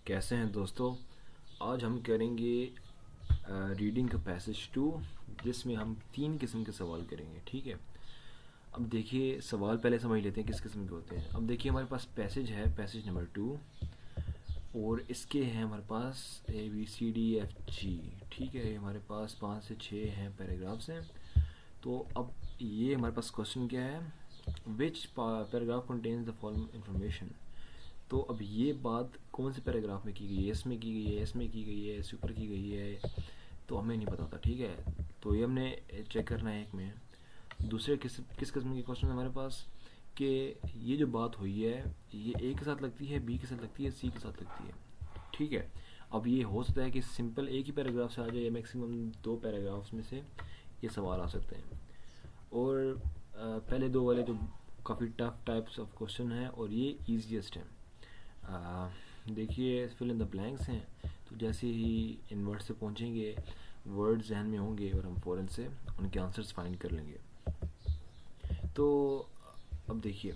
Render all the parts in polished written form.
कैसे हैं दोस्तों। आज हम करेंगे रीडिंग का पैसेज 2, जिसमें हम 3 किस्म के सवाल करेंगे। ठीक है। अब देखिए, सवाल पहले समझ लेते हैं किस किस्म के होते हैं। अब देखिए, हमारे पास पैसेज है, पैसेज नंबर 2, और इसके हैं हमारे पास ABCDFG। ठीक है, ये हमारे पास 5 से 6 हैं, पैराग्राफ्स हैं। तो अब ये हमारे पास क्वेश्चन क्या है, which paragraph contains the following information. तो अब ये बात कौन से पैराग्राफ में की गई है, इसमें की गई है, इसमें की गई है, इसके ऊपर की गई है, तो हमें नहीं पता था। ठीक है, तो ये हमने चेक करना है एक में। दूसरे किस किस किस्म के क्वेश्चन हमारे पास कि ये जो बात हुई है ये ए के साथ लगती है, बी के साथ लगती है, सी के साथ लगती है। ठीक है। अब ये हो सकता है कि सिंपल एक ही पैराग्राफ से आ जाए, या मैक्सिमम 2 पैराग्राफ्स में से ये सवाल आ सकते हैं। और पहले 2 वाले तो काफ़ी टफ टाइप्स ऑफ क्वेश्चन हैं, और ये ईजीएस्ट हैं। देखिए, फिल इन द ब्लैंक्स हैं। तो जैसे ही इन वर्ड से पहुंचेंगे, वर्ड जहन में होंगे और हम फ़ौरन से उनके आंसर्स फाइंड कर लेंगे। तो अब देखिए,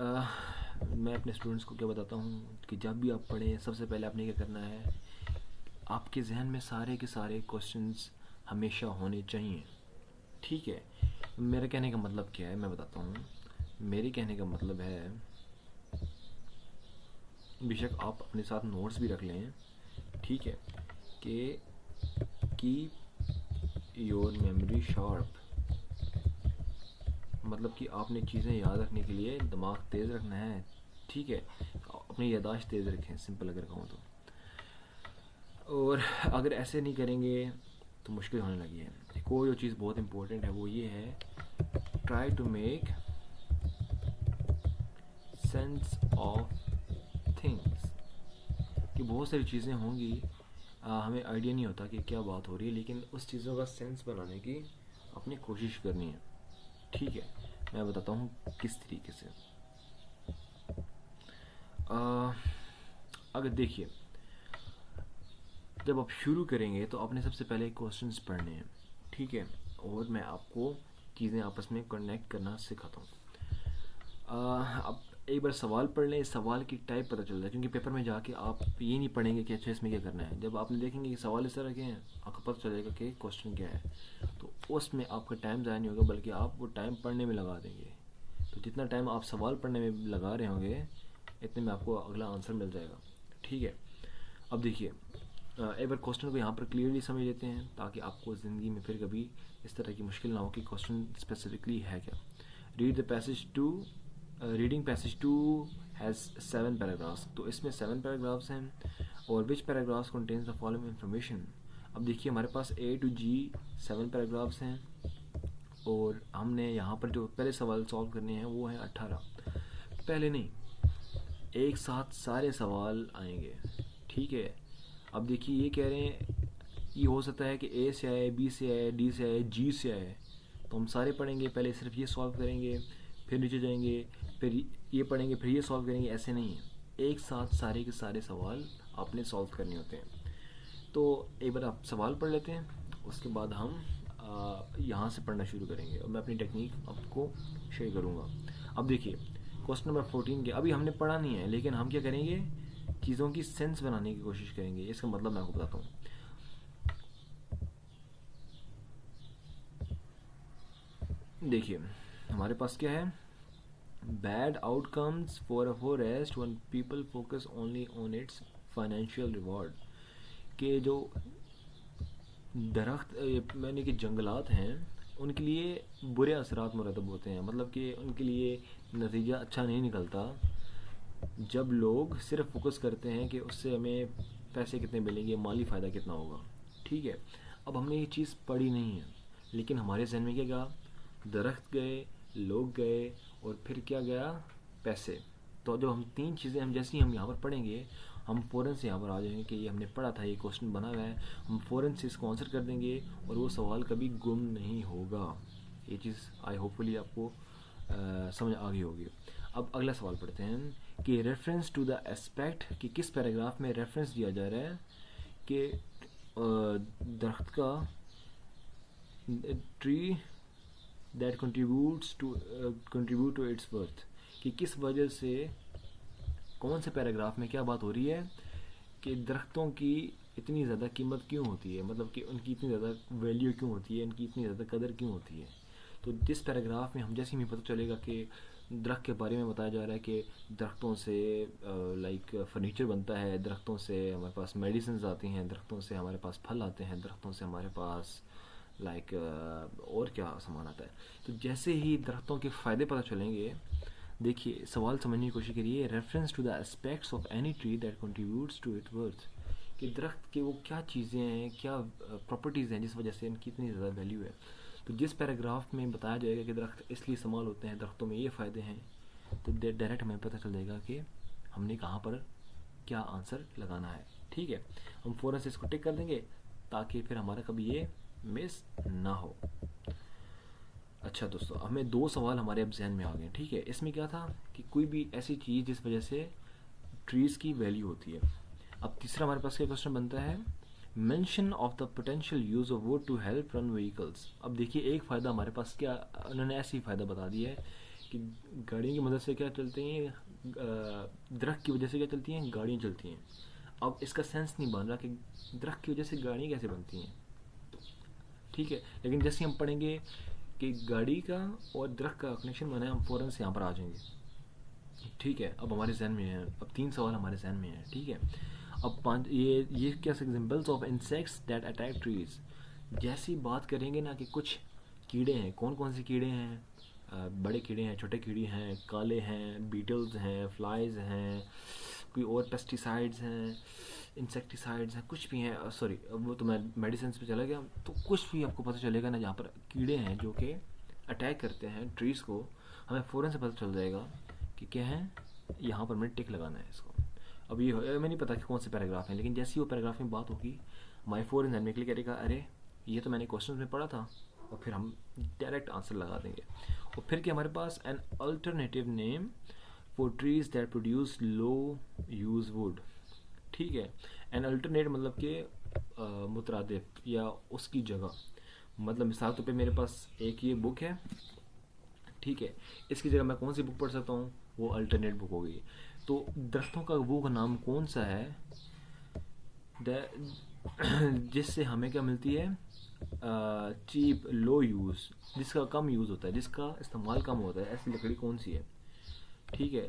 मैं अपने स्टूडेंट्स को क्या बताता हूँ कि जब भी आप पढ़ें, सबसे पहले आपने क्या करना है, आपके जहन में सारे के सारे क्वेश्चंस हमेशा होने चाहिए। ठीक है। मेरे कहने का मतलब क्या है, मैं बताता हूँ। मेरे कहने का मतलब है, बेशक आप अपने साथ नोट्स भी रख लें। ठीक है, कि कीप योर मेमोरी शार्प, मतलब कि आपने चीज़ें याद रखने के लिए दिमाग तेज़ रखना है। ठीक है, अपनी यादाश्त तेज़ रखें, सिंपल अगर कहूँ तो। और अगर ऐसे नहीं करेंगे तो मुश्किल होने लगी है। एक और जो चीज़ बहुत इंपॉर्टेंट है वो ये है, try to make sense of things. कि बहुत सारी चीज़ें होंगी, हमें आइडिया नहीं होता कि क्या बात हो रही है, लेकिन उस चीज़ों का सेंस बनाने की अपनी कोशिश करनी है। ठीक है, मैं बताता हूँ किस तरीके से। आ, अगर देखिए, जब आप शुरू करेंगे तो आपने सबसे पहले क्वेश्चंस पढ़ने हैं। ठीक है, और मैं आपको चीज़ें आपस में कनेक्ट करना सिखाता हूँ। अब एक बार सवाल पढ़ लें, सवाल की टाइप पता चल जाए, क्योंकि पेपर में जाके आप ये नहीं पढ़ेंगे कि अच्छा इसमें क्या करना है। जब आपने देखेंगे कि सवाल इस तरह के हैं, आपको पता चलेगा कि क्वेश्चन क्या है। तो उसमें आपका टाइम ज़ाया नहीं होगा, बल्कि आप वो टाइम पढ़ने में लगा देंगे। तो जितना टाइम आप सवाल पढ़ने में लगा रहे होंगे, इतने में आपको अगला आंसर मिल जाएगा। ठीक है। अब देखिए, एक बार क्वेश्चन को यहाँ पर क्लियरली समझ लेते हैं, ताकि आपको ज़िंदगी में फिर कभी इस तरह की मुश्किल ना हो कि क्वेश्चन स्पेसिफिकली है क्या। Read the passage two reading passage 2 has 7 paragraphs. तो इसमें 7 पैराग्राफ्स हैं, और which paragraphs contains the following information. अब देखिए, हमारे पास A to G 7 पैराग्राफ्स हैं, और हमने यहाँ पर जो पहले सवाल सॉल्व करने हैं वो हैं 18। पहले नहीं, एक साथ सारे सवाल आएंगे। ठीक है। अब देखिए, ये कह रहे हैं, ये हो सकता है कि A से आए, B से आए, D से आए, G से आए। तो हम सारे पढ़ेंगे, पहले सिर्फ ये सॉल्व करेंगे, फिर नीचे जाएंगे, फिर ये पढ़ेंगे, फिर ये सॉल्व करेंगे। ऐसे नहीं है, एक साथ सारे के सारे सवाल आपने सॉल्व करने होते हैं। तो एक बार आप सवाल पढ़ लेते हैं, उसके बाद हम यहाँ से पढ़ना शुरू करेंगे, और मैं अपनी टेक्निक आपको शेयर करूँगा। अब देखिए, क्वेश्चन नंबर 14 के अभी हमने पढ़ा नहीं है, लेकिन हम क्या करेंगे, चीज़ों की सेंस बनाने की कोशिश करेंगे। इसका मतलब मैं आपको बताता हूँ। देखिए, हमारे पास क्या है, bad outcomes for a forest when people focus only on its financial reward. के जो दरख्त यानी कि जंगलात हैं, उनके लिए बुरे असरात मुरतब होते हैं। मतलब कि उनके लिए नतीजा अच्छा नहीं निकलता जब लोग सिर्फ फोकस करते हैं कि उससे हमें पैसे कितने मिलेंगे, माली फ़ायदा कितना होगा। ठीक है। अब हमने ये चीज़ पढ़ी नहीं है, लेकिन हमारे जहन में क्या गया, दरख्त गए, लोग गए, और फिर क्या गया, पैसे। तो जो हम 3 चीज़ें, हम जैसे ही हम यहाँ पर पढ़ेंगे, हम फ़ौरन से यहाँ पर आ जाएंगे कि ये हमने पढ़ा था, ये क्वेश्चन बना हुआ है, हम फ़ौरन से इसको आंसर कर देंगे, और वो सवाल कभी गुम नहीं होगा। ये चीज़ आई होपफुली आपको समझ आ गई होगी। अब अगला सवाल पढ़ते हैं कि रेफरेंस टू द एस्पेक्ट, कि किस पैराग्राफ में रेफरेंस दिया जा रहा है कि दरख्त का, tree that contribute to its worth, कि किस वजह से कौन से पैराग्राफ में क्या बात हो रही है कि दरख्तों की इतनी ज़्यादा कीमत क्यों होती है, मतलब कि उनकी इतनी ज़्यादा वैल्यू क्यों होती है, उनकी इतनी ज़्यादा कदर क्यों होती है। तो जिस पैराग्राफ में हम जैसे ही हमें पता चलेगा कि दरख्त के बारे में बताया जा रहा है कि दरख्तों से लाइक फर्नीचर बनता है, दरख्तों से हमारे पास मेडिसिन आती हैं, दरख्तों से हमारे पास फल आते हैं, दरख्तों से हमारे पास लाइक और क्या सामान आता है। तो जैसे ही दरख्तों के फ़ायदे पता चलेंगे, देखिए सवाल समझने की कोशिश करिए। Reference to the aspects of any tree that contributes to it worth, कि दरख्त के वो क्या चीज़ें हैं, क्या प्रॉपर्टीज़ हैं जिस वजह से इनकी इतनी ज़्यादा वैल्यू है। तो जिस पैराग्राफ में बताया जाएगा कि दरख्त इसलिए इस्तेमाल होते हैं, दरख्तों में ये फ़ायदे हैं, तो डायरेक्ट हमें पता चल जाएगा कि हमने कहाँ पर क्या आंसर लगाना है। ठीक है, हम फ़ौरन से इसको टिक कर देंगे ताकि फिर हमारा कभी ये मिस ना हो। अच्छा दोस्तों, हमें दो सवाल हमारे अब जहन में आ गए। ठीक है, इसमें क्या था कि कोई भी ऐसी चीज़ जिस वजह से ट्रीज़ की वैल्यू होती है। अब तीसरा हमारे पास क्या क्वेश्चन बनता है, mention of the potential use of wood to help run vehicles. अब देखिए एक फ़ायदा हमारे पास, क्या उन्होंने ऐसे ही फ़ायदा बता दिया है कि गाड़ियों की मदद से क्या चलती हैं, दरख्त की वजह से क्या चलती हैं, गाड़ियाँ चलती हैं। अब इसका सेंस नहीं बन रहा कि दरख्त की वजह से गाड़ियाँ कैसे बनती हैं। ठीक है, लेकिन जैसे हम पढ़ेंगे कि गाड़ी का और दरख्त का कनेक्शन बना है, हम फ़ौरन से यहाँ पर आ जाएंगे। ठीक है, अब हमारे जहन में है, अब तीन सवाल हमारे जहन में है। ठीक है, अब पांच, ये क्या examples of insects that attack trees. जैसी बात करेंगे ना कि कुछ कीड़े हैं, कौन कौन से कीड़े हैं, बड़े कीड़े हैं, छोटे कीड़े हैं, काले हैं, बीटल्स हैं, फ्लाइज हैं, कोई और पेस्टिसाइड्स हैं, इंसेक्टिसाइड्स हैं, कुछ भी हैं। सॉरी, वो तो मैं मेडिसिन पे चला गया। तो कुछ भी आपको पता चलेगा ना जहाँ पर कीड़े हैं जो कि अटैक करते हैं ट्रीज़ को, हमें फ़ौरन से पता चल जाएगा कि क्या है, यहाँ पर मैंने टिक लगाना है इसको। अब ये मैं नहीं पता कि कौन से पैराग्राफ हैं, लेकिन जैसे ही वो पैराग्राफ में बात होगी, माई फोर इन हैंड में क्लिक करेगा, अरे ये तो मैंने क्वेश्चन में पढ़ा था, और फिर हम डायरेक्ट आंसर लगा देंगे। और फिर कि हमारे पास an alternative name for trees that produce low use wood. ठीक है, एन अल्टरनेट मतलब कि मुतरादिफ या उसकी जगह। मतलब मिसाल तो पे मेरे पास एक ये बुक है, ठीक है, इसकी जगह मैं कौन सी बुक पढ़ सकता हूँ, वो अल्टरनेट बुक हो गई। तो दरख्तों का वो का नाम कौन सा है जिससे हमें क्या मिलती है, चीप लो यूज़, जिसका कम यूज़ होता है, जिसका इस्तेमाल कम होता है, ऐसी लकड़ी कौन सी है। ठीक है,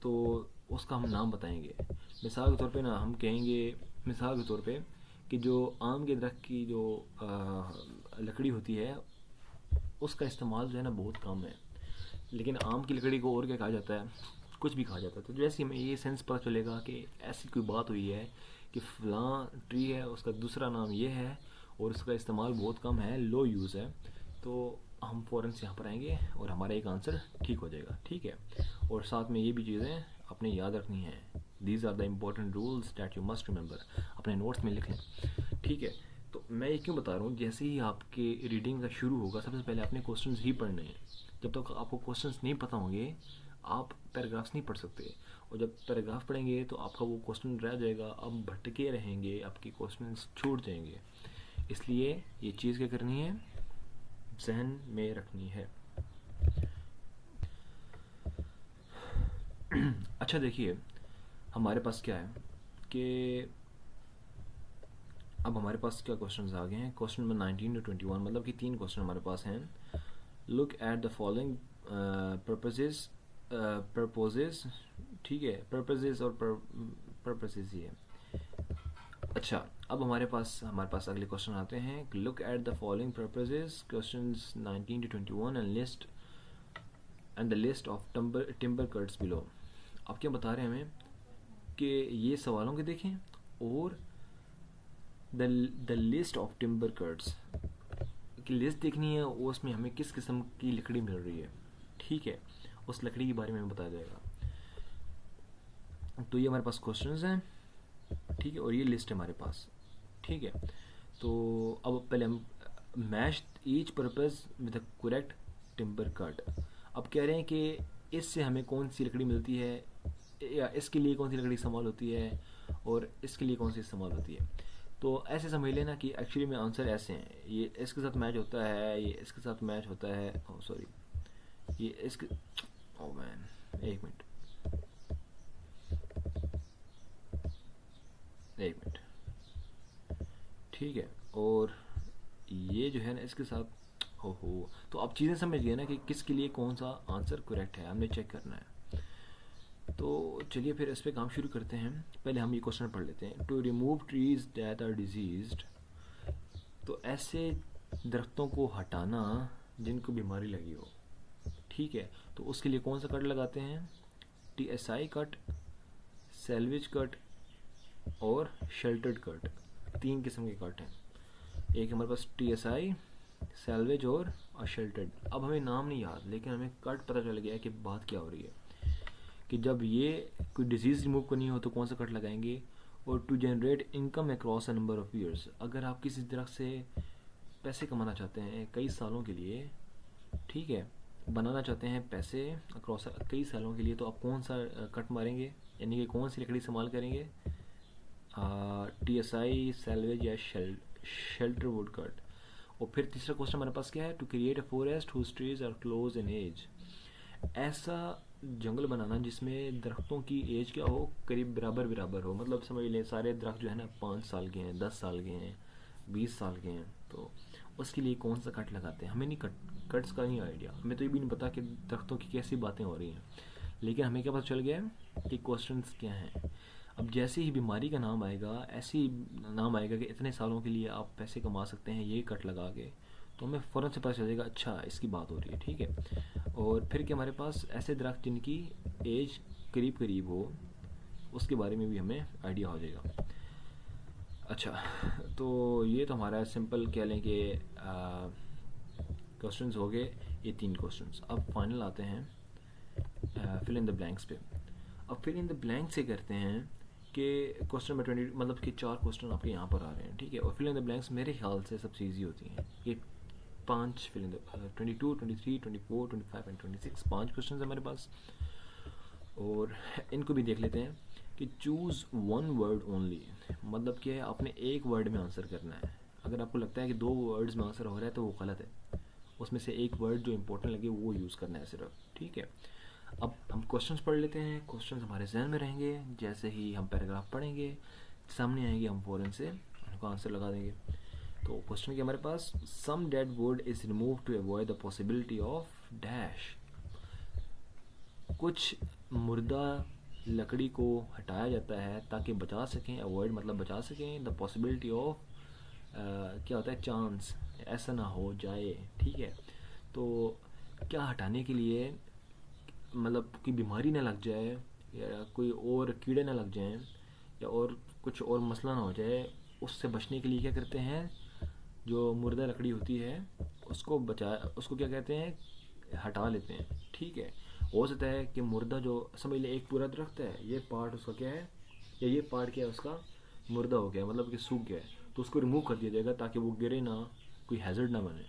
तो उसका हम नाम बताएंगे। मिसाल के तौर पे ना हम कहेंगे, मिसाल के तौर पे कि जो आम के दरख्त की जो लकड़ी होती है, उसका इस्तेमाल जो है ना बहुत कम है। लेकिन आम की लकड़ी को और क्या कहा जाता है, कुछ भी कहा जाता है। तो जैसे हमें ये सेंस पता चलेगा कि ऐसी कोई बात हुई है कि फ़लाँ ट्री है, उसका दूसरा नाम ये है और उसका इस्तेमाल बहुत कम है, लो यूज़ है, तो हम फ़ौरन से यहाँ पर आएंगे और हमारा एक आंसर ठीक हो जाएगा। ठीक है, और साथ में ये भी चीज़ें अपने याद रखनी हैं। These are the important rules that you must remember, अपने नोट्स में लिख लें। ठीक है, तो मैं ये क्यों बता रहा हूँ, जैसे ही आपके रीडिंग का शुरू होगा, सबसे पहले आपने क्वेश्चंस ही पढ़ने हैं। जब तक आपको क्वेश्चंस नहीं पता होंगे, आप पैराग्राफ्स नहीं पढ़ सकते। और जब पैराग्राफ पढ़ेंगे तो आपका वो क्वेश्चन रह जाएगा, आप भटके रहेंगे, आपके क्वेश्चंस छूट जाएंगे। इसलिए ये चीज़ क्या करनी है, जहन में रखनी है। अच्छा देखिए, हमारे पास क्या है कि अब हमारे पास क्या क्वेश्चंस आ गए हैं। क्वेश्चन नंबर 19 to 21, मतलब कि तीन क्वेश्चन हमारे पास हैं। Look at the following purposes. ठीक है, पर्पसेस और पर्पसेस ही है। अच्छा, अब हमारे पास अगले क्वेश्चन आते हैं। Look at the following purposes, questions 19 to 21 and the list of timber cuts below. अब क्या बता रहे हैं हमें कि ये सवालों के देखें और the list of timber cuts की लिस्ट देखनी है, और उसमें हमें किस किस्म की लकड़ी मिल रही है। ठीक है, उस लकड़ी के बारे में बताया जाएगा। तो ये हमारे पास क्वेश्चंस हैं, ठीक है, और ये लिस्ट है हमारे पास। ठीक है, तो अब पहले हम match each purpose with the correct timber cut. अब कह रहे हैं कि इससे हमें कौन सी लकड़ी मिलती है, या इसके लिए कौन सी लकड़ी इस्तेमाल होती है, और इसके लिए कौन सी इस्तेमाल होती है। तो ऐसे समझ लेना कि एक्चुअली में आंसर ऐसे हैं, ये इसके साथ मैच होता है, ये इसके साथ मैच होता है, सॉरी ये इसके, ओ मैन, एक मिनट, एक मिनट, ठीक है। और ये जो है ना इसके साथ, ओहो, तो आप चीज़ें समझ गए ना कि किसके लिए कौन सा आंसर करेक्ट है, हमने चेक करना है। तो चलिए फिर इस पे काम शुरू करते हैं। पहले हम ये क्वेश्चन पढ़ लेते हैं। To remove trees that are diseased, तो ऐसे दरख्तों को हटाना जिनको बीमारी लगी हो, ठीक है। तो उसके लिए कौन सा कट लगाते हैं? TSI कट, सैल्वेज कट और शेल्टर्ड कट, तीन किस्म के कट हैं। एक हमारे पास TSI, सैल्वेज और शेल्टर्ड। अब हमें नाम नहीं याद, लेकिन हमें कट पता चल गया है कि बात क्या हो रही है, कि जब ये कोई डिजीज़ रिमूव करनी हो तो कौन सा कट लगाएंगे। और to generate income across a number of years, अगर आप किसी दरख्त से पैसे कमाना चाहते हैं कई सालों के लिए, ठीक है, बनाना चाहते हैं पैसे अक्रॉस कई सालों के लिए, तो आप कौन सा कट मारेंगे, यानी कि कौन सी लकड़ी इस्तेमाल करेंगे? TSI, सैल्वेज या शेल्टर वुड कट। और फिर तीसरा क्वेश्चन हमारे पास क्या है? To create a forest whose trees are close in age, ऐसा जंगल बनाना जिसमें दरख्तों की एज क्या हो, करीब बराबर बराबर हो। मतलब समझ लें सारे दरख्त जो है ना 5 साल के हैं, 10 साल के हैं, 20 साल के हैं, तो उसके लिए कौन सा कट लगाते हैं? हमें नहीं कट्स का नहीं आइडिया, हमें तो ये भी नहीं पता कि दरख्तों की कैसी बातें हो रही हैं, लेकिन हमें क्या पता चल गया है कि क्वेश्चंस क्या हैं। अब जैसे ही बीमारी का नाम आएगा, ऐसे ही नाम आएगा कि इतने सालों के लिए आप पैसे कमा सकते हैं ये कट लगा के, तो हमें फ़ौरन से पता चलेगा अच्छा इसकी बात हो रही है, ठीक है। और फिर कि हमारे पास ऐसे दरख्त जिनकी एज करीब करीब हो, उसके बारे में भी हमें आइडिया हो जाएगा। अच्छा, तो ये तो हमारा सिंपल कह लें कि क्वेश्चंस हो गए, ये 3 क्वेश्चंस। अब फाइनल आते हैं फिल इन द ब्लैंक्स पे। अब फिल इन द ब्लैंक से करते हैं कि क्वेश्चन में 20, मतलब कि 4 क्वेश्चन आपके यहाँ पर आ रहे हैं, ठीक है। और फिल इन द ब्लैंक्स मेरे ख्याल से सबसे ईजी होती हैं ये 5 fill in the 22, 23, 24, 25 and 26, 5 question है हमारे पास। और इनको भी देख लेते हैं कि चूज़ वन वर्ड ओनली, मतलब कि आपने एक वर्ड में आंसर करना है। अगर आपको लगता है कि 2 वर्ड्स में आंसर हो रहा है तो वो गलत है, उसमें से एक वर्ड जो इंपॉर्टेंट लगे वो यूज़ करना है सिर्फ, ठीक है। अब हम क्वेश्चंस पढ़ लेते हैं, क्वेश्चंस हमारे जहन में रहेंगे, जैसे ही हम पैराग्राफ पढ़ेंगे सामने आएंगे हम फ़ौरन से उनको आंसर लगा देंगे। तो क्वेश्चन के हमारे पास, some dead wood is remove to avoid the possibility of dash, कुछ मुर्दा लकड़ी को हटाया जाता है ताकि बचा सकें, अवॉइड मतलब बचा सकें, द पॉसिबिलिटी ऑफ क्या होता है, चांस, ऐसा ना हो जाए, ठीक है। तो क्या हटाने के लिए, मतलब कोई बीमारी ना लग जाए या कोई और कीड़े ना लग जाएं या और कुछ और मसला ना हो जाए, उससे बचने के लिए क्या करते हैं, जो मुर्दा लकड़ी होती है उसको बचा, उसको क्या कहते हैं, हटा लेते हैं, ठीक है। हो सकता है कि मुर्दा जो, समझ ले एक पूरा दरख्त है, ये पार्ट उसका क्या है, या ये पार्ट क्या है उसका, मुर्दा हो गया, मतलब कि सूख गया है, तो उसको रिमूव कर दिया जाएगा ताकि वो गिरे ना, कोई हैज़र्ड ना बने,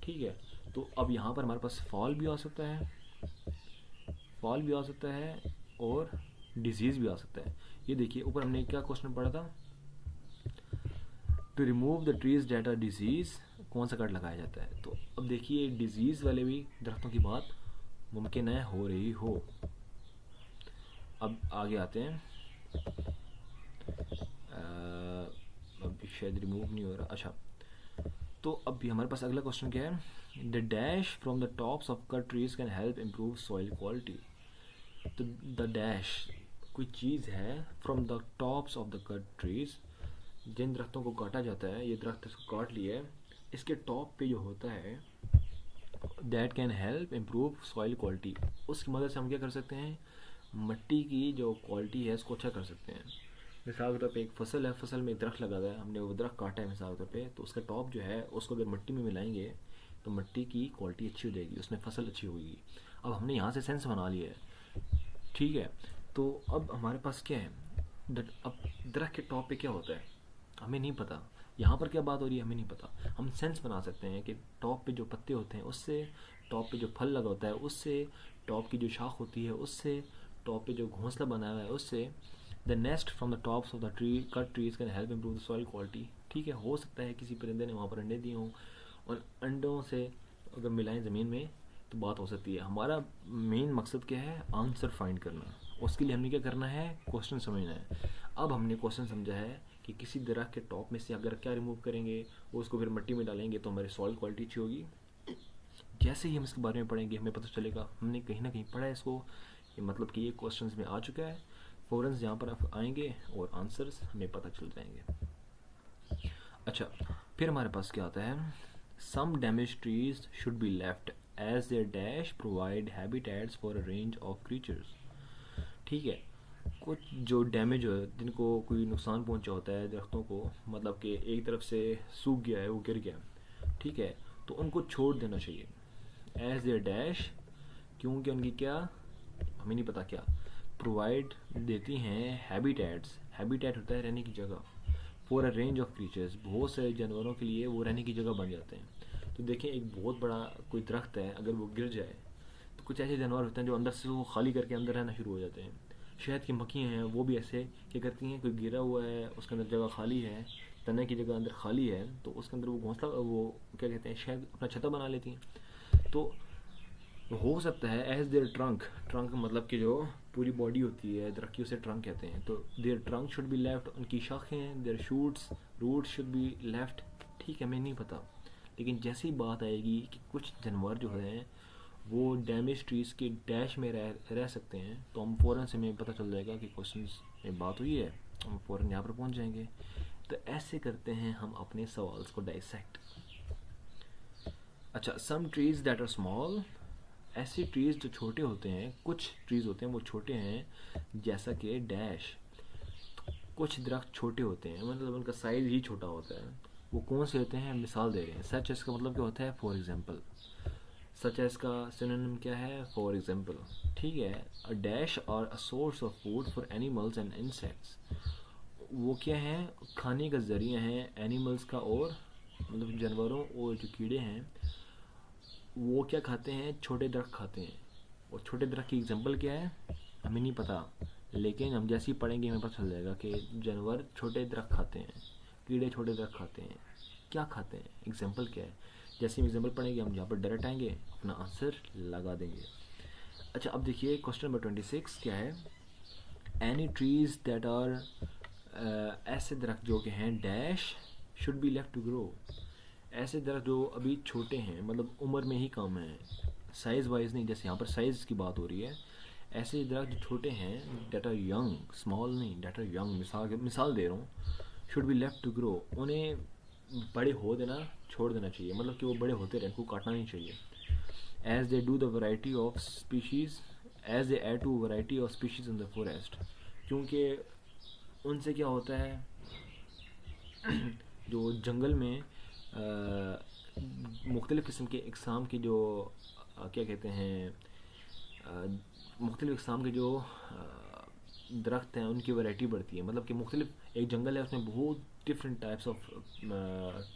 ठीक है। तो अब यहाँ पर हमारे पास फॉल भी आ सकता है, फॉल भी आ सकता है और डिजीज़ भी आ सकता है। ये देखिए ऊपर हमने क्या क्वेश्चन पढ़ा था, to remove the trees that are disease, कौन सा कट लगाया जाता है। तो अब देखिए डिजीज़ वाले भी दरख्तों की बात मुमकिन है हो रही हो। अब आगे आते हैं, अब शायद रिमूव नहीं हो रहा, अच्छा। तो अब भी हमारे पास अगला क्वेश्चन क्या है, the dash from the tops of cut trees can help improve soil quality. तो द डैश कोई चीज़ है, from the tops of the cut trees, जिन दरख्तों को काटा जाता है, ये दरख्त इसको काट लिया है, इसके टॉप पे जो होता है, that can help improve soil quality, उसकी मदद से हम क्या कर सकते हैं, मिट्टी की जो क्वालिटी है इसको अच्छा कर सकते हैं। मिसाल के तौर पे एक फसल है, फसल में एक दरख्त लगा हुआ है, हमने वो दरख्त काटा है मिसाल के तौर पे, तो उसका टॉप जो है उसको अगर मिट्टी में मिलाएंगे तो मिट्टी की क्वालिटी अच्छी हो जाएगी, उसमें फसल अच्छी होगी। अब हमने यहाँ से सेंस बना लिया है, ठीक है। तो अब हमारे पास क्या है, अब दरख्त के टॉप पे क्या होता है हमें नहीं पता, यहाँ पर क्या बात हो रही है हमें नहीं पता। हम सेंस बना सकते हैं कि टॉप पे जो पत्ते होते हैं उससे, टॉप पे जो फल लगा होता है उससे, टॉप की जो शाख होती है उससे, टॉप पे जो घोंसला बनाया हुआ है उससे, the nest from the tops of the tree cut trees can help improve the soil quality, ठीक है। हो सकता है किसी परिंदे ने वहाँ पर अंडे दिए हों, और अंडों से अगर मिलाएं ज़मीन में तो बात हो सकती है। हमारा मेन मकसद क्या है, आंसर फाइंड करना, उसके लिए हमने क्या करना है, क्वेश्चन समझना है। अब हमने क्वेश्चन समझा है कि किसी दरख्त के टॉप में से अगर क्या रिमूव करेंगे, वो उसको फिर मिट्टी में डालेंगे तो हमारी सॉइल क्वालिटी अच्छी होगी। जैसे ही हम इसके बारे में पढ़ेंगे हमें पता चलेगा हमने कहीं ना कहीं पढ़ा है इसको, ये मतलब कि ये क्वेश्चंस में आ चुका है। फ़ौरन यहाँ पर आप आएंगे और आंसर्स हमें पता चल जाएंगे। अच्छा, फिर हमारे पास क्या आता है, some damage trees should be left as their dash provide habitats for a range of creatures. ठीक है, कुछ जो डैमेज हो, जिनको कोई नुकसान पहुंचा होता है दरख्तों को, मतलब कि एक तरफ से सूख गया है, वो गिर गया, ठीक है, तो उनको छोड़ देना चाहिए एज देयर डैश, क्योंकि उनकी क्या, हमें नहीं पता क्या, प्रोवाइड देती हैं हैबिटेट्स, हैबिटेट होता है रहने की जगह, for a range of creatures, बहुत सारे जानवरों के लिए वो रहने की जगह बन जाते हैं। तो देखें, एक बहुत बड़ा कोई दरख्त है, अगर वो गिर जाए तो कुछ ऐसे जानवर होते हैं जो अंदर से वो खाली करके अंदर रहना शुरू हो जाते हैं। शहद की मक्खियाँ हैं, वो भी ऐसे क्या करती हैं, कोई गिरा हुआ है उसके अंदर जगह खाली है, तने की जगह अंदर खाली है, तो उसके अंदर वो घोंसला, वो क्या कहते हैं, शहद अपना छत्ता बना लेती हैं। तो हो सकता है एज देयर ट्रंक, ट्रंक मतलब कि जो पूरी बॉडी होती है दरख्त की, उसे ट्रंक कहते हैं, तो their trunk should be left, उनकी शाखें, their shoots, roots should be left. ठीक है, हमें नहीं पता, लेकिन जैसी बात आएगी कि कुछ जानवर जो हैं वो डैमेज ट्रीज के डैश में रह सकते हैं, तो हम फ़ौरन से हमें पता चल जाएगा कि क्वेश्चन में बात हुई है, हम फ़ौरन यहाँ पर पहुँच जाएंगे। तो ऐसे करते हैं हम अपने सवाल को डाइसेक्ट। अच्छा, some trees that are small, ऐसे ट्रीज जो छोटे होते हैं, कुछ ट्रीज होते हैं वो छोटे हैं, जैसा कि डैश, कुछ दरख्त छोटे होते हैं, मतलब उनका साइज ही छोटा होता है। वो कौन से होते हैं, मिसाल दे रहे हैं। सच इसका मतलब क्या होता है, फॉर एग्जाम्पल। सच इसका सिनोनिम क्या है, फॉर एग्जाम्पल। ठीक है, अ डैश और अ source of food for animals and insects, वो क्या है, खाने का जरिया है एनिमल्स का, और मतलब जानवरों और जो कीड़े हैं वो क्या खाते हैं, छोटे दरख्त खाते हैं। और छोटे दरख्त की एग्जांपल क्या है, हमें नहीं पता, लेकिन हम जैसे ही पढ़ेंगे हमें पता चल जाएगा कि जानवर छोटे दरख्त खाते हैं, कीड़े छोटे दरख्त खाते हैं। क्या खाते हैं, एग्जांपल क्या है, जैसे हम एग्जांपल पढ़ेंगे हम यहाँ पर डायरेक्ट आएंगे, अपना आंसर लगा देंगे। अच्छा, अब देखिए क्वेश्चन नंबर 26 क्या है, एनी ट्रीज दैट आर, ऐसे दरख्त जो कि हैं dash should be left to grow, ऐसे दरख्त जो अभी छोटे हैं, मतलब उम्र में ही कम है, साइज़ वाइज नहीं, जैसे यहाँ पर साइज़ की बात हो रही है, ऐसे दरख्त जो छोटे हैं, डेट आर यंग, स्मॉल नहीं, डेट आर यंग, मिसाल दे रहा हूँ, should be left to grow, उन्हें बड़े हो देना, छोड़ देना चाहिए, मतलब कि वो बड़े होते रहें, उनको काटना नहीं चाहिए। As they do the variety of species, as they add to variety of species in the forest, क्योंकि उनसे क्या होता है जो जंगल में मुख्तलिफ़ किस्म के इकसाम के जो क्या कहते हैं, मुख्तलिफ़ इकसाम के जो दरख्त हैं उनकी वैरायटी बढ़ती है, मतलब कि मुख्तलिफ, एक जंगल है उसमें बहुत डिफरेंट टाइप्स ऑफ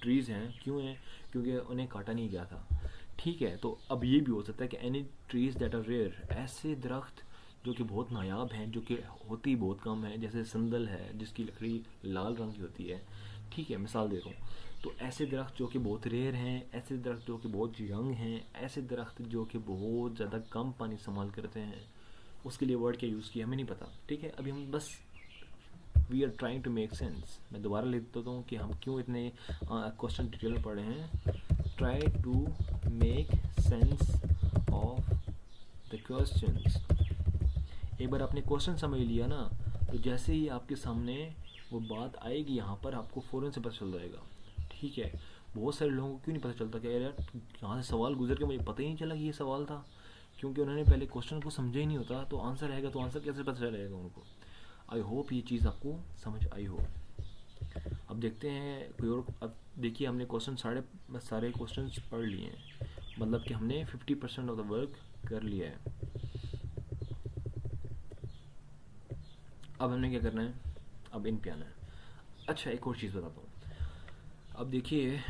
ट्रीज़ हैं, क्यों हैं, क्योंकि उन्हें काटा नहीं गया था। ठीक है, तो अब ये भी हो सकता है कि any trees that are rare, ऐसे दरख्त जो कि बहुत नायाब हैं, जो कि होती बहुत कम है, जैसे संदल है जिसकी लकड़ी लाल रंग की होती है। ठीक है, मिसाल दे रहा हूँ, तो ऐसे दरख्त जो कि बहुत रेयर हैं, ऐसे दरख्त जो कि बहुत यंग हैं, ऐसे दरख्त जो कि बहुत ज़्यादा कम पानी संभाल करते हैं, उसके लिए वर्ड क्या यूज़ किया हमें नहीं पता। ठीक है, अभी हम बस we are trying to make sense. मैं दोबारा लिख देता हूँ कि हम क्यों इतने क्वेश्चन डिटेल में पढ़े हैं। Try to make sense of the questions. एक बार आपने क्वेश्चन समझ लिया ना, तो जैसे ही आपके सामने वो बात आएगी यहाँ पर, आपको फ़ौरन से पता चल जाएगा। ठीक है, बहुत सारे लोगों को क्यों नहीं पता चलता कि यार यहाँ से सवाल गुजर के मुझे पता ही नहीं चला कि ये सवाल था, क्योंकि उन्होंने पहले क्वेश्चन को समझा ही नहीं होता, तो आंसर आएगा तो आंसर कैसे पता चलेगा उनको। आई होप ये चीज़ आपको समझ आई हो। अब देखते हैं कोई और। अब देखिए, हमने क्वेश्चन सारे क्वेश्चन पढ़ लिए हैं, मतलब कि हमने 50% ऑफ द वर्क कर लिया है। अब हमने क्या करना है, अब इन पे आना है। अच्छा, एक और चीज़ बताता हूँ। अब देखिए,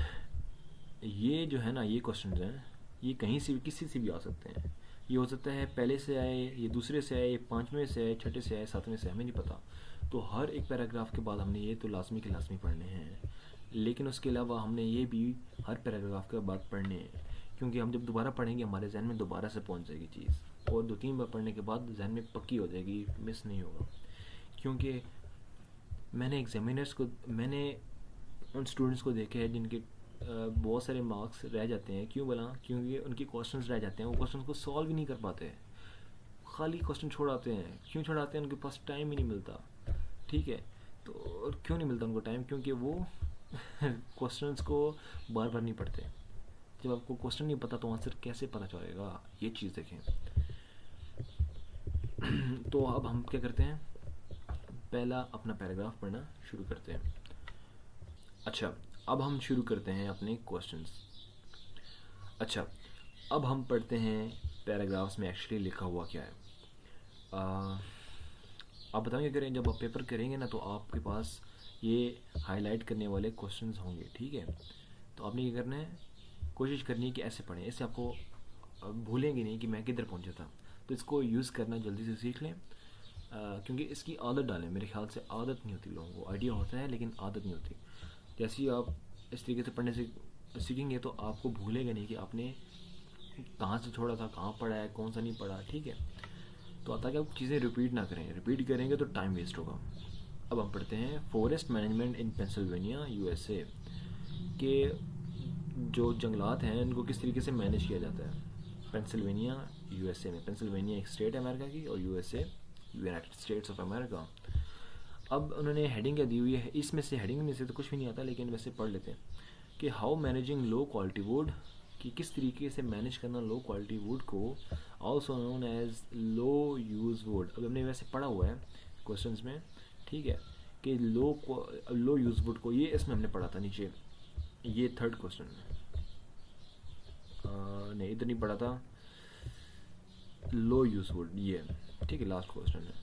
ये जो है ना, ये क्वेश्चन हैं, ये कहीं से भी, किसी से भी आ सकते हैं। ये हो सकता है पहले से आए, ये दूसरे से आए, पाँचवें से आए, छठे से आए, सातवें से, हमें नहीं पता। तो हर एक पैराग्राफ के बाद हमने ये तो लाजमी के लाजमी पढ़ने हैं, लेकिन उसके अलावा हमने ये भी हर पैराग्राफ के बाद पढ़ने हैं, क्योंकि हम जब दोबारा पढ़ेंगे हमारे जहन में दोबारा से पहुंच जाएगी चीज़, और 2-3 बार पढ़ने के बाद जहन में पक्की हो जाएगी, मिस नहीं होगा। क्योंकि मैंने उन स्टूडेंट्स को देखे हैं जिनके बहुत सारे मार्क्स रह जाते हैं। क्यों बोला? क्योंकि उनके क्वेश्चंस रह जाते हैं, वो क्वेश्चंस को सॉल्व ही नहीं कर पाते, खाली क्वेश्चन छोड़ाते हैं। क्यों छोड़ाते हैं? उनके पास टाइम ही नहीं मिलता। ठीक है, तो और क्यों नहीं मिलता उनको टाइम? क्योंकि वो क्वेश्चंस को बार बार नहीं पढ़ते। जब आपको क्वेश्चन नहीं पता तो आंसर कैसे पता चलेगा, ये चीज़ देखें। तो अब हम क्या करते हैं, पहला अपना पैराग्राफ पढ़ना शुरू करते हैं। अच्छा, अब हम शुरू करते हैं अपने क्वेश्चंस। अच्छा, अब हम पढ़ते हैं पैराग्राफ्स में एक्चुअली लिखा हुआ क्या है। आप बताएंगे करें, जब आप पेपर करेंगे ना तो आपके पास ये हाईलाइट करने वाले क्वेश्चंस होंगे। ठीक है, तो आपने ये करना है, कोशिश करनी है कि ऐसे पढ़ें, इससे आपको भूलेंगे नहीं कि मैं किधर पहुंचा था। तो इसको यूज़ करना जल्दी से सीख लें, क्योंकि इसकी आदत डालें। मेरे ख्याल से आदत नहीं होती लोगों को, आइडिया होता है लेकिन आदत नहीं होती। जैसे ही आप इस तरीके से पढ़ने से सीखेंगे तो आपको भूलेगा नहीं कि आपने कहाँ से छोड़ा था, कहाँ पढ़ा है, कौन सा नहीं पढ़ा। ठीक है, तो ताकि आप चीज़ें रिपीट ना करें, रिपीट करेंगे तो टाइम वेस्ट होगा। अब हम पढ़ते हैं फॉरेस्ट मैनेजमेंट इन पेंसिल्वेनिया यूएसए के जो जंगलात हैं उनको किस तरीके से मैनेज किया जाता है पेंसिल्वेनिया यूएसए में। पेंसिल्वेनिया एक स्टेट है अमेरिका की, और USA United states of America. अब उन्होंने हेडिंग क्या दी हुई है, इसमें से हेडिंग में से तो कुछ भी नहीं आता, लेकिन वैसे पढ़ लेते हैं कि how managing low quality wood, कि किस तरीके से मैनेज करना लो क्वालिटी वुड को, also known as low use wood. अब हमने वैसे पढ़ा हुआ है क्वेश्चंस में, ठीक है, कि लो यूज़ वुड को, ये इसमें हमने पढ़ा था नीचे, ये थर्ड क्वेश्चन नहीं इधर नहीं पढ़ा था, लो यूज़ वुड ये, ठीक है, लास्ट क्वेश्चन है।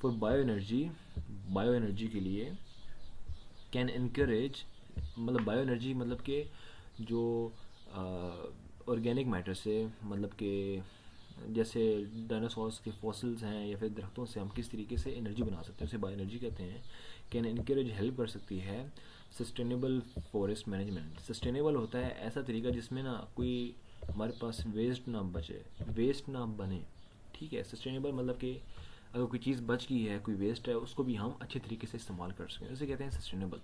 फॉर बायो एनर्जी के लिए कैन इनकरेज, मतलब बायो एनर्जी मतलब कि जो ऑर्गेनिक मैटर से, मतलब कि जैसे डायनासोर्स के फॉसिल्स हैं या फिर दरख्तों से हम किस तरीके से एनर्जी बना सकते हैं, उसे बायो एनर्जी कहते हैं। कैन इनकरेज, हेल्प कर सकती है सस्टेनेबल फॉरेस्ट मैनेजमेंट। सस्टेनेबल होता है ऐसा तरीका जिसमें ना कोई हमारे पास वेस्ट ना बचे, वेस्ट ना बने। ठीक है, सस्टेनेबल मतलब कि अगर कोई चीज़ बच गई है, कोई वेस्ट है, उसको भी हम अच्छे तरीके से इस्तेमाल कर सकें, उसे कहते हैं सस्टेनेबल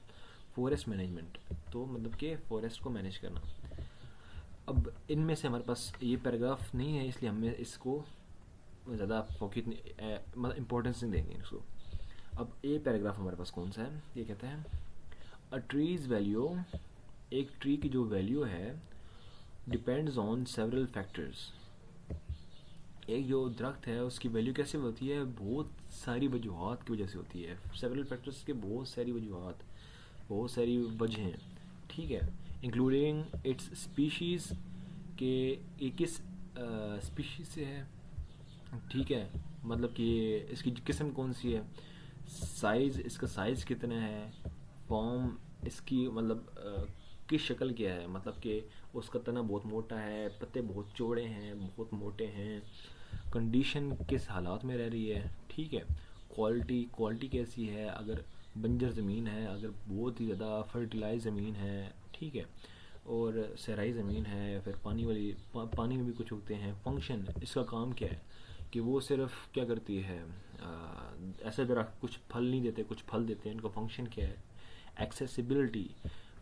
फॉरेस्ट मैनेजमेंट। तो मतलब कि फॉरेस्ट को मैनेज करना। अब इनमें से हमारे पास ये पैराग्राफ नहीं है, इसलिए हमें इसको ज़्यादा फोकस मतलब इम्पोर्टेंस नहीं देंगे इसको। अब ये पैराग्राफ हमारे पास कौन सा है, ये कहता है अ ट्रीज़ वैल्यू, एक ट्री की जो वैल्यू है डिपेंड्स ऑन सेवरल फैक्टर्स। एक जो दरख्त है उसकी वैल्यू कैसे होती है, बहुत सारी वजूहत की वजह से होती है। सेवरल फैक्टर्स के बहुत सारी वजूहत, बहुत सारी वजहें, ठीक है, इंक्लूडिंग इट्स स्पीशीज़, के ये किस स्पीशीज़ से है, ठीक है, मतलब कि इसकी किस्म कौन सी है, साइज़, इसका साइज़ कितना है, फॉर्म इसकी, मतलब किस शक्ल क्या है, मतलब कि उसका तना बहुत मोटा है, पत्ते बहुत चौड़े हैं, बहुत मोटे हैं, कंडीशन किस हालात में रह रही है, ठीक है, क्वालिटी कैसी है, अगर बंजर ज़मीन है, अगर बहुत ही ज़्यादा फर्टिलाइज ज़मीन है, ठीक है, और सहराई ज़मीन है, या फिर पानी वाली पानी में भी कुछ उगते हैं। फंक्शन, इसका काम क्या है, कि वो सिर्फ क्या करती है, ऐसे दरख्त कुछ फल नहीं देते, कुछ फल देते हैं, इनका फंक्शन क्या है। एक्सेसिबिलिटी,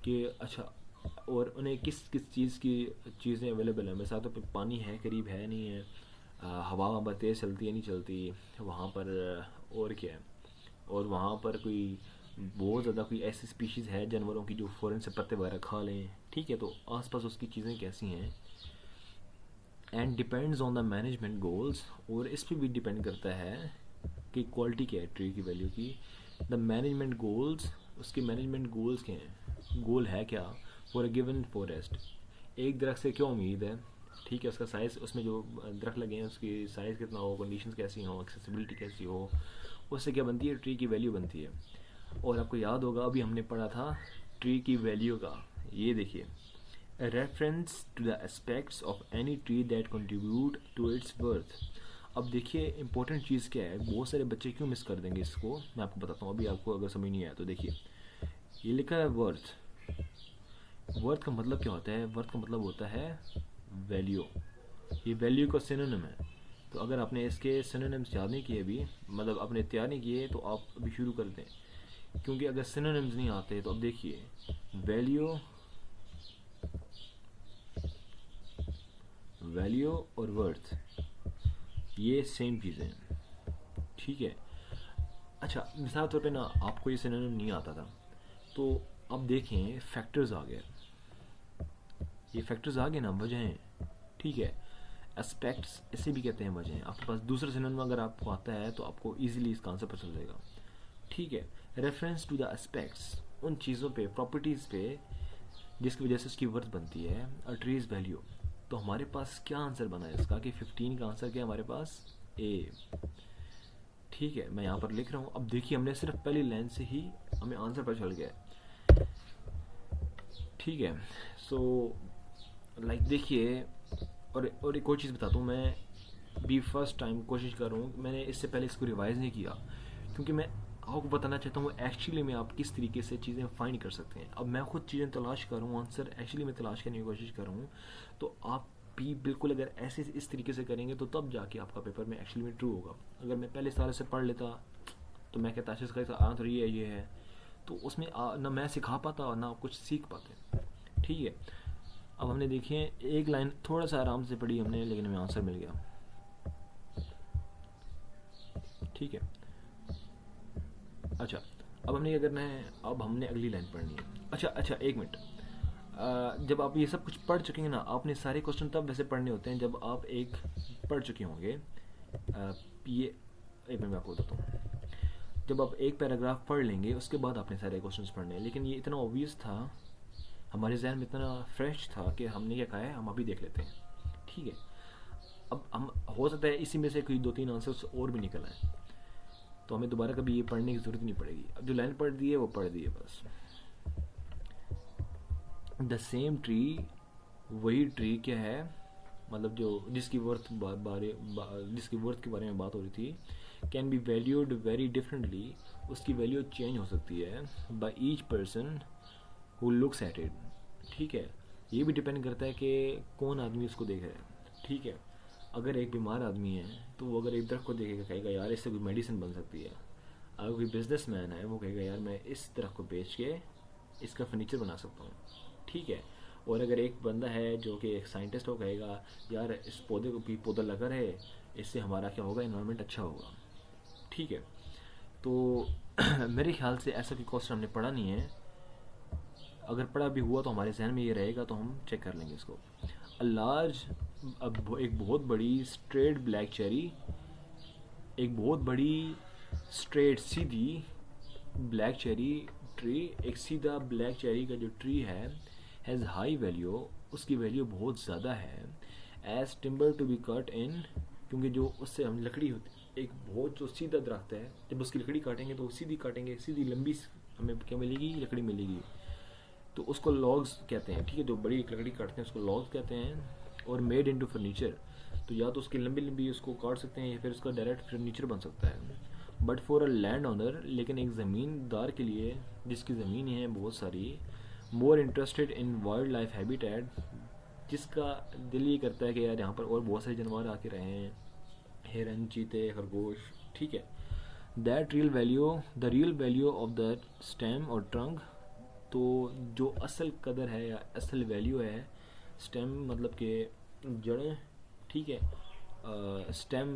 कि अच्छा, और उन्हें किस किस चीज़ की चीज़ें अवेलेबल हैं, मेरे साथ तो पानी है करीब है नहीं है, हवा वहाँ पर तेज़ चलती है नहीं चलती वहाँ पर, और क्या है, और वहाँ पर कोई बहुत ज़्यादा कोई ऐसी स्पीशीज़ है जानवरों की जो फ़ौरन से पत्ते वगैरह खा लें, ठीक है, तो आसपास उसकी चीज़ें कैसी हैं। And depends on the management goals, और इस पर भी डिपेंड करता है कि क्वालिटी क्या है ट्री की वैल्यू की। द मैनेजमेंट गोल्स, उसके मैनेजमेंट गोल्स क्या हैं, गोल है क्या फॉर अ गिवन फॉरेस्ट, एक दरख्त से क्यों उम्मीद है, ठीक है, उसका साइज़, उसमें जो दरख्त लगे हैं उसकी साइज़ कितना हो, कंडीशंस कैसी हो, एक्सेसिबिलिटी कैसी हो, उससे क्या बनती है, ट्री की वैल्यू बनती है। और आपको याद होगा अभी हमने पढ़ा था ट्री की वैल्यू का, ये देखिए, a reference to the aspects of any tree that contribute to its worth। अब देखिए इंपॉर्टेंट चीज़ क्या है, बहुत सारे बच्चे क्यों मिस कर देंगे इसको, मैं आपको बताता हूँ। अभी आपको अगर समझ नहीं आया तो देखिए, ये लिखा है वर्थ। वर्थ का मतलब क्या होता है, वर्थ का मतलब होता है वैल्यू, ये वैल्यू का सिनोनिम है। तो अगर आपने इसके सिनोनिम्स याद नहीं किए अभी, मतलब आपने तैयार नहीं किए, तो आप अभी शुरू कर दें क्योंकि अगर सिनोनिम्स नहीं आते तो अब देखिए, वैल्यू वैल्यू और वर्थ ये सेम चीज़ें हैं, ठीक है। अच्छा, मिसाल तौर पे ना आपको ये सिनोनिम नहीं आता था, तो अब देखें फैक्टर्स आ गए, ये फैक्टर्स आ गए ना, वजह हैं, ठीक है। एस्पेक्ट्स इसे भी कहते हैं वजह हैं। आपके पास दूसरा सिनोनिम अगर आपको आता है तो आपको इजीली इसका आंसर पता चल जाएगा, ठीक है। रेफरेंस टू द एस्पेक्ट्स, उन चीज़ों पे, प्रॉपर्टीज़ पे जिसकी वजह से उसकी वर्थ बनती है। अ ट्रीज वैल्यू, तो हमारे पास क्या आंसर बना है इसका कि 15 का आंसर क्या है हमारे पास, ए, ठीक है। मैं यहाँ पर लिख रहा हूँ। अब देखिए हमने सिर्फ पहली लाइन से ही हमें आंसर पता चल गया है, ठीक है। सो लाइक देखिए, और एक और चीज़ बताता हूँ, मैं भी फर्स्ट टाइम कोशिश कर रहा हूँ, मैंने इससे पहले इसको रिवाइज़ नहीं किया, क्योंकि मैं आपको बताना चाहता हूँ एक्चुअली में आप किस तरीके से चीज़ें फाइंड कर सकते हैं। अब मैं खुद चीज़ें तलाश कर रहा हूँ, आंसर एक्चुअली मैं तलाश करने की कोशिश कर रहा हूँ, तो आप भी बिल्कुल अगर ऐसे इस तरीके से करेंगे तो तब जाके आपका पेपर में एक्चुअली में ट्रू होगा। अगर मैं पहले साल से पढ़ लेता तो मैं कहता इसका आंसर ये है, तो उसमें ना मैं सिखा पाता और ना आप कुछ सीख पाते, ठीक है। अब हमने देखिए एक लाइन थोड़ा सा आराम से पढ़ी हमने, लेकिन हमें आंसर मिल गया, ठीक है। अच्छा, अब हमने क्या करना है, अब हमने अगली लाइन पढ़नी है। अच्छा, एक मिनट, जब आप ये सब कुछ पढ़ चुकेंगे ना, आपने सारे क्वेश्चन तब वैसे पढ़ने होते हैं जब आप एक पढ़ चुके होंगे। ये एक मिनट मैं आपको बताता हूँ, जब आप एक पैराग्राफ पढ़ लेंगे उसके बाद आपने सारे क्वेश्चंस पढ़ने हैं। लेकिन ये इतना ऑब्वियस था, हमारे जहन में इतना फ्रेश था कि हमने क्या कहा है, हम अभी देख लेते हैं, ठीक है। अब हम हो सकता है इसी में से कोई 2-3 आंसर्स और भी निकल आए, तो हमें दोबारा कभी ये पढ़ने की ज़रूरत नहीं पड़ेगी। अब जो लाइन पढ़ दी है वो पढ़ दी है बस। द सेम ट्री, वही ट्री क्या है, मतलब जो जिसकी वर्थ जिसकी वर्थ के बारे में बात हो रही थी, can be valued very differently, उसकी वैल्यू चेंज हो सकती है by each person who looks at it, ठीक है। ये भी डिपेंड करता है कि कौन आदमी उसको देख रहा है, ठीक है। अगर एक बीमार आदमी है तो वो अगर एक दरख्त को देखेगा कहेगा यार इससे कोई मेडिसिन बन सकती है। अगर कोई बिजनेसमैन है वो कहेगा यार मैं इस दरख्त को बेच के इसका फर्नीचर बना सकता हूँ, ठीक है। और अगर एक बंदा है जो कि एक साइंटिस्ट हो, कहेगा यार इस पौधे को भी पौधा लगा रहे, इससे हमारा क्या होगा, इन्वायरमेंट अच्छा होगा, ठीक है। तो मेरे ख्याल से ऐसा कोई क्वेश्चन हमने पढ़ा नहीं है, अगर पढ़ा भी हुआ तो हमारे जहन में ये रहेगा, तो हम चेक कर लेंगे इसको। अ लार्ज, अब एक बहुत बड़ी स्ट्रेट ब्लैक चेरी, एक बहुत बड़ी स्ट्रेट सीधी ब्लैक चेरी ट्री, एक सीधा ब्लैक चेरी का जो ट्री है, हैज़ हाई वैल्यू, उसकी वैल्यू बहुत ज़्यादा है, as timber to be cut in, क्योंकि जो उससे हम लकड़ी होती, एक बहुत जो सीधा दरख्त है, जब उसकी लकड़ी काटेंगे तो सीधी काटेंगे, सीधी लंबी हमें क्या मिलेगी, लकड़ी मिलेगी, तो उसको लॉग्स कहते हैं, ठीक है। जो बड़ी लकड़ी काटते हैं उसको लॉग्स कहते हैं। और मेड इनटू फर्नीचर, तो या तो उसकी लंबी लंबी उसको काट सकते हैं या फिर उसका डायरेक्ट फर्नीचर बन सकता है। But for a land owner, लेकिन एक ज़मींदार के लिए जिसकी ज़मीन है बहुत सारी, मोर interested in wild life habitat, जिसका दिल ये करता है कि यार यहाँ पर और बहुत सारे जानवर आके रहे हैं, हिरन, चीते, खरगोश, ठीक है। That real value, the real value of the stem और ट्रंक, तो जो असल कदर है या असल वैल्यू है, स्टेम मतलब कि जड़ें, ठीक है। स्टेम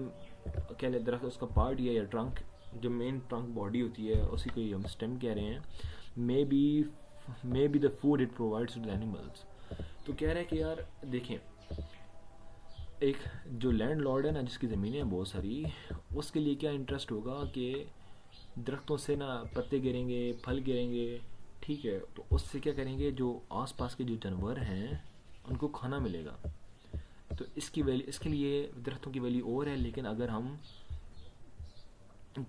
क्या लेते दरख्त उसका पार्ट या ट्रंक, जो मेन ट्रंक बॉडी होती है उसी को ही हम स्टेम कह रहे हैं। May be the food it provides to the animals, तो कह रहे हैं कि यार देखें, एक जो लैंड लॉर्ड है ना, जिसकी ज़मीनें हैं बहुत सारी, उसके लिए क्या इंटरेस्ट होगा कि दरख्तों से ना पत्ते गिरेंगे, फल गिरेंगे, ठीक है। तो उससे क्या करेंगे, जो आसपास के जो जानवर हैं उनको खाना मिलेगा, तो इसकी वैल्यू, इसके लिए दरख्तों की वैल्यू और है। लेकिन अगर हम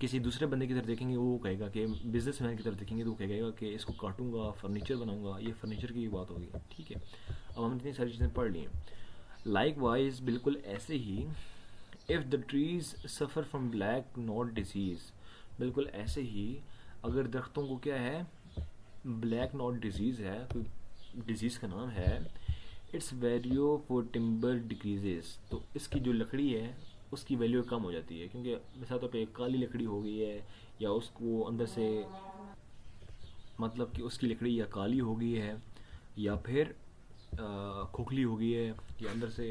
किसी दूसरे बंदे की तरफ देखेंगे, वो कहेगा कि बिजनेसमैन की तरफ देखेंगे तो वो कहेगा कि इसको काटूंगा, फर्नीचर बनाऊंगा, ये फर्नीचर की बात होगी, ठीक है। अब हमने इतनी सारी चीज़ें पढ़ ली हैं। लाइक वाइज, बिल्कुल ऐसे ही, if the trees suffer from black knot disease, बिल्कुल ऐसे ही अगर दरख्तों को क्या है, ब्लैक नॉट डिजीज़ है, कोई डिजीज़ का नाम है, it's value for timber decreases, तो इसकी जो लकड़ी है उसकी वैल्यू कम हो जाती है, क्योंकि मिसाल तौर पे काली लकड़ी हो गई है या उसको अंदर से मतलब कि उसकी लकड़ी या काली हो गई है या फिर खोखली हो गई है या अंदर से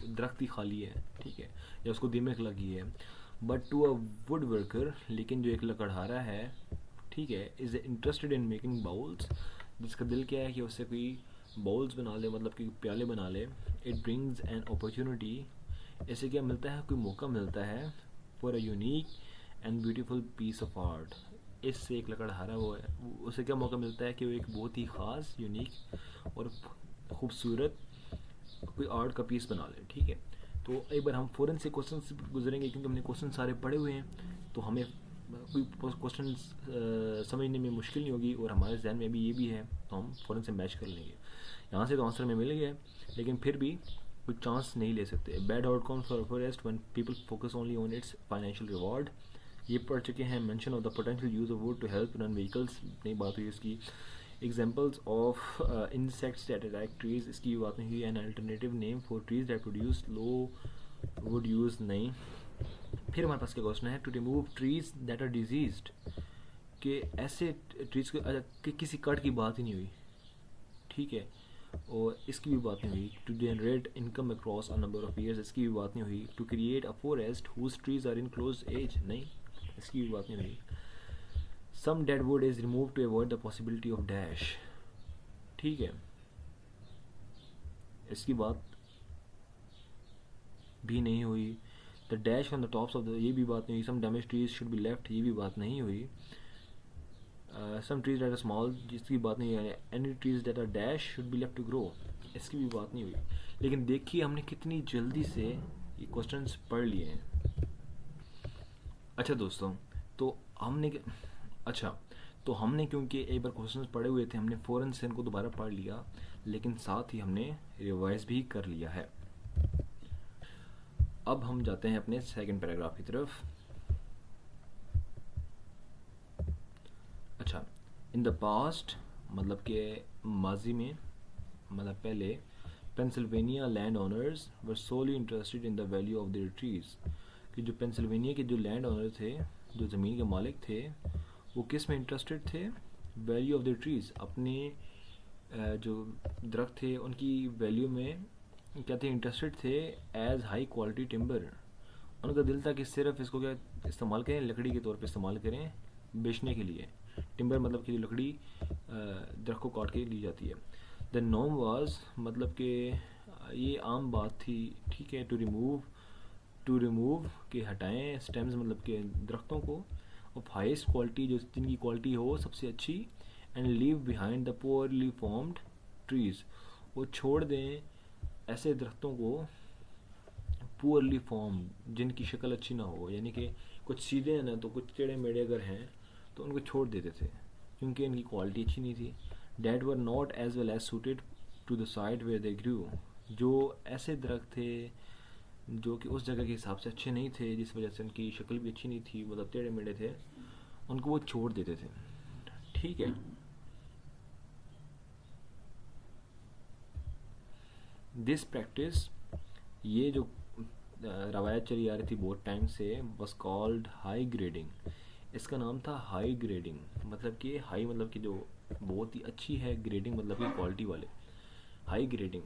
दरख्त ही खाली है, ठीक है, या उसको दीमक लगी है। But to a wood worker, लेकिन जो एक लकड़हारा है, ठीक है, is interested in making bowls, जिसका दिल क्या है कि उससे कोई बाउल्स बना ले, मतलब कि प्याले बना ले। इट ब्रिंग्स एन अपॉर्चुनिटी, ऐसे क्या मिलता है, कोई मौका मिलता है, for a unique and beautiful piece of art. इससे एक लकड़हारा वो है, उसे क्या मौका मिलता है कि वो एक बहुत ही ख़ास, यूनिक और खूबसूरत कोई आर्ट का पीस बना ले, ठीक है। तो एक बार हम फ़ौरन से क्वेश्चन से गुजरेंगे, क्योंकि हमने क्वेश्चन सारे पढ़े हुए हैं, तो हमें कोई क्वेश्चन समझने में मुश्किल नहीं होगी, और हमारे जहन में भी ये भी है, तो हम फ़ौरन से मैच कर लेंगे। यहाँ से तो आंसर में मिल गया, लेकिन फिर भी कोई चांस नहीं ले सकते। Bad outcome for forest when people focus only on its financial reward, ये पढ़ चुके हैं। Mention of the potential use of wood to help run vehicles, नई बात हुई इसकी। Examples of insects that attack trees, इसकी बात नहीं हुई। An alternative name for trees that produce low wood use, नहीं। फिर हमारे पास क्या क्वेश्चन है, to remove trees that are diseased, कि ऐसे ट्रीज कि किसी कट की बात ही नहीं हुई, ठीक है, और इसकी भी बात नहीं हुई। To generate income across a number of years, इसकी भी बात नहीं हुई। To create a forest whose trees are in close age, नहीं, इसकी भी बात नहीं हुई। Some dead wood is remove to avoid the possibility of dash, ठीक है, इसकी बात भी नहीं हुई। The dash on the tops of the, ये भी बात नहीं हुई। Some damage trees should be left, ये भी बात नहीं हुई। Some trees that are small, जिसकी बात नहीं है। Any trees that are dash should be left to grow, इसकी भी बात नहीं हुई। लेकिन देखिए हमने कितनी जल्दी से ये क्वेश्चंस पढ़ लिए हैं। अच्छा दोस्तों, तो हमने अच्छा तो हमने क्योंकि एक बार क्वेश्चंस पढ़े हुए थे, हमने फ़ौरन से इनको दोबारा पढ़ लिया, लेकिन साथ ही हमने रिवाइज भी कर लिया है। अब हम जाते हैं अपने सेकंड पैराग्राफ की तरफ। अच्छा, इन द पास्ट, मतलब कि माजी में, मतलब पहले, Pennsylvania land owners were solely interested in the value of their trees, कि जो पेंसिल्वेनिया के जो लैंड ओनर थे, जो ज़मीन के मालिक थे, वो किस में इंटरेस्टेड थे, वैल्यू ऑफ देयर ट्रीज, अपने जो दरख्त थे उनकी वैल्यू में क्या थे, इंटरेस्टेड थे। एज हाई क्वालिटी टिम्बर, उनका दिल था कि सिर्फ इसको क्या इस्तेमाल करें, लकड़ी के तौर पे इस्तेमाल करें, बेचने के लिए। टिम्बर मतलब कि लकड़ी दरख्त को काट के ली जाती है। द नॉर्म वाज, मतलब कि ये आम बात थी, ठीक है। टू रिमूव के हटाएं, स्टेम्स मतलब के दरख्तों को, ऑफ हाइस्ट क्वालिटी, जो जिनकी क्वालिटी हो सबसे अच्छी, and leave behind the poorly formed trees, वो छोड़ दें ऐसे दरख्तों को, पुअरली फॉर्म, जिनकी शक्ल अच्छी ना हो, यानी कि कुछ सीधे हैं ना, तो कुछ टेढ़े मेढ़े अगर हैं तो उनको छोड़ देते थे, क्योंकि इनकी क्वालिटी अच्छी नहीं थी। That were not as well as suited to the side where they grew, जो ऐसे दरख्त थे जो कि उस जगह के हिसाब से अच्छे नहीं थे, जिस वजह से उनकी शक्ल भी अच्छी नहीं थी, मतलब टेढ़े मेढ़े थे, उनको वो छोड़ देते थे, ठीक है। दिस प्रैक्टिस, ये जो रवायत चली आ रही थी बहुत टाइम से, बस कॉल्ड हाई ग्रेडिंग, इसका नाम था हाई ग्रेडिंग। मतलब कि हाई मतलब कि जो बहुत ही अच्छी है, ग्रेडिंग मतलब कि क्वालिटी वाले। हाई ग्रेडिंग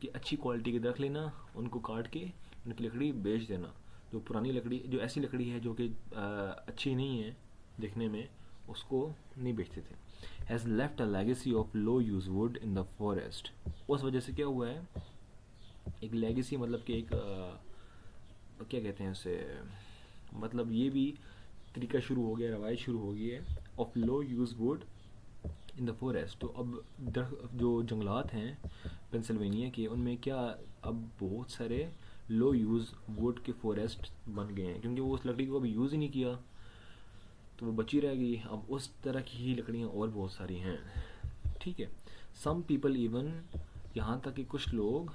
कि अच्छी क्वालिटी के दरख्त लेना, उनको काट के उनकी लकड़ी बेच देना। जो पुरानी लकड़ी, जो ऐसी लकड़ी है जो कि अच्छी नहीं है दिखने में, उसको नहीं बेचते थे। Has left a legacy of low use would in the forest, उस वजह से क्या हुआ है, एक लेगेसी मतलब कि एक क्या कहते हैं उसे, मतलब ये भी तरीका शुरू हो गया, रवायत शुरू हो गई है, of low use would in the forest. तो अब जो जंगलात हैं पेंसिल्वेनिया के, उनमें क्या अब बहुत सारे लो यूज़ वुड के फॉरेस्ट बन गए हैं, क्योंकि वो उस लकड़ी को अभी यूज़ ही नहीं किया, तो वो बची रह गई। अब उस तरह की ही लकड़ियाँ और बहुत सारी हैं, ठीक है। सम पीपल इवन, यहाँ तक कि कुछ लोग,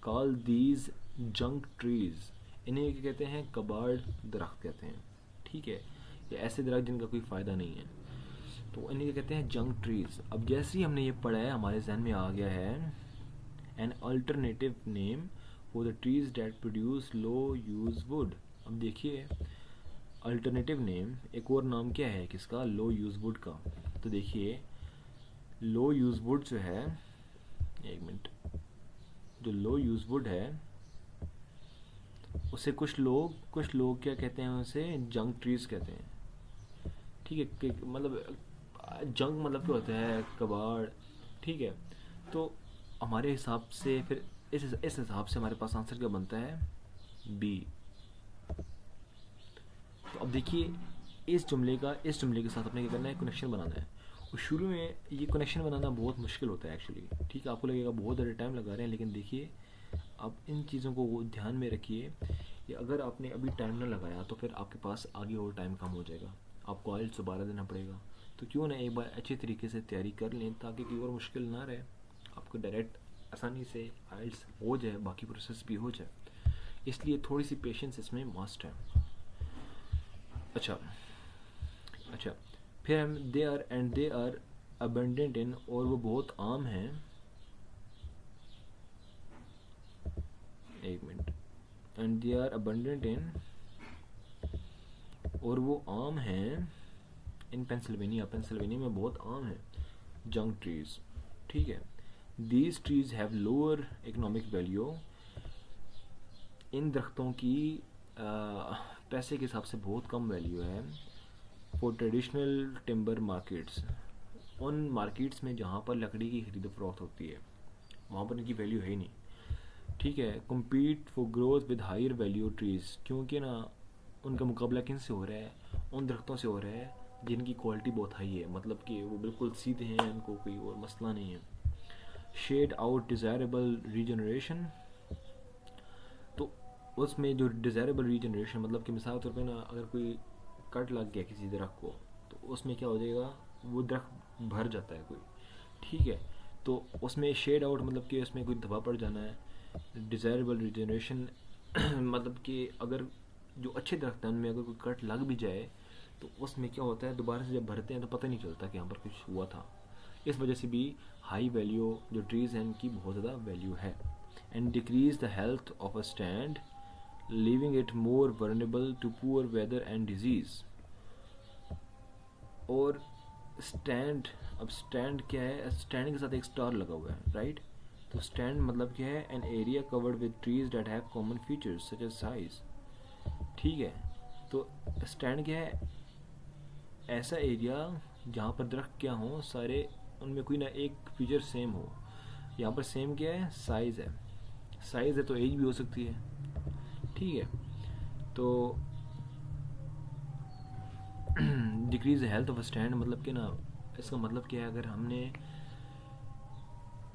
कॉल दीज जंक ट्रीज, इन्हें क्या कहते हैं, कबाड़ दरख्त कहते हैं, ठीक है, ये ऐसे दरख्त जिनका कोई फ़ायदा नहीं है, तो इन्हें क्या कहते हैं, जंक ट्रीज। अब जैसे ही हमने ये पढ़ा है, हमारे जहन में आ गया है an alternative name for the trees that produce low use wood. अब देखिए अल्टरनेटिव नेम, एक और नाम क्या है किसका, लो यूज वुड का। तो देखिए लो यूज वुड जो है, एक मिनट, जो लो यूज वुड है उसे कुछ लोग क्या कहते हैं, उसे जंक ट्रीज कहते हैं। ठीक है, मतलब जंक मतलब क्या होता है, कबाड़। ठीक है, तो हमारे हिसाब से फिर इस हिसाब से हमारे पास आंसर क्या बनता है, बी। तो अब देखिए, इस जुमले के साथ अपने क्या करना है, कनेक्शन बनाना है। और शुरू में ये कनेक्शन बनाना बहुत मुश्किल होता है एक्चुअली। ठीक है, आपको लगेगा बहुत ज़्यादा टाइम लगा रहे हैं, लेकिन देखिए आप इन चीज़ों को ध्यान में रखिए कि अगर आपने अभी टाइम ना लगाया तो फिर आपके पास आगे और टाइम कम हो जाएगा, आपको आइल्स दोबारा देना पड़ेगा। तो क्यों ना एक बार अच्छे तरीके से तैयारी कर लें ताकि कोई और मुश्किल ना रहे, आपको डायरेक्ट आसानी से आइल्स हो जाए, बाकी प्रोसेस भी हो जाए। इसलिए थोड़ी सी पेशेंस इसमें मस्ट है। अच्छा, अच्छा, फिर हम दे आर अबंडेंट इन, और वो बहुत आम हैं, एक minute, and they are abundant in, और वो आम हैं इन पेंसिल्वेनिया में बहुत आम है जंक ट्रीज। ठीक है, these trees have lower economic value, इन दरख्तों की पैसे के हिसाब से बहुत कम वैल्यू है, फॉर ट्रेडिशनल टिम्बर मार्केट्स, उन मार्केट्स में जहाँ पर लकड़ी की खरीद फरोख्त होती है वहाँ पर इनकी वैल्यू है ही नहीं। ठीक है, compete for growth with higher value trees, क्योंकि ना उनका मुकाबला किन से हो रहा है, उन दरख्तों से हो रहा है जिनकी क्वालिटी बहुत हाई है, मतलब कि वो बिल्कुल सीधे हैं, उनको कोई और मसला नहीं है। शेड आउट डिज़ायरेबल रीजनरेशन, तो उसमें जो डिज़ायरेबल रीजनरेशन मतलब कि मिसाल के तौर पे ना अगर कोई कट लग गया किसी दरख्त को तो उसमें क्या हो जाएगा, वो दरख्त भर जाता है कोई। ठीक है, तो उसमें शेड आउट मतलब कि उसमें कोई दबा पड़ जाना है। डिज़ायरेबल रीजनरेशन मतलब कि अगर जो अच्छे दरख्त हैं उनमें अगर कोई कट लग भी जाए तो उसमें क्या होता है, दोबारा से जब भरते हैं तो पता नहीं चलता कि यहाँ पर कुछ हुआ था। इस वजह से भी हाई वैल्यू जो ट्रीज़ हैं इनकी बहुत ज़्यादा वैल्यू है। And decrease the health of a stand, leaving it more vulnerable to poor weather and disease। और स्टैंड, अब स्टैंड क्या है, स्टैंड के साथ एक स्टार लगा हुआ है, राइट। तो स्टैंड मतलब क्या है, an area covered with trees that have common features such as size. ठीक है, तो स्टैंड क्या है, ऐसा एरिया जहाँ पर दरख्त क्या हो सारे, उनमें कोई ना एक फीचर सेम हो। यहाँ पर सेम क्या है, साइज़ है। साइज़ है तो एज भी हो सकती है। ठीक है, तो डिक्रीज हेल्थ ऑफ स्टैंड मतलब कि ना, इसका मतलब क्या है, अगर हमने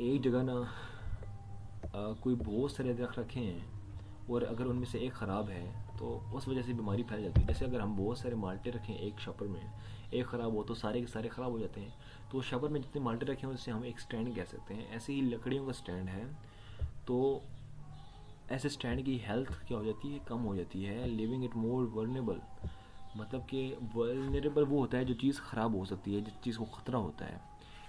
एक जगह ना कोई बहुत सारे दरख्त रखे हैं और अगर उनमें से एक ख़राब है तो उस वजह से बीमारी फैल जाती है। जैसे अगर हम बहुत सारे माल्टे रखें एक शॉपर में, एक ख़राब हो तो सारे के सारे ख़राब हो जाते हैं। तो शॉपर में जितने माल्टे रखे हैं उससे हम एक स्टैंड कह सकते हैं। ऐसे ही लकड़ियों का स्टैंड है, तो ऐसे स्टैंड की हेल्थ क्या हो जाती है, कम हो जाती है। लिविंग इट मोर वर्नेबल मतलब कि वल्नरेबल वो होता है जो चीज़ ख़राब हो सकती है, जिस चीज़ को ख़तरा होता है।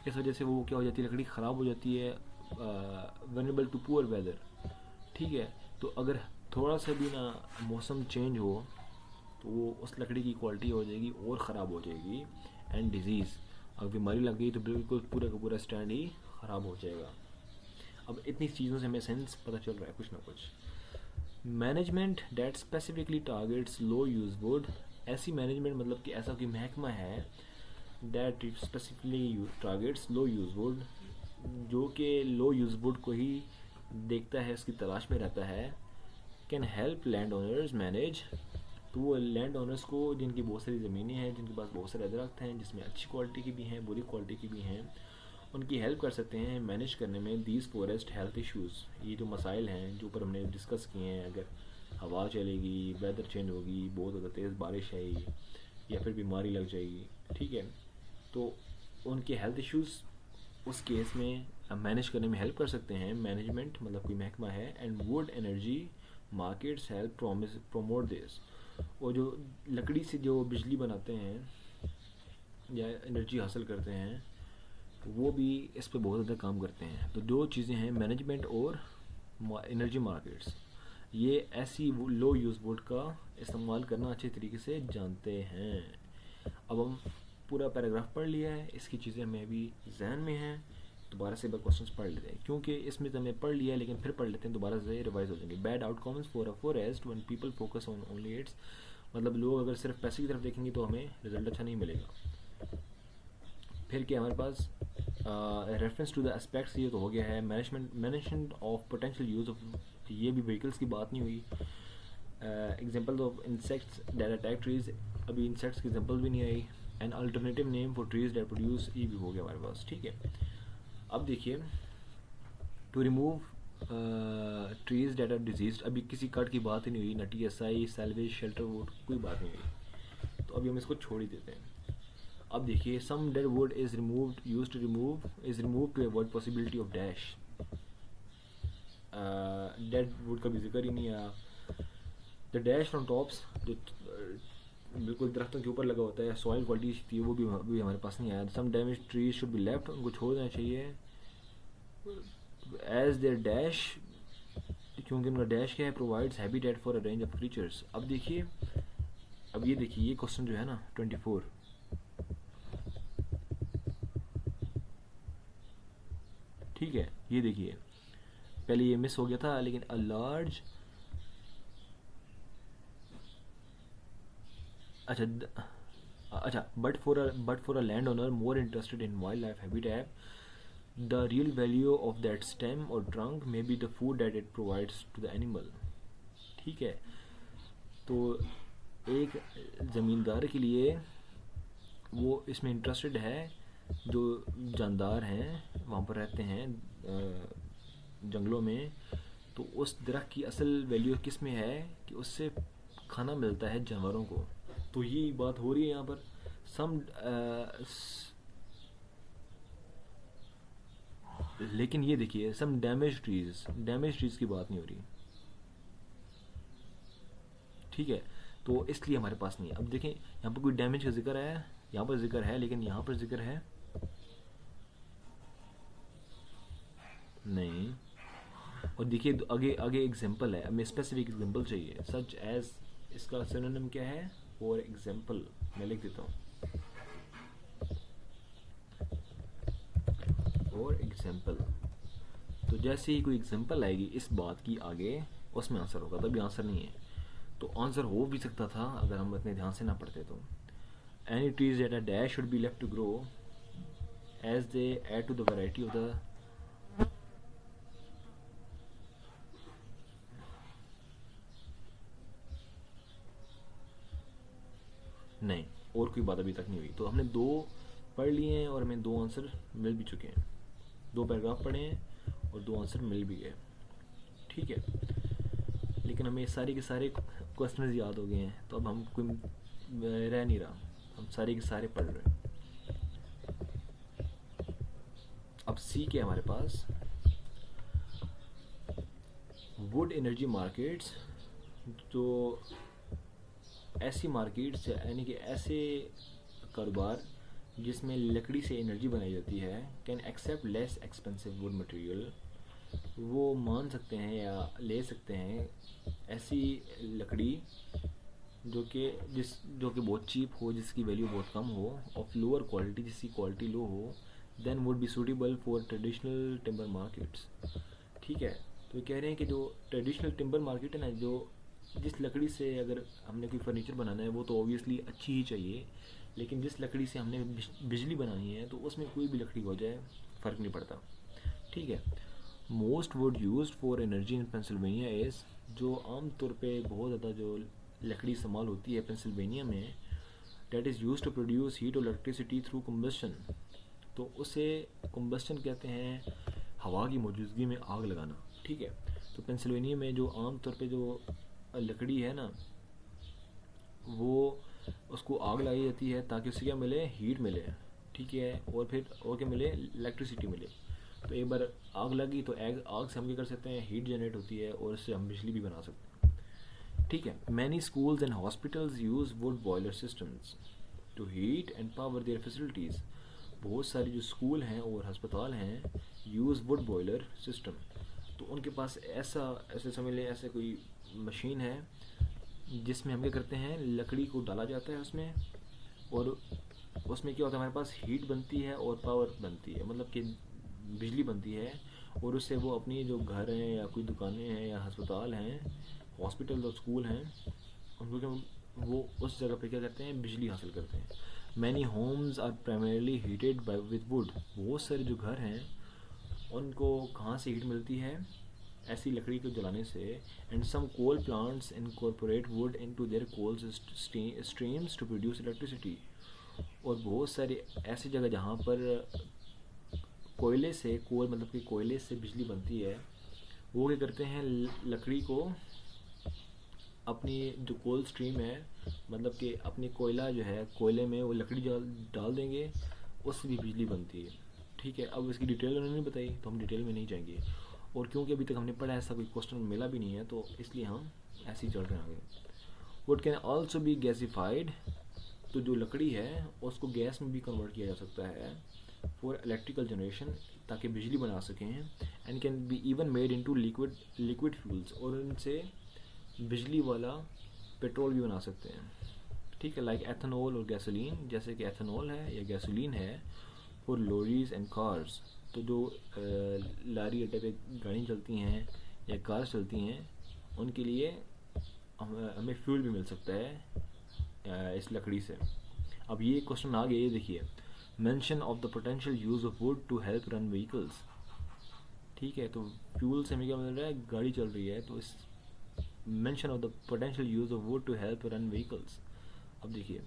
इस वजह से वो क्या हो जाती है, लकड़ी ख़राब हो जाती है, वनरेबल टू पुअर वेदर। ठीक है, तो अगर थोड़ा सा भी ना मौसम चेंज हो तो वो उस लकड़ी की क्वालिटी हो जाएगी और ख़राब हो जाएगी। एंड डिजीज़, अगर बीमारी लग गई तो बिल्कुल पूरा का पूरा स्टैंड ही ख़राब हो जाएगा। अब इतनी चीज़ों से हमें सेंस पता चल रहा है कुछ ना कुछ। Management that specifically targets low use wood, ऐसी मैनेजमेंट मतलब कि ऐसा कोई महकमा है that specifically targets low use wood, जो कि लो यूज वुड को ही देखता है, उसकी तलाश में रहता है। Can help land owners manage, तो वो लैंड ओनर्स को जिनकी बहुत सारी ज़मीनें हैं, जिनके पास बहुत सारे दरख्त हैं जिसमें अच्छी क्वालिटी की भी हैं बुरी क्वालिटी की भी हैं, उनकी हेल्प कर सकते हैं मैनेज करने में दीज फॉरेस्ट हेल्थ इश्यूज़। ये जो मसाइल हैं जो ऊपर हमने डिस्कस किए हैं, अगर हवा चलेगी, वेदर चेंज होगी, बहुत ज़्यादा तेज़ बारिश आएगी या फिर बीमारी लग जाएगी, ठीक है, तो उनके हेल्थ इश्यूज़ उस केस में मैनेज करने में हेल्प कर सकते हैं। मैनेजमेंट मतलब कोई महकमा है। And would energy markets help promote this, और जो लकड़ी से जो बिजली बनाते हैं या एनर्जी हासिल करते हैं वो भी इस पे बहुत ज़्यादा काम करते हैं। तो दो चीज़ें हैं, मैनेजमेंट और एनर्जी मार्केट्स, ये ऐसी लो यूज़ वुड का इस्तेमाल करना अच्छे तरीके से जानते हैं। अब हम पूरा पैराग्राफ पढ़ लिया है, इसकी चीज़ें हमें अभी जहन में हैं, दोबारा से एक बार क्वेश्चंस पढ़ लेते हैं, क्योंकि इसमें तो हमने पढ़ लिया है लेकिन फिर पढ़ लेते हैं, दोबारा से रिवाइज हो जाएंगे. Bad outcomes for a forest when people focus on only it's, मतलब लोग अगर सिर्फ पैसे की तरफ देखेंगे तो हमें रिजल्ट अच्छा नहीं मिलेगा. फिर क्या हमारे पास रेफरेंस टू द एस्पेक्ट्स, ये तो हो गया है. Management of potential use of, ये भी व्हीकल्स की बात नहीं हुई. Example of insects that attack trees, अभी इंसेक्ट्स की एग्जांपल भी नहीं आई. An alternative name for trees that produce, ये भी हो गया हमारे पास. ठीक है, अब देखिए to remove trees that are disease, अभी किसी कट की बात ही नहीं हुई, ना TSI, सैलवेज, शेल्टर वुड, कोई बात नहीं हुई, तो अभी हम इसको छोड़ ही देते हैं. अब देखिए some dead wood is removed, use to remove, is remove to avoid possibility of dash. Dead wood का भी जिक्र ही नहीं आया. द डैश फ्रॉम टॉप्स, जो बिल्कुल दरख्तों के ऊपर लगा होता है, सॉइल क्वालिटी थी, वो भी हमारे पास नहीं आया. Some damage trees should be left, उनको छोड़ देना चाहिए. एज देयर डैश, क्योंकि उनका डैश क्या है, provides habitat for a range of creatures. अब देखिए, अब ये देखिए ये क्वेश्चन जो है ना 24, ठीक है, ये देखिए पहले ये मिस हो गया था, लेकिन अ लार्ज, अच्छा but for a land owner more interested in wild life habitat, the real value of that stem और trunk may be the food that it provides to the animal. ठीक है, तो एक ज़मींदार के लिए वो इसमें इंटरेस्टेड है, जो जानदार हैं वहाँ पर रहते हैं जंगलों में, तो उस दरख्त की असल वैल्यू किस में है कि उससे खाना मिलता है जानवरों को. तो ये बात हो रही है यहाँ पर. सम लेकिन ये देखिए सम डैमेज ट्रीज की बात नहीं हो रही. ठीक है, तो इसलिए हमारे पास नहीं है. अब देखें यहाँ पर कोई डैमेज का जिक्र है, यहाँ पर जिक्र है, लेकिन यहाँ पर जिक्र है नहीं. और देखिए आगे आगे एग्जांपल है, हमें स्पेसिफिक एग्जांपल चाहिए. सच एज, इसका सिनोनिम क्या है, फॉर एग्जांपल, मैं लिख देता हूँ फॉर एग्जांपल. तो जैसे ही कोई एग्जांपल आएगी इस बात की आगे, उसमें आंसर होगा. तभी आंसर नहीं है, तो आंसर हो भी सकता था अगर हम इतने ध्यान से ना पढ़ते. तो any trees that are dash should be left to grow as they add to the variety of the, नहीं और कोई बात अभी तक नहीं हुई. तो हमने 2 पढ़ लिए हैं और हमें 2 आंसर मिल भी चुके हैं. 2 पैराग्राफ पढ़े हैं और 2 आंसर मिल भी गए. ठीक है, लेकिन हमें सारे के सारे क्वेश्चन याद हो गए हैं, तो अब हम कोई रह नहीं रहा, हम सारे के सारे पढ़ रहे हैं. अब सी के हमारे पास वुड एनर्जी मार्केट्स, जो ऐसी मार्केट्स यानी कि ऐसे कारोबार जिसमें लकड़ी से एनर्जी बनाई जाती है, can accept less expensive wood material, वो मान सकते हैं या ले सकते हैं ऐसी लकड़ी जो कि बहुत चीप हो, जिसकी वैल्यू बहुत कम हो, ऑफ लोअर क्वालिटी, जिसकी क्वालिटी लो हो, then wood be suitable for traditional timber markets. ठीक है, तो ये कह रहे हैं कि जो ट्रेडिशनल टिम्बर मार्केट है ना, जो जिस लकड़ी से अगर हमने कोई फर्नीचर बनाना है वो तो ऑब्वियसली अच्छी ही चाहिए, लेकिन जिस लकड़ी से हमने बिजली बनानी है तो उसमें कोई भी लकड़ी हो जाए फ़र्क नहीं पड़ता. ठीक है, most would use for energy in Pennsylvania is, जो आम तौर पे बहुत ज़्यादा जो लकड़ी इस्तेमाल होती है पेंसिल्वेनिया में, that is use to produce heat और इलेक्ट्रिसिटी थ्रू कम्बस्शन. तो उसे कम्बस्शन कहते हैं, हवा की मौजूदगी में आग लगाना. ठीक है, तो पेंसिल्वेनिया में जो आम तौर पे जो लकड़ी है ना, वो उसको आग लगाई जाती है ताकि उससे क्या मिले, हीट मिले. ठीक है, और फिर और क्या मिले, इलेक्ट्रिसिटी मिले. तो एक बार आग लगी तो आग से हम क्या कर सकते हैं, हीट जनरेट होती है और उससे हम बिजली भी बना सकते हैं. ठीक है, many schools and hospitals use wood boiler systems to heat and power their facilities. बहुत सारे जो स्कूल हैं और अस्पताल हैं यूज़ वुड बॉयलर सिस्टम. तो उनके पास ऐसे समझ लें, ऐसे कोई मशीन है जिसमें हम क्या करते हैं, लकड़ी को डाला जाता है उसमें, और उसमें क्या होता है, हमारे पास हीट बनती है और पावर बनती है, मतलब कि बिजली बनती है, और उससे वो अपनी जो घर हैं या कोई दुकानें हैं या अस्पताल हैं, हॉस्पिटल और स्कूल हैं, उनको क्या, वो उस जगह पे क्या करते हैं, बिजली हासिल करते हैं। Many homes are primarily heated by with wood, बहुत सारे जो घर हैं उनको कहाँ से हीट मिलती है, ऐसी लकड़ी को जलाने से। And some coal plants incorporate wood into their coal streams to produce electricity, और बहुत सारी ऐसी जगह जहाँ पर कोयले से, कोल मतलब कि कोयले से बिजली बनती है, वो क्या करते हैं, लकड़ी को अपनी जो कोल स्ट्रीम है, मतलब कि अपनी कोयला जो है, कोयले में वो लकड़ी डाल देंगे, उससे भी बिजली बनती है। ठीक है, अब इसकी डिटेल उन्होंने नहीं बताई तो हम डिटेल में नहीं जाएंगे, और क्योंकि अभी तक हमने पढ़ा ऐसा कोई क्वेश्चन मिला भी नहीं है, तो इसलिए हम ऐसे ही चल रहे हैं आगे। वुड कैन ऑल्सो बी गैसिफाइड, तो जो लकड़ी है उसको गैस में भी कन्वर्ट किया जा सकता है फॉर इलेक्ट्रिकल जनरेशन, ताकि बिजली बना सकें। And can be even made into liquid fuels, और इनसे बिजली वाला पेट्रोल भी बना सकते हैं। ठीक है, लाइक एथेनॉल और गैसोलीन, जैसे कि एथेनॉल है या गैसोलीन है फॉर लॉरीज एंड कार्स, तो जो लारी अड्डे पे गाड़ियाँ चलती हैं या कार्स चलती हैं, उनके लिए हमें फ्यूल भी मिल सकता है इस लकड़ी से। अब ये क्वेश्चन आ गया, ये देखिए, mention of the potential use of wood to help run vehicles. ठीक है, तो फ्यूल से हमें क्या मिल रहा है, गाड़ी चल रही है, तो इस mention of the potential use of wood to help run vehicles. अब देखिए,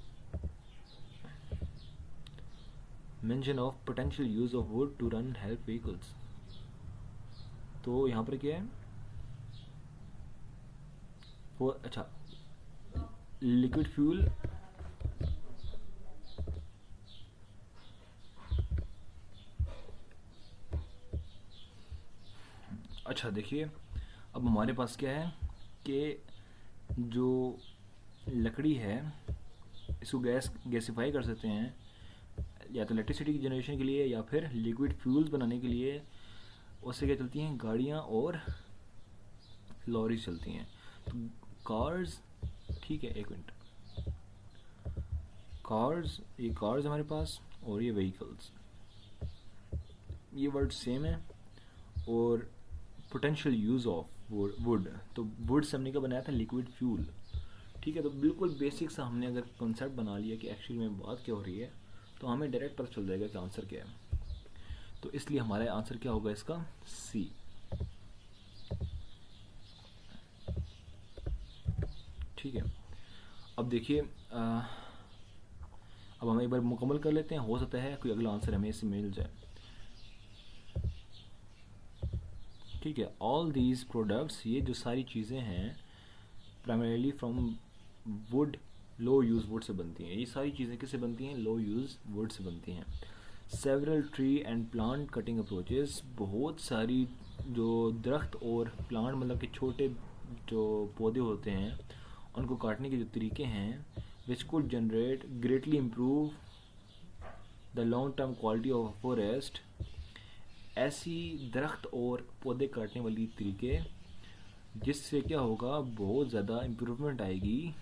mention of potential use of wood to run help vehicles, तो यहाँ पर क्या है, वो अच्छा, लिक्विड फ्यूल, अच्छा देखिए, अब हमारे पास क्या है कि जो लकड़ी है इसको गैसिफाई कर सकते हैं, या तो इलेक्ट्रिसिटी की जनरेशन के लिए या फिर लिक्विड फ्यूल्स बनाने के लिए। उससे क्या चलती हैं, गाड़ियाँ और लॉरी चलती हैं, तो कार्स। ठीक है, एक मिनट, कार्स, ये कार्स हमारे पास, और ये व्हीकल्स, ये वर्ड सेम है। और पोटेंशियल यूज़ ऑफ वुड, तो वुड से हमने क्या बनाया था, लिक्विड फ्यूल। ठीक है, तो बिल्कुल बेसिक सा हमने अगर कॉन्सेप्ट बना लिया कि एक्चुअली में बात क्या हो रही है, तो हमें डायरेक्ट पता चल जाएगा कि आंसर क्या है। तो इसलिए हमारा आंसर क्या होगा इसका, सी। ठीक है, अब देखिए, अब हम एक बार मुकम्मल कर लेते हैं, हो सकता है कोई अगला आंसर हमें इससे मिल जाए। ठीक है, ऑल दीज प्रोडक्ट्स, ये जो सारी चीज़ें हैं, primarily from would, low use would say बनती हैं। ये सारी चीज़ें किससे बनती हैं, लो यूज़ वुड से बनती हैं। Several tree and plant cutting approaches, बहुत सारी जो दरख्त और प्लांट मतलब कि छोटे जो पौधे होते हैं, उनको काटने के जो तरीके हैं, which could generate greatly improve the long term quality of forest, ऐसी दरख्त और पौधे काटने वाली तरीके जिससे क्या होगा, बहुत ज़्यादा इम्प्रूवमेंट आएगी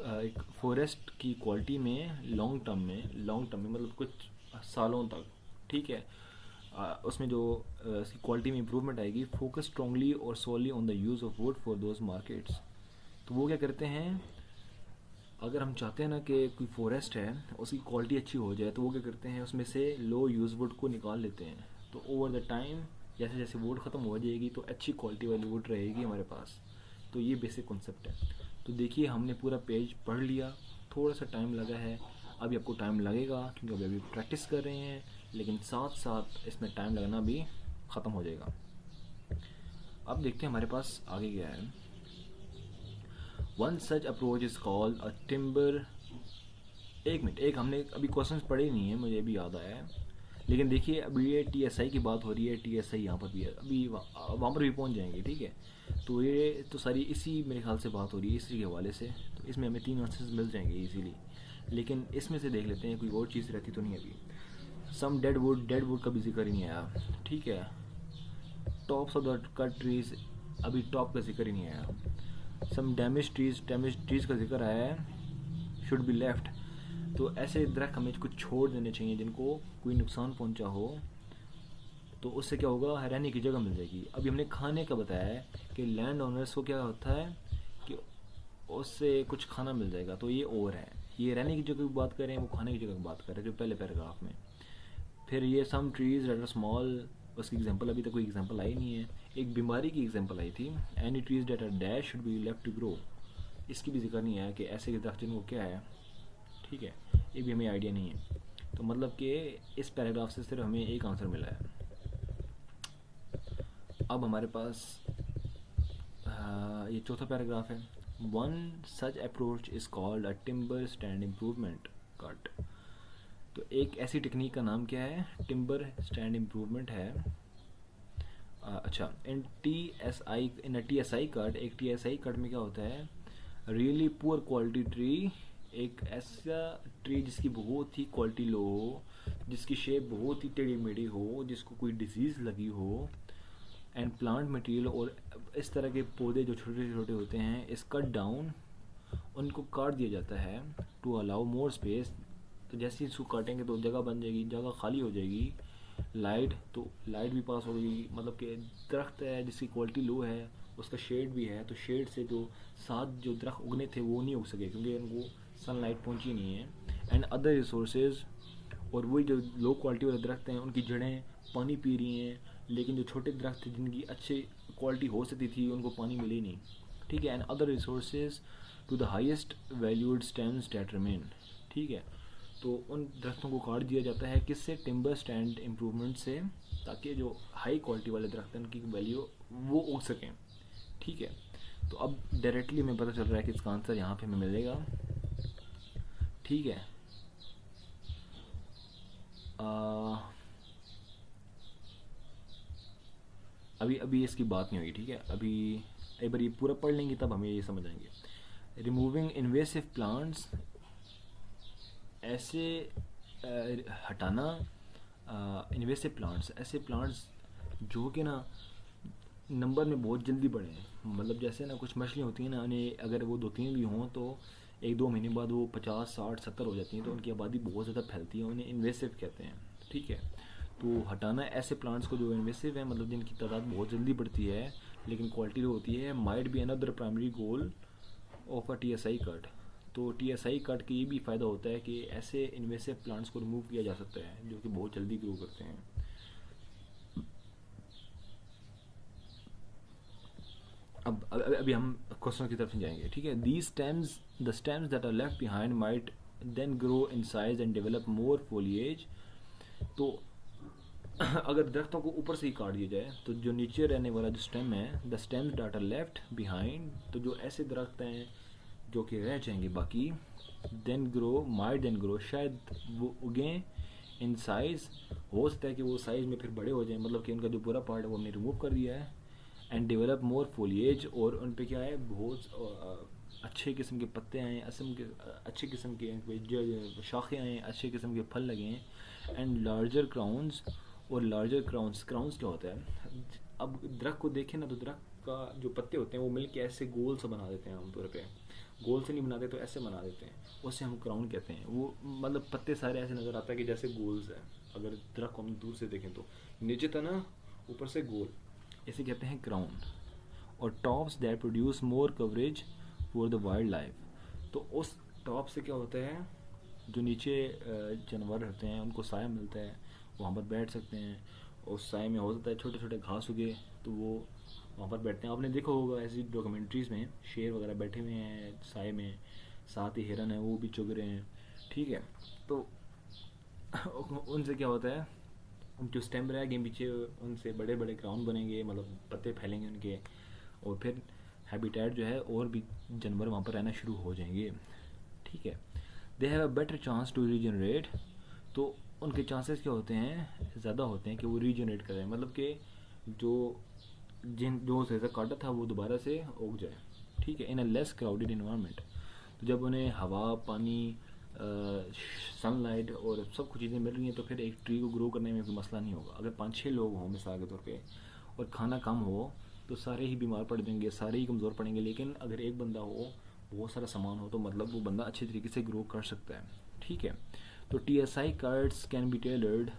एक फॉरेस्ट की क्वालिटी में, लॉन्ग टर्म में मतलब कुछ सालों तक। ठीक है, उसमें जो इसकी क्वालिटी में इम्प्रूवमेंट आएगी। फोकस स्ट्रांगली और solely on the use of wood for those markets, तो वो क्या करते हैं, अगर हम चाहते हैं ना कि कोई फॉरेस्ट है उसकी क्वालिटी अच्छी हो जाए, तो वो क्या करते हैं, उसमें से लो यूज़ वुड को निकाल लेते हैं। तो ओवर द टाइम जैसे जैसे वुड ख़त्म हो जाएगी, तो अच्छी क्वालिटी वाली वुड रहेगी हमारे पास। तो ये बेसिक कॉन्सेप्ट है। तो देखिए, हमने पूरा पेज पढ़ लिया, थोड़ा सा टाइम लगा है, अभी आपको टाइम लगेगा क्योंकि अभी प्रैक्टिस कर रहे हैं, लेकिन साथ साथ इसमें टाइम लगना भी ख़त्म हो जाएगा। अब देखते हैं हमारे पास आगे क्या है। One such approach is called a timber. एक मिनट, एक हमने अभी क्वेश्चंस पढ़े नहीं है, मुझे अभी याद आया है। लेकिन देखिए, अभी ये TSI की बात हो रही है, TSI यहाँ पर भी है, अभी वहाँ पर भी पहुँच जाएंगे। ठीक है, तो ये तो सारी इसी मेरे ख्याल से बात हो रही है, इसी के हवाले से, तो इसमें हमें 3 आंसर्स मिल जाएंगे इजीली। लेकिन इसमें से देख लेते हैं कोई और चीज़ रहती तो नहीं। अभी सम डेड वुड का भी जिक्र ही नहीं आया। ठीक है, tops of the cut trees, अभी टॉप का जिक्र ही नहीं आया। सम डैमेज ट्रीज का जिक्र आया है, शुड बी लेफ्ट। तो ऐसे दरख्त हमें कुछ छोड़ देने चाहिए जिनको कोई नुकसान पहुंचा हो, तो उससे क्या होगा, रहने की जगह मिल जाएगी। अभी हमने खाने का बताया है कि लैंड ओनर्स को क्या होता है कि उससे कुछ खाना मिल जाएगा, तो ये और है। ये रहने की जगह की बात कर रहे हैं, वो खाने की जगह की बात कर रहे हैं जो पहले पैराग्राफ में। फिर ये some trees that are small, उसकी एग्जांपल अभी तक कोई एग्जांपल आई नहीं है। एक बीमारी की एग्जांपल आई थी, any trees that are dash should be left to grow. इसकी भी जिक्र नहीं आया कि ऐसे के दरख्त जिनको क्या है, ठीक है, ये भी हमें आइडिया नहीं है। तो मतलब कि इस पैराग्राफ से सिर्फ हमें एक आंसर मिला है। अब हमारे पास ये चौथा पैराग्राफ है। One such approach is called a timber stand improvement cut. तो एक ऐसी टेक्निक का नाम क्या है, टिम्बर स्टैंड इम्प्रूवमेंट है। अच्छा, इन टी एस आई कट, एक टी एस आई कट में क्या होता है, रियली पुअर क्वालिटी ट्री, एक ऐसा ट्री जिसकी बहुत ही क्वालिटी लो हो, जिसकी शेप बहुत ही टेढ़ी मेढ़ी हो, जिसको कोई डिजीज़ लगी हो, एंड प्लांट मटेरियल, और इस तरह के पौधे जो छोटे छोटे होते हैं इस कट डाउन, उनको काट दिया जाता है टू अलाउ मोर स्पेस। तो जैसे ही इसको काटेंगे तो जगह बन जाएगी, जगह खाली हो जाएगी। लाइट, तो लाइट भी पास हो गई, मतलब कि दरख्त है जिसकी क्वालिटी लो है, उसका शेड भी है, तो शेड से जो साथ जो दरख्त उगने थे वो नहीं उग सके क्योंकि उनको सनलाइट पहुंची नहीं है। एंड अदर रिसोर्सेज, और वही जो लो क्वालिटी वाले दरख्त हैं उनकी जड़ें पानी पी रही हैं, लेकिन जो छोटे दरख्त थे जिनकी अच्छी क्वालिटी हो सकती थी उनको पानी मिले नहीं, ठीक है। And other resources to the highest valued stems that remain, ठीक है। तो उन दरख्तों को काट दिया जाता है किससे, टिम्बर स्टैंड इम्प्रूवमेंट से, ताकि जो हाई क्वालिटी वाले दरख्त हैं उनकी वैल्यू वो उग सकें, ठीक है। तो अब डायरेक्टली हमें पता चल रहा है कि इसका आंसर यहाँ पे हमें मिलेगा, ठीक है। अभी अभी इसकी बात नहीं हुई, ठीक है। अभी एक बार ये पूरा पढ़ लेंगे तब हमें ये समझ आएंगे। रिमूविंग इन्वेसिव प्लांट्स, ऐसे हटाना इन्वेसिव प्लांट्स, ऐसे प्लांट्स जो कि ना नंबर में बहुत जल्दी बढ़े हैं। मतलब जैसे ना कुछ मछलियाँ होती हैं ना, उन्हें अगर वो 2-3 भी हों तो 1-2 महीने बाद वो 50-60-70 हो जाती हैं, तो उनकी आबादी बहुत ज़्यादा फैलती है, उन्हें इन्वेसिव कहते हैं, ठीक है। तो हटाना ऐसे प्लांट्स को जो इन्वेसिव हैं, मतलब जिनकी तादाद बहुत जल्दी बढ़ती है लेकिन क्वालिटी जो होती है, might be another primary goal of a TSI cut. तो टीएसआई कट का ये भी फ़ायदा होता है कि ऐसे इन्वेसिव प्लांट्स को रिमूव किया जा सकता है जो कि बहुत जल्दी ग्रो करते हैं। अब अभी हम क्वेश्चन की तरफ जाएंगे, ठीक है। The stems, the stems that are left behind might then grow in size and develop more foliage. तो अगर दरख्तों को ऊपर से ही काट दिया जाए तो जो नीचे रहने वाला जो स्टेम है, the stems that are left behind, तो जो ऐसे दरख्त हैं जो कि रह जाएंगे बाकी, देन ग्रो, शायद वो उगें इन साइज, हो सकता है कि वो साइज में फिर बड़े हो जाएं, मतलब कि उनका जो पूरा पार्ट है वो हमने रिमूव कर दिया है। एंड डेवलप मोर फोलिएज, और उन पे क्या है, बहुत अच्छे किस्म के पत्ते आए, अच्छे किस्म के शाखें आए, अच्छे किस्म के फल लगे हैं। एंड लार्जर क्राउन्स, और लार्जर क्राउन्स क्या होता है, अब दरख्त को देखें ना तो दरख्त का जो पत्ते होते हैं वो मिलके ऐसे गोल सा बना देते हैं, आमतौर पे गोल से नहीं बनाते तो ऐसे बना देते हैं, उससे हम क्राउन कहते हैं। वो मतलब पत्ते सारे ऐसे नज़र आता है कि जैसे गोल्स है, अगर दरख्त को हम दूर से देखें तो नीचे था ना, ऊपर से गोल, इसे कहते हैं क्राउन। और tops that produce more coverage for the wild life, तो उस टॉप से क्या होता है, जो नीचे जानवर रहते हैं उनको साया मिलता है, वहाँ पर बैठ सकते हैं। उस साए में हो सकता है छोटे छोटे घास उगे तो वो वहाँ पर बैठते हैं। आपने देखा होगा ऐसी डॉक्यूमेंट्रीज़ में, शेर वगैरह बैठे हुए हैं साए में, साथ ही हिरन है वो भी चुग रहे हैं, ठीक है। तो उनसे क्या होता है, जो स्टेम रहेंगे पीछे उनसे बड़े बड़े क्राउन बनेंगे, मतलब पत्ते फैलेंगे उनके, और फिर हैबिटेट जो है और भी जानवर वहाँ पर रहना शुरू हो जाएंगे, ठीक है। They have a better chance to regenerate, तो उनके चांसेस क्या होते हैं, ज़्यादा होते हैं कि वो रीजनरेट करें, मतलब कि जो से काटा था वो दोबारा से उग जाए, ठीक है। इन अ लेस क्राउडेड इन्वायरमेंट, तो जब उन्हें हवा, पानी, सनलाइट और सब कुछ चीज़ें मिल रही हैं तो फिर एक ट्री को ग्रो करने में कोई मसला नहीं होगा। अगर 5-6 लोग हों मिसाल के तौर पे और खाना कम हो तो सारे ही बीमार पड़ जाएंगे, सारे ही कमज़ोर पड़ेंगे। लेकिन अगर एक बंदा हो, बहुत सारा सामान हो, तो मतलब वो बंदा अच्छे तरीके से ग्रो कर सकता है, ठीक है। तो TSI cards can be tailored,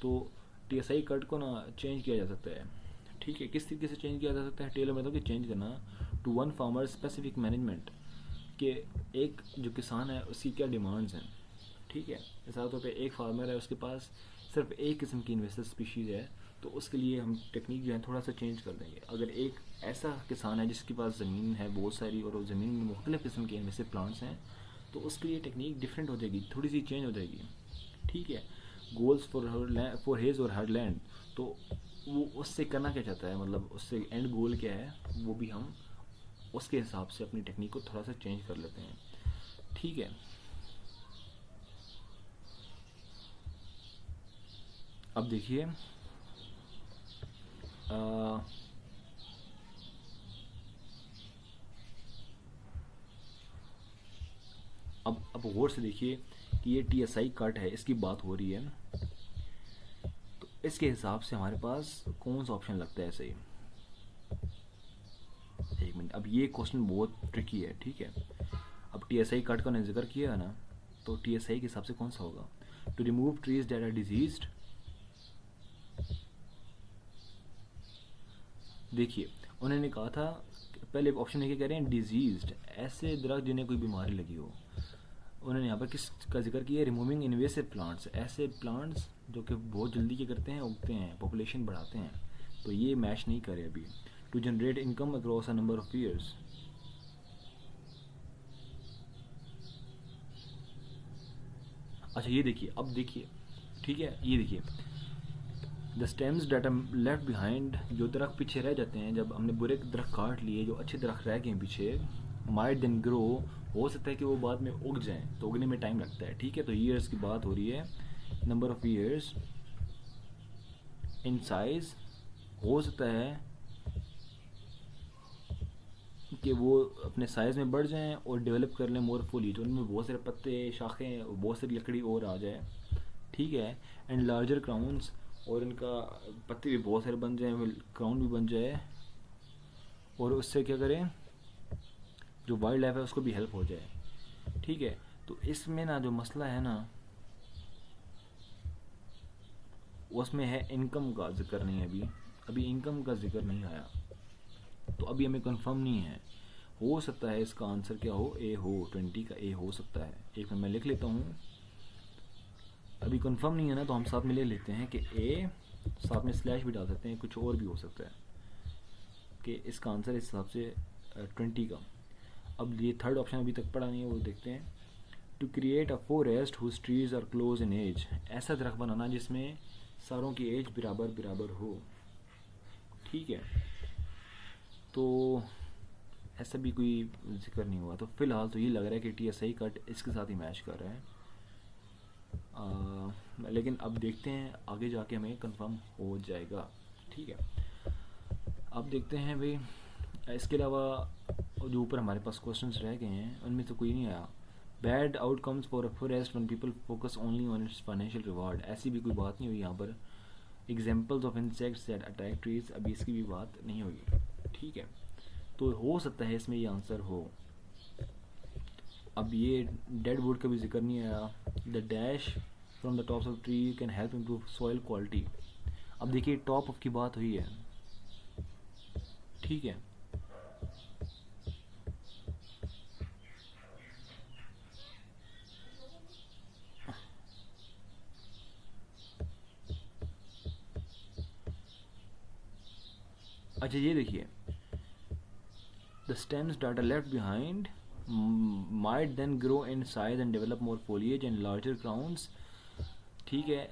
तो TSI कार्ड को ना चेंज किया जा सकता है, ठीक है। किस तरीके से चेंज किया जा सकता है? टेलर मतलब कि चेंज करना to one farmer specific management, कि एक जो किसान है उसकी क्या डिमांड्स हैं, ठीक है। मिसाल तौर पे एक फार्मर है, उसके पास सिर्फ एक किस्म की इन्वेस्टर स्पीशीज़ है, तो उसके लिए हम टेक्निक जो है थोड़ा सा चेंज कर देंगे। अगर एक ऐसा किसान है जिसके पास ज़मीन है बहुत सारी और ज़मीन में मुख्तलिफ़ किस्म के इन्वेस्टिव प्लांट्स हैं, तो उसके लिए टेक्निक डिफरेंट हो जाएगी, थोड़ी सी चेंज हो जाएगी, ठीक है। गोल्स फॉर हिज और हर लैंड, तो वो उससे करना क्या चाहता है, मतलब उससे एंड गोल क्या है, वो भी हम उसके हिसाब से अपनी टेक्निक को थोड़ा सा चेंज कर लेते हैं, ठीक है। अब देखिए अब गौर से देखिए कि ये TSI कट है, इसकी बात हो रही है, तो इसके हिसाब से हमारे पास कौन सा ऑप्शन लगता है सही। एक मिनट, अब ये क्वेश्चन बहुत ट्रिकी है, ठीक है। अब TSI कट का जिक्र किया है ना, तो TSI के हिसाब से कौन सा होगा? To remove trees that are diseased. देखिए उन्होंने कहा था, पहले ऑप्शन है, कह रहे हैं डिजीज्ड, ऐसे दरख्त जिन्हें कोई बीमारी लगी हो। उन्होंने यहाँ पर किस का जिक्र किया? रिमूविंग इन्वेसिव प्लांट्स, ऐसे प्लांट्स जो कि बहुत जल्दी क्या करते हैं, उगते हैं, पॉपुलेशन बढ़ाते हैं, तो ये मैच नहीं करे अभी। To generate income across a number of years, अच्छा ये देखिए, अब देखिए, ठीक है, ये देखिए the stems that are left behind, जो दरख्त पीछे रह जाते हैं, जब हमने बुरे दरख्त काट लिए, जो अच्छे दरख्त रह गए पीछे, माइट देन ग्रो, हो सकता है कि वो बाद में उग जाएं, तो उगने में टाइम लगता है, ठीक है। तो ईयर्स की बात हो रही है, number of years in size, हो सकता है कि वो अपने साइज़ में बढ़ जाएं और डेवलप कर लें मोर फुली, तो उनमें बहुत सारे पत्ते, शाखें, बहुत सारी लकड़ी और आ जाए, ठीक है। एंड लार्जर क्राउन्स, और इनका पत्ते भी बहुत सारे बन जाए, क्राउन भी बन जाए, और उससे क्या करें, जो वाइल्ड लाइफ है उसको भी हेल्प हो जाए, ठीक है। तो इसमें ना जो मसला है ना, उसमें है इनकम का जिक्र नहीं है, अभी इनकम का जिक्र नहीं आया, तो अभी हमें कंफर्म नहीं है। हो सकता है इसका आंसर क्या हो, ए हो, 20 का ए हो सकता है। एक मिनट मैं लिख लेता हूँ, अभी कंफर्म नहीं है ना, तो हम साथ में ले लेते हैं कि ए, साथ में स्लैश भी डाल सकते हैं, कुछ और भी हो सकता है कि इसका आंसर इस हिसाब से 20 का। अब ये थर्ड ऑप्शन अभी तक पढ़ा नहीं है, वो देखते हैं। To create a forest whose trees are close in age, ऐसा दरख्त बनाना जिसमें सारों की एज बराबर बराबर हो, ठीक है। तो ऐसा भी कोई जिक्र नहीं हुआ, तो फिलहाल तो ये लग रहा है कि TSI कट इसके साथ ही मैच कर रहा है, लेकिन अब देखते हैं आगे जाके हमें कंफर्म हो जाएगा, ठीक है। अब देखते हैं भाई, इसके अलावा जो ऊपर हमारे पास क्वेश्चंस रह गए हैं उनमें तो कोई नहीं आया। Bad outcomes for a forest when people focus only on its financial reward, ऐसी भी कोई बात नहीं हुई यहाँ पर। Examples of insects that attack trees, अभी इसकी भी बात नहीं हुई, ठीक है। तो हो सकता है इसमें ये आंसर हो। अब ये डेड वुड का भी जिक्र नहीं आया। The dash from the tops of tree can help improve soil quality, अब देखिए टॉप ऑफ की बात हुई है, ठीक है। अच्छा ये देखिए, the stems that are left behind might then grow in size and develop more foliage and larger crowns, ठीक है।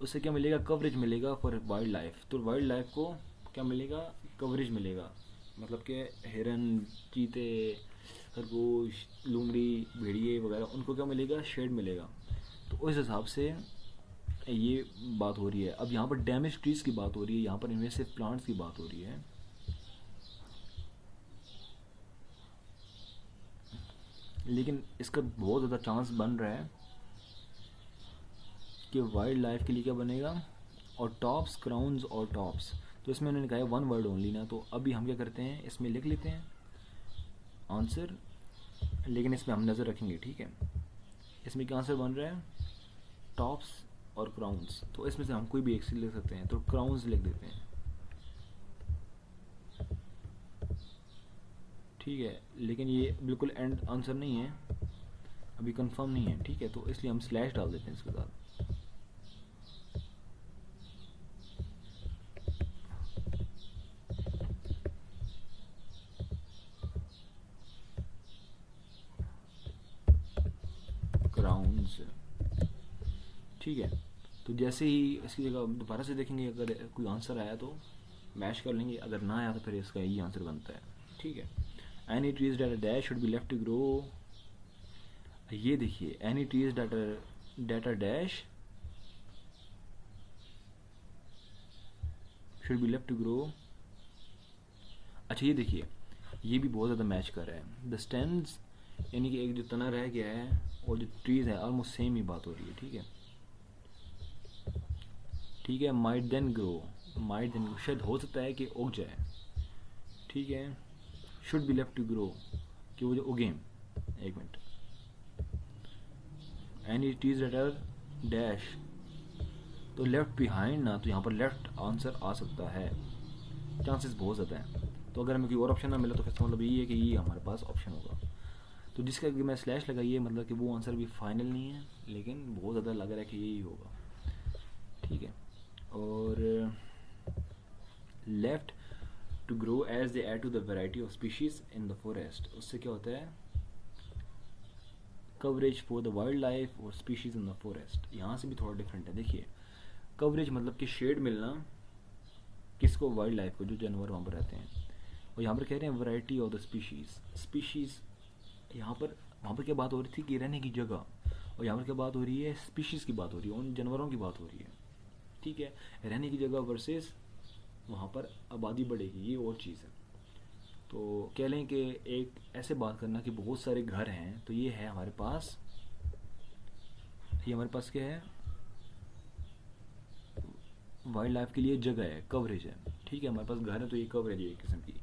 उससे क्या मिलेगा, कवरेज मिलेगा फॉर वाइल्ड लाइफ, तो वाइल्ड लाइफ को क्या मिलेगा, कवरेज मिलेगा, मतलब कि हिरन, चीते, खरगोश, लूमड़ी, भेड़िए वगैरह, उनको क्या मिलेगा, शेड मिलेगा। तो उस हिसाब से ये बात हो रही है। अब यहाँ पर डैमेज ट्रीज की बात हो रही है, यहाँ पर इन्वेसिव प्लांट्स की बात हो रही है, लेकिन इसका बहुत ज़्यादा चांस बन रहा है कि वाइल्ड लाइफ के लिए क्या बनेगा, और टॉप्स, क्राउन्स और टॉप्स, तो इसमें उन्होंने कहा है वन वर्ड ओनली ना, तो अभी हम क्या करते हैं, इसमें लिख लेते हैं आंसर, लेकिन इसमें हम नज़र रखेंगे, ठीक है। इसमें क्या आंसर बन रहा है? टॉप्स और क्राउन्स। तो इसमें से हम कोई भी एक से लिख सकते हैं, तो क्राउन्स लिख देते हैं, ठीक है। लेकिन ये बिल्कुल एंड आंसर नहीं है, अभी कंफर्म नहीं है, ठीक है, तो इसलिए हम स्लैश डाल देते हैं इसके साथ। क्राउन्स, ठीक है। तो जैसे ही इसकी जगह दोबारा से देखेंगे, अगर कोई आंसर आया तो मैच कर लेंगे, अगर ना आया तो फिर इसका यही आंसर बनता है, ठीक है। Any trees that dash should be left to grow, ये देखिए any trees that dash should be left to grow. अच्छा ये देखिए, ये भी बहुत ज़्यादा मैच कर रहा है। द स्टेम्स यानी कि एक जो तना रह गया है और जो ट्रीज़ है ऑलमोस्ट सेम ही बात हो रही है, ठीक है, ठीक है। Might then grow, might then शायद हो सकता है कि उग जाए, ठीक है। Should be left to grow कि वो जो उगें, एक मिनट। Any trees that are dash, तो लेफ्ट बिहाइंड ना, तो यहाँ पर लेफ्ट आंसर आ सकता है, चांसेस बहुत ज़्यादा हैं। तो अगर हमें कोई और ऑप्शन ना मिला तो फिर मतलब यही है कि ये हमारे पास ऑप्शन होगा। तो जिसका कि मैं स्लैश लगाइए मतलब कि वो आंसर भी फाइनल नहीं है, लेकिन बहुत ज़्यादा लग रहा है कि यही होगा, ठीक है। और left to grow as they add to the variety of species in the forest, उससे क्या होता है? Coverage for the wild life और स्पीशीज इन द फॉरेस्ट, यहाँ से भी थोड़ा डिफरेंट है। देखिए कवरेज मतलब कि शेड मिलना किसको? वाइल्ड लाइफ को, जो जानवर वहाँ पर रहते हैं। और यहाँ पर कह रहे हैं variety of the species, species यहाँ पर, वहाँ पर क्या बात हो रही थी कि रहने की जगह, और यहाँ पर क्या बात हो रही है? स्पीशीज़ की बात हो रही है, उन जानवरों की बात हो रही है, ठीक है। रहने की जगह वर्सेस वहाँ पर आबादी बढ़ेगी, ये और चीज़ है। तो कह लें कि एक ऐसे बात करना कि बहुत सारे घर हैं, तो ये है हमारे पास, ये हमारे पास क्या है? वाइल्ड लाइफ के लिए जगह है, कवरेज है, ठीक है। हमारे पास घर है तो ये कवरेज है एक किस्म की।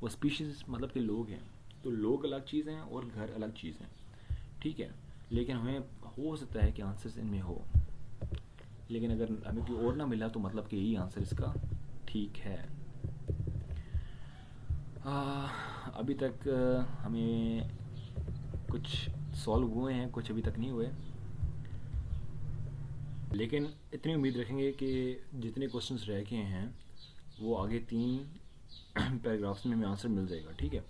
और स्पीशीज़ मतलब कि लोग हैं, तो लोग अलग चीज़ हैं और घर अलग चीज़ हैं, ठीक है। लेकिन हमें हो सकता है कि आंसर्स इनमें हो, लेकिन अगर हमें कोई और ना मिला तो मतलब कि यही आंसर इसका ठीक है। अभी तक हमें कुछ सॉल्व हुए हैं, कुछ अभी तक नहीं हुए, लेकिन इतनी उम्मीद रखेंगे कि जितने क्वेश्चंस रह गए हैं वो आगे 3 पैराग्राफ्स में हमें आंसर मिल जाएगा, ठीक है।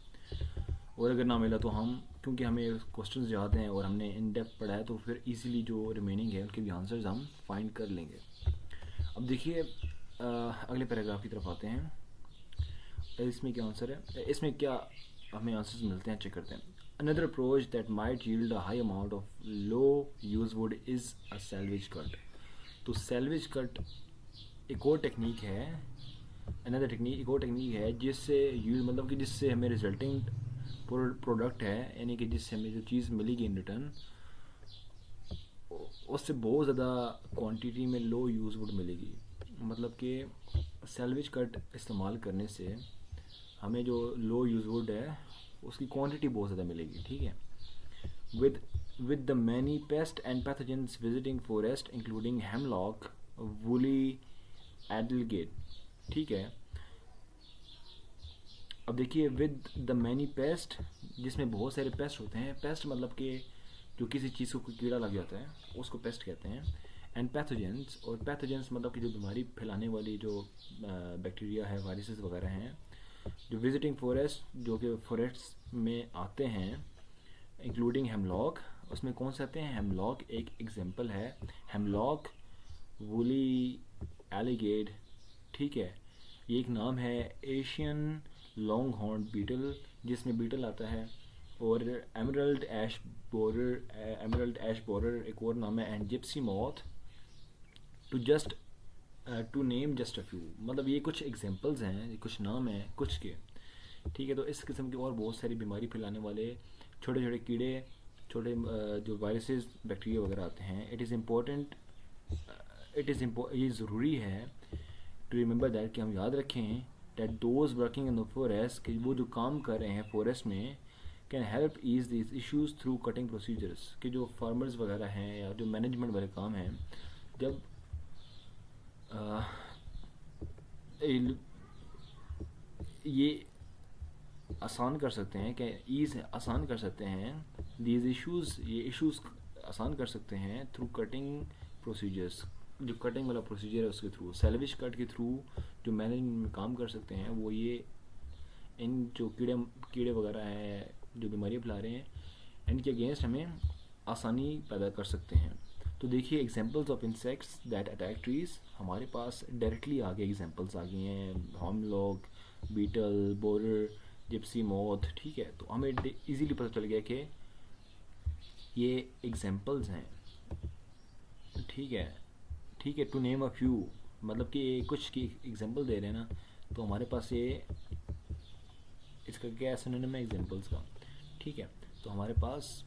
और अगर ना मिला तो हम, क्योंकि हमें क्वेश्चंस याद हैं और हमने इन डेप्थ पढ़ा है, तो फिर इजीली जो रिमेनिंग है उनके भी आंसर्स हम फाइंड कर लेंगे। अब देखिए अगले पैराग्राफ की तरफ आते हैं। इसमें क्या आंसर है, इसमें क्या हमें आंसर्स मिलते हैं, चेक करते हैं। Another approach that might yield a high amount of low use would is a salvage cut. तो सैल्वेज कट एक और टेक्निक है, अनदर टेक्निक एक और टेक्निक है जिससे यूज मतलब कि जिससे हमें रिजल्टिंग प्रोडक्ट है, यानी कि जिससे हमें जो चीज़ मिलेगी इन रिटर्न, उससे बहुत ज़्यादा क्वांटिटी में लो यूज़ वुड मिलेगी। मतलब कि सैल्वेज कट इस्तेमाल करने से हमें जो लो यूज़ वुड है उसकी क्वांटिटी बहुत ज़्यादा मिलेगी, ठीक है। with the many pests and pathogens visiting forest including hemlock, woolly adelgate, ठीक है। अब देखिए विद द मैनी पेस्ट, जिसमें बहुत सारे पेस्ट होते हैं, पेस्ट मतलब कि जो किसी चीज़ को कोई कीड़ा लग जाता है उसको पेस्ट कहते हैं। एंड पैथोजेंस, और पैथोजेंस मतलब कि जो बीमारी फैलाने वाली जो बैक्टीरिया है, वायरसेस वगैरह हैं, जो विजिटिंग फॉरेस्ट, जो कि फॉरेस्ट में आते हैं, इंक्लूडिंग हेमलॉक, उसमें कौन से आते हैं? हेमलॉक एक एग्जांपल है, हेमलॉक, वूली एलिगेट, ठीक है। ये एक नाम है। एशियन लॉन्ग हॉर्न बीटल, जिसमें बीटल आता है। और एमरल्ड ऐश बोरर एक और नाम है। And gypsy moth, to name just a few, मतलब ये कुछ एग्जांपल्स हैं, ये कुछ नाम हैं कुछ के, ठीक है। तो इस किस्म के और बहुत सारी बीमारी फैलाने वाले छोटे छोटे कीड़े, छोटे जो वायरसेस बैक्टीरिया वगैरह आते हैं। इट इज़ इम्पोर्टेंट, ये ज़रूरी है टू रिमेंबर दैट, कि हम याद रखें that those working in the forest, कि वो जो काम कर रहे हैं फॉरेस्ट में, can help ease this issues through cutting procedures, कि जो फार्मर्स वगैरह हैं या जो मैनेजमेंट वाले काम हैं, जब अ, ये आसान कर सकते हैं, कि ईज़ आसान कर सकते हैं दीज इश्यूज़, ये इश्यूज़ आसान कर सकते हैं थ्रू कटिंग प्रोसीजर्स, जो कटिंग वाला प्रोसीजर है उसके थ्रू, सैलविश कट के थ्रू जो मैनेजमेंट में काम कर सकते हैं वो ये इन जो कीड़े वगैरह हैं जो बीमारियाँ फैला रहे हैं, इनके अगेंस्ट हमें आसानी पैदा कर सकते हैं। तो देखिए examples of insects that attack trees, हमारे पास डायरेक्टली आगे एग्जांपल्स आ गए हैं, हम लोग बीटल, बोरर, जिप्सी मोथ, ठीक है। तो हमें इजीली पता चल गया कि ये एग्जांपल्स हैं, ठीक है, ठीक है, टू नेम अ फ्यू, मतलब कि कुछ की एग्जांपल दे रहे हैं ना, तो हमारे पास ये इसका क्या सिनोनिम है एग्जांपल्स का, ठीक है। तो हमारे पास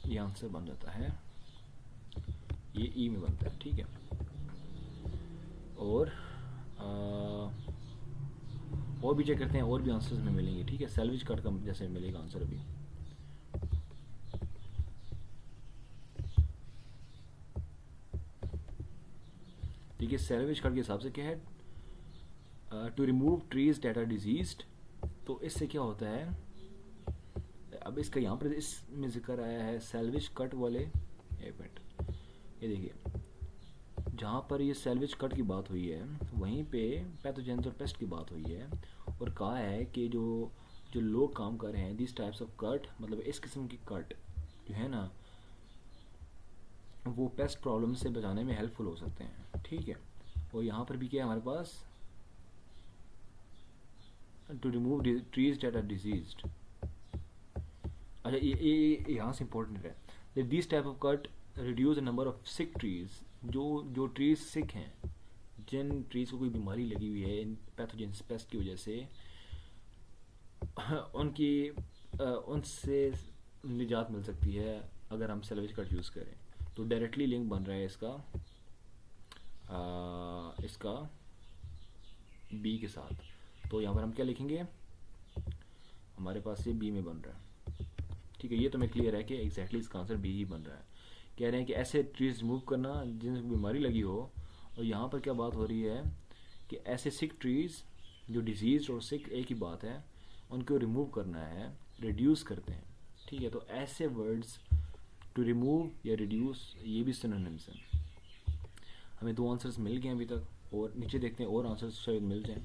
ये आंसर बन जाता है, ये ई में बनता है, ठीक है। और भी चेक करते हैं, और भी आंसर्स में मिलेंगे, ठीक है। सैलविज कट का जैसे मिलेगा आंसर अभी। देखिए सैलविज कट के हिसाब से क्या है, to remove trees that are diseased. तो इससे क्या होता है, अब इसका यहाँ पर इसमें जिक्र आया है सैलविज कट वाले, एक मिनट, ये देखिए जहाँ पर ये सैलविज कट की बात हुई है वहीं पे पैथोजेंस और पेस्ट की बात हुई है, और कहा है कि जो जो लोग काम कर रहे हैं दिस टाइप्स ऑफ कट, मतलब इस किस्म की कट जो है ना वो पेस्ट प्रॉब्लम से बचाने में हेल्पफुल हो सकते हैं, ठीक है। और यहाँ पर भी क्या है हमारे पास, to remove trees that are diseased. अच्छा ये यहाँ से इम्पोर्टेंट है, this type of cut reduce the number of sick trees, जो ट्रीज सिक हैं, जिन ट्रीज को कोई बीमारी लगी हुई है इन पैथोजेंस पेस्ट की वजह से, उनकी उनसे निजात मिल सकती है अगर हम सैलवेज कट यूज़ करें। तो डायरेक्टली लिंक बन रहा है इसका बी के साथ। तो यहाँ पर हम क्या लिखेंगे, हमारे पास ये बी में बन रहा है, ठीक है। ये तो मैं क्लियर है कि एग्जैक्टली इसका आंसर बी ही बन रहा है। कह रहे हैं कि ऐसे ट्रीज रिमूव करना जिनको बीमारी लगी हो, और यहाँ पर क्या बात हो रही है कि ऐसे सिक ट्रीज जो डिजीज और सिक एक ही बात है, उनको रिमूव करना है, रिड्यूस करते हैं, ठीक है। तो ऐसे वर्ड्स टू रिमूव या रिड्यूस ये भी सिनोनिम्स हैं। हमें 2 आंसर्स मिल गए अभी तक, और नीचे देखते हैं और आंसर्स शायद मिल जाएं।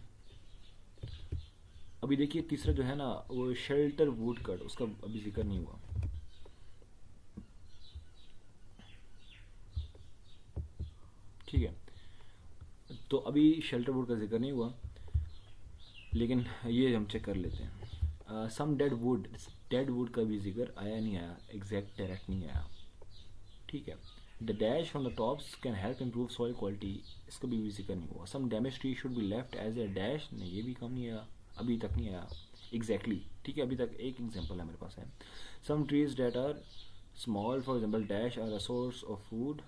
अभी देखिए तीसरा जो है ना वो शेल्टर वुड कट, उसका अभी जिक्र नहीं हुआ, ठीक है। तो अभी शेल्टर वुड का जिक्र नहीं हुआ, लेकिन ये हम चेक कर लेते हैं। सम डेड वुड का भी जिक्र आया नहीं आया, एग्जैक्ट डायरेक्ट नहीं आया, ठीक है। The dash from the tops can help improve soil quality, इसका भी जिक्र नहीं हुआ। Some damage tree should be left as a dash, नहीं ये भी कम नहीं आया, अभी तक नहीं आया एग्जैक्टली, ठीक है। अभी तक एक एग्जाम्पल है मेरे पास है। Some trees that are small for example dash are a source of food,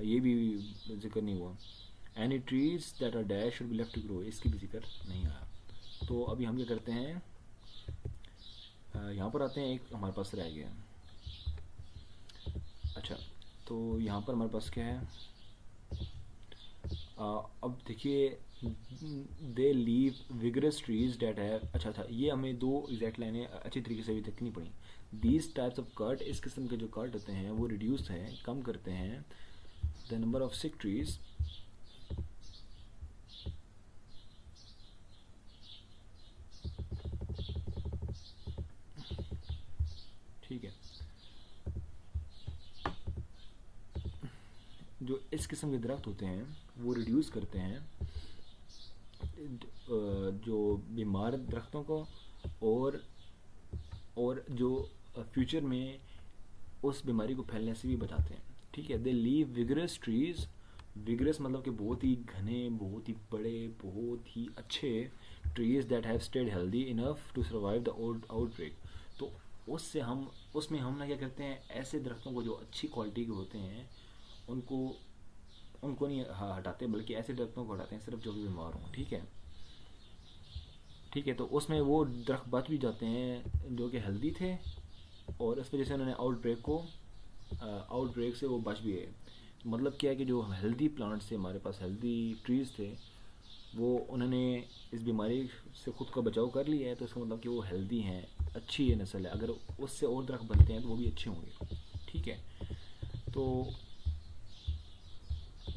ये भी जिक्र नहीं हुआ। Any trees that are dash should be left to grow, इसकी भी जिक्र नहीं आया। तो अभी हम क्या करते हैं, यहाँ पर आते हैं, एक हमारे पास रह गया। अच्छा तो यहाँ पर हमारे पास क्या है, अब देखिए दे लीव विगरस ट्रीज डेट है। अच्छा ये हमें 2 एग्जैक्ट लाइनें अच्छी तरीके से अभी तक नहीं पड़ी। दीज टाइप्स ऑफ कट, इस किस्म के जो कट होते हैं वो रिड्यूस हैं, कम करते हैं the number of sick trees, ठीक है। जो इस किस्म के दरख्त होते हैं वो रिड्यूस करते हैं जो बीमार दरख्तों को, और जो फ्यूचर में उस बीमारी को फैलने से भी बचाते हैं, ठीक है। दे लीव विगरस ट्रीज, विगरस मतलब कि बहुत ही घने, बहुत ही बड़े, बहुत ही अच्छे trees that have stayed healthy enough to survive the outbreak. तो उसमें हम ना क्या करते हैं, ऐसे दरख्तों को जो अच्छी क्वालिटी के होते हैं उनको उनको नहीं हटाते, बल्कि ऐसे दरख्तों को हटाते हैं सिर्फ जो भी बीमार हों, ठीक है, ठीक है, तो उसमें वो दरख्त बच भी जाते हैं जो कि हेल्दी थे, और इस वजह से उन्होंने आउटब्रेक से वो बच भी गए। मतलब क्या है कि जो हेल्दी प्लांट्स थे, हमारे पास हेल्दी ट्रीज़ थे, वो उन्होंने इस बीमारी से ख़ुद का बचाव कर लिया है, तो इसका मतलब कि वो हेल्दी हैं, अच्छी है नस्ल है। अगर उससे और दरख्त बनते हैं तो वो भी अच्छे होंगे। ठीक है, तो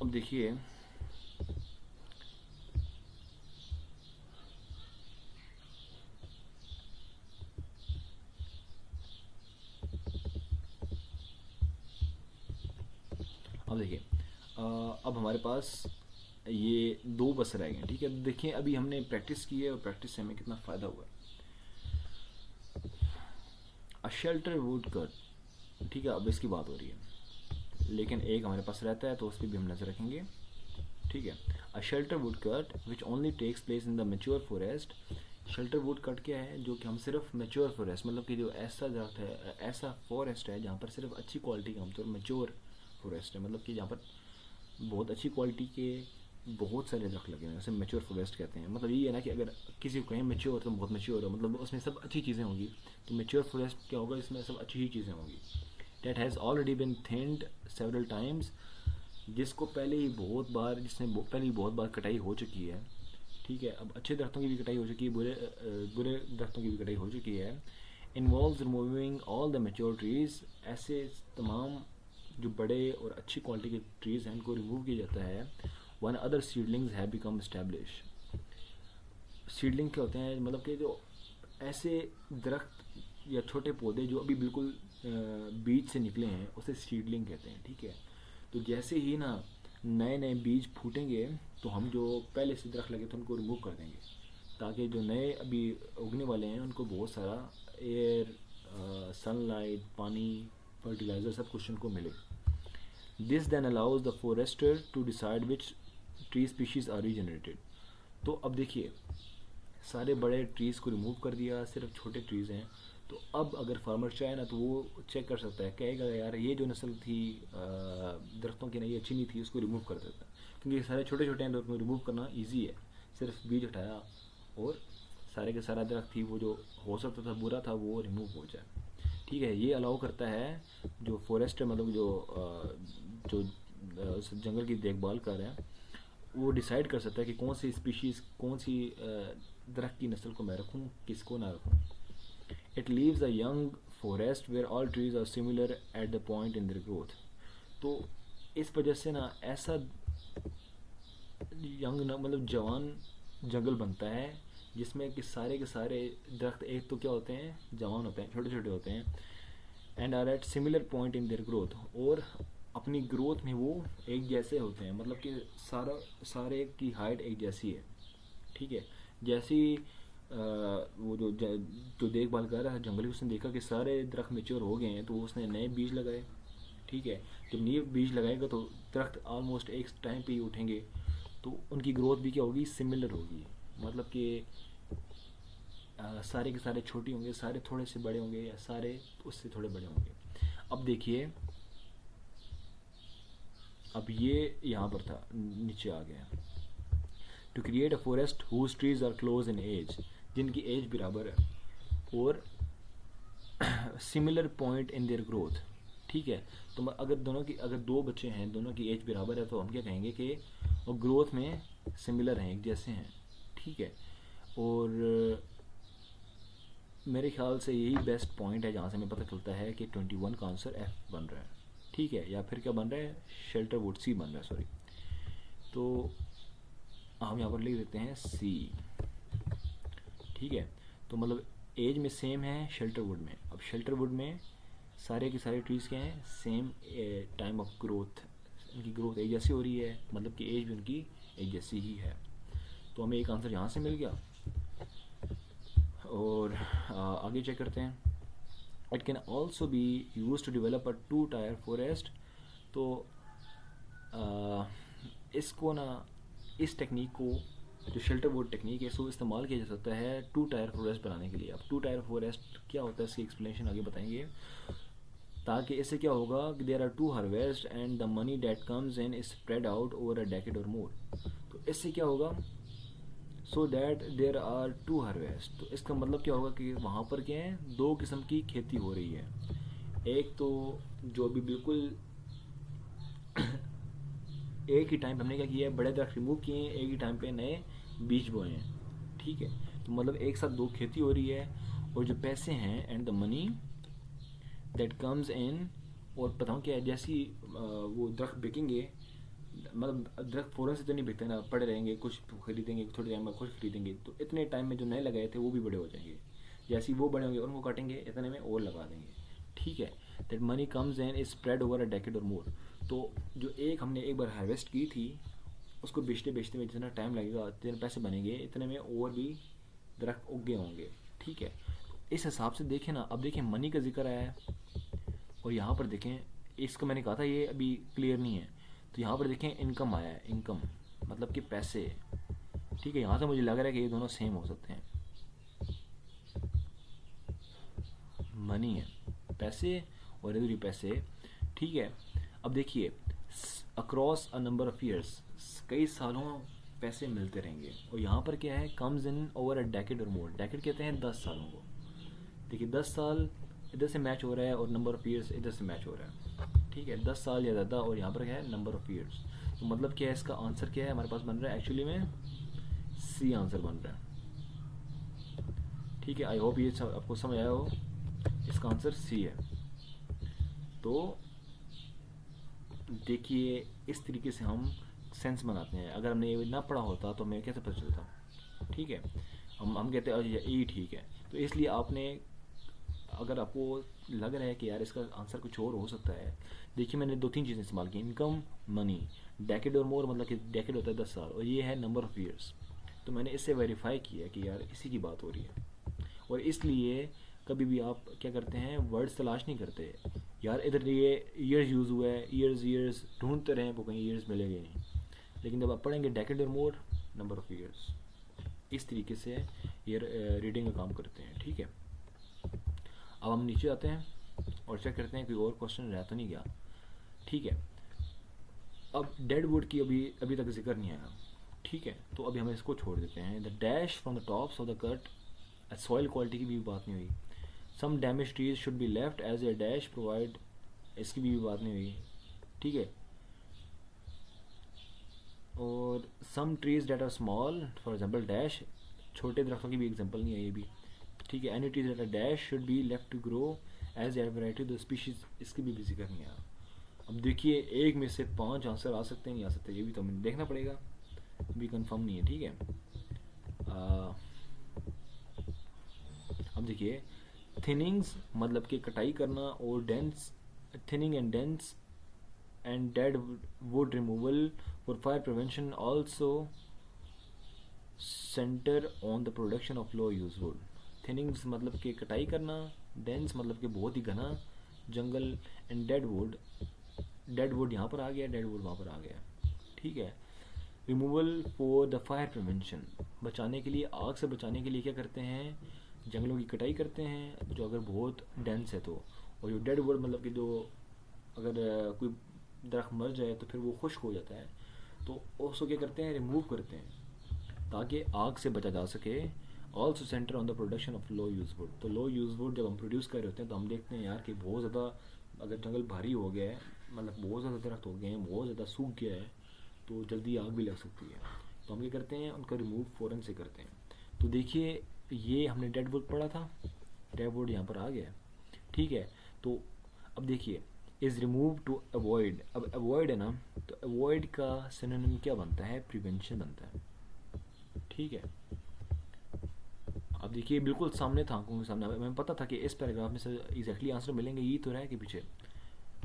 अब देखिए, अब देखिए, अब हमारे पास ये दो बस रह गए। ठीक है, देखिए अभी हमने प्रैक्टिस की है और प्रैक्टिस से हमें कितना फ़ायदा हुआ है। अ शेल्टर वुड कट, ठीक है, अब इसकी बात हो रही है, लेकिन एक हमारे पास रहता है तो उस पर भी हम नज़र रखेंगे। ठीक है, a shelter wood cut which only takes place in the mature forest. Shelter wood cut क्या है? जो कि हम सिर्फ मेच्योर फॉरेस्ट, मतलब कि जो ऐसा दरख्त है, ऐसा फॉरेस्ट है जहाँ पर सिर्फ अच्छी क्वालिटी का, आमतौर मेच्योर फॉरेस्ट है, मतलब कि जहाँ पर बहुत अच्छी क्वालिटी के बहुत सारे दरख्त लगे हुए हैं, उसे मेच्योर फॉरेस्ट कहते हैं। मतलब ये है ना कि अगर किसी को कहें मेच्योर तो बहुत मेच्योर हो, मतलब उसमें सब अच्छी चीज़ें होंगी। तो मेच्योर फॉरेस्ट क्या होगा? इसमें सब अच्छी ही चीज़ें होंगी। That has already been thinned several times, जिसको पहले ही बहुत बार, पहले ही बहुत बार कटाई हो चुकी है। ठीक है, अब अच्छे दरख्तों की भी कटाई हो चुकी है, बुरे दरख्तों की भी कटाई हो चुकी है। Involves removing all the mature trees, ऐसे तमाम जो बड़े और अच्छी क्वालिटी के ट्रीज़ हैं उनको रिमूव किया जाता है। One other seedlings have become establish. Seedling क्या होते हैं? मतलब कि जो ऐसे दरख्त या छोटे पौधे जो अभी बिल्कुल बीज से निकले हैं, उसे सीडलिंग कहते हैं। ठीक है, तो जैसे ही ना नए नए बीज फूटेंगे तो हम जो पहले से दरख्त लगे थे उनको रिमूव कर देंगे, ताकि जो नए अभी उगने वाले हैं उनको बहुत सारा एयर, सनलाइट, पानी, फर्टिलाइज़र सब कुछ उनको मिले। This then allows the forester to decide which tree species are regenerated. तो अब देखिए, सारे बड़े ट्रीज़ को रिमूव कर दिया, सिर्फ छोटे ट्रीज़ हैं। तो अब अगर फार्मर चाहे ना तो वो चेक कर सकता है, कहेगा यार ये जो नस्ल थी दरख्तों की ना, ये अच्छी नहीं थी, उसको रिमूव कर देता है। क्योंकि सारे छोटे छोटे हैं तो उनको रिमूव करना ईजी है, सिर्फ बीज उठाया और सारे के सारा दरख्त थी वो जो हो सकता था बुरा था वो रिमूव हो जाए। ठीक है, ये अलाउ करता है जो फॉरेस्ट है, मतलब जो उस जंगल की देखभाल कर रहे हैं, वो डिसाइड कर सकता है कि कौन सी स्पीशीज़, कौन सी दरख्त की नस्ल को मैं रखूँ, किसको ना रखूँ। It leaves a young forest where all trees are similar at the point in their growth. तो इस वजह से ना ऐसा यंग ना, मतलब जवान जंगल बनता है जिसमें कि सारे के सारे दरख्त एक तो क्या होते हैं, जवान होते हैं, छोटे छोटे होते हैं, and are at similar point in their growth, और अपनी ग्रोथ में वो एक जैसे होते हैं, मतलब कि सारे की हाइट एक जैसी है। ठीक है, जैसी वो जो देखभाल कर रहा है जंगल की, उसने देखा कि सारे दरख्त मेच्योर हो गए हैं तो उसने नए बीज लगाए। ठीक है, जब नए बीज लगाएगा तो दरख्त ऑलमोस्ट एक टाइम पे ही उठेंगे, तो उनकी ग्रोथ भी क्या होगी, सिमिलर होगी। मतलब कि सारे के सारे छोटी होंगे, सारे थोड़े से बड़े होंगे, या सारे उससे थोड़े बड़े होंगे। अब देखिए, अब ये यहाँ पर था, नीचे आ गया। To create a forest whose trees are close in age, जिनकी एज बराबर है और similar point in their growth. ठीक है, तो अगर दो बच्चे हैं, दोनों की एज बराबर है, तो हम क्या कहेंगे कि वो ग्रोथ में सिमिलर हैं, एक जैसे हैं। ठीक है, और मेरे ख्याल से यही बेस्ट पॉइंट है जहाँ से हमें पता चलता है कि 21 का आंसर एफ बन रहा है। ठीक है, या फिर क्या बन रहा है, शेल्टर वुड सी बन रहा है, सॉरी। तो हम यहाँ पर लिख देते हैं सी। ठीक है, तो मतलब एज में सेम है शेल्टर वुड में। अब शेल्टर वुड में सारे के सारे ट्रीज़ क्या हैं, सेम टाइम ऑफ ग्रोथ, उनकी ग्रोथ एक जैसी हो रही है, मतलब कि एज भी उनकी एक जैसी ही है। तो हमें एक आंसर यहाँ से मिल गया। और आगे चेक करते हैं। It can also be use to develop a 2 tier forest. तो इसको ना, इस टेक्निक को, जो शेल्टर वुड टेक्निक है, इसको इस्तेमाल किया जा सकता है 2 टायर फॉरेस्ट बनाने के लिए। अब 2 टायर फॉरेस्ट क्या होता है, इसकी एक्सप्लेनेशन आगे बताएंगे। ताकि इससे क्या होगा कि there are 2 harvest and the money that comes in is spread out over a decade और मोर। तो इससे क्या होगा, so that there are two harvest. तो इसका मतलब क्या होगा कि वहाँ पर क्या है, दो किस्म की खेती हो रही है। एक तो जो अभी बिल्कुल एक ही टाइम पे हमने क्या किया है, बड़े दरख्त रिमूव किए हैं, एक ही टाइम पे नए बीज बोए हैं। ठीक है, तो मतलब एक साथ दो खेती हो रही है। और जो पैसे हैं and the money that comes in, और बताऊँ क्या है, जैसी वो दरख्त बिकेंगे, मतलब दरख्त फ़ौरन से तो नहीं बिकते ना, पड़े रहेंगे, कुछ खरीदेंगे थोड़ी टाइम में, कुछ खरीदेंगे, तो इतने टाइम में जो नए लगाए थे वो भी बड़े हो जाएंगे। जैसे ही वो बड़े होंगे उनको काटेंगे, इतने में और लगा देंगे। ठीक है, that money comes and is spread over a decade और मोर। तो जो एक हमने एक बार हार्वेस्ट की थी, उसको बेचते बेचते में जितना टाइम लगेगा, इतने पैसे बनेंगे, इतने में और भी दरख्त उगे होंगे। ठीक है, इस हिसाब से देखें ना, अब देखें मनी का जिक्र आया है, और यहाँ पर देखें, इसका मैंने कहा था ये अभी क्लियर नहीं है, तो यहाँ पर देखें इनकम आया है, इनकम मतलब कि पैसे। ठीक है, यहाँ से मुझे लग रहा है कि ये दोनों सेम हो सकते हैं। मनी है पैसे, और इधर भी पैसे। ठीक है, अब देखिए, across a number of years, कई सालों पैसे मिलते रहेंगे। और यहाँ पर क्या है, comes in over a decade और मोर। डेकेड कहते हैं 10 सालों को। देखिए 10 साल इधर से मैच हो रहा है, और नंबर ऑफ ईयर्स इधर से मैच हो रहा है। ठीक है, 10 साल या ज़्यादा, और यहाँ पर क्या है, नंबर ऑफ ईयर्स। तो मतलब क्या है, इसका आंसर क्या है हमारे पास बन रहा है, एक्चुअली में सी आंसर बन रहा है। ठीक है, आई होप ये आपको समझ आया हो, इसका आंसर सी है। तो देखिए, इस तरीके से हम सेंस बनाते हैं। अगर हमने ये ना पढ़ा होता तो हमें कैसे पता चलता। ठीक है, हम कहते हैं ये ठीक है। तो इसलिए आपने, अगर आपको लग रहा है कि यार इसका आंसर कुछ और हो सकता है, देखिए मैंने दो तीन चीज़ें इस्तेमाल की, इनकम, मनी। डेकेड और मोर मतलब कि डेकेड होता है 10 साल, और ये है नंबर ऑफ़ ईयर्स। तो मैंने इससे वेरीफाई किया कि यार इसी की बात हो रही है। और इसलिए कभी भी आप क्या करते हैं, वर्ड्स तलाश नहीं करते, यार इधर ये ईयर्स यूज़ हुआ है, ईयर्स ईयर्स ढूंढते रहें, वो कहीं ईयर्स मिलेंगे नहीं। लेकिन जब आप पढ़ेंगे डेकेड और मोर, नंबर ऑफ़ ईयर्स, इस तरीके से ये रीडिंग का काम करते हैं। ठीक है, अब हम नीचे आते हैं और चेक करते हैं कोई और क्वेश्चन रह तो नहीं गया। ठीक है, अब डेड वुड की अभी अभी तक जिक्र नहीं आया। ठीक है, तो अभी हम इसको छोड़ देते हैं। The dash from the tops of the cut, soil quality की भी बात नहीं हुई। Some damage trees should be left as a dash provide, इसकी भी बात नहीं हुई। ठीक है, और some trees that are small, for example dash, छोटे दरख्तों की भी एग्जाम्पल नहीं है ये भी। ठीक है, any trees that are dash should be left to grow as a variety the species, इसकी भी जिक्र नहीं आया। अब देखिए, एक में से 5 आंसर आ सकते हैं, नहीं आ सकते, ये भी तो हमें देखना पड़ेगा, भी कंफर्म नहीं है। ठीक है, अब देखिए, थिनिंग्स मतलब कि कटाई करना, और dense, thinning and dense and dead wood removal for fire prevention also centre on the production of low use wood. Thinnings मतलब कि कटाई करना, डेंस मतलब कि बहुत ही घना जंगल, एंड डेड वुड यहाँ पर आ गया, डेड वुड वहाँ पर आ गया। ठीक है, removal for the fire prevention, बचाने के लिए, आग से बचाने के लिए क्या करते हैं, जंगलों की कटाई करते हैं जो अगर बहुत डेंस है तो। और जो डेड वुड मतलब कि जो अगर कोई दरख्त मर जाए तो फिर वो खुश्क हो जाता है, तो उसको क्या करते हैं, रिमूव करते हैं ताकि आग से बचा जा सके। Also centre on the production of low use would. तो लो यूज वुड जब हम प्रोड्यूस कर रहे होते हैं तो हम देखते हैं यार कि बहुत ज़्यादा अगर जंगल भारी हो गया है, मतलब बहुत ज़्यादा दरख्त हो गए हैं, बहुत ज़्यादा सूख गया है, तो जल्दी आग भी लग सकती है। तो हम क्या करते हैं, उनका रिमूव फ़ौरन से करते हैं। तो देखिए, ये हमने डेड वुड पढ़ा था, डेड वुड यहाँ पर आ गया। ठीक है, तो अब देखिए, इज़ रिमूव टू अवॉइड। अब अवॉइड है ना, तो अवॉइड का सिनोनिम क्या बनता है, प्रिवेंशन बनता है। ठीक है, अब देखिए बिल्कुल सामने था, आंखों के सामने, हमें पता था कि इस पैराग्राफ में से एग्जैक्टली आंसर मिलेंगे, ये तो रहा है कि पीछे।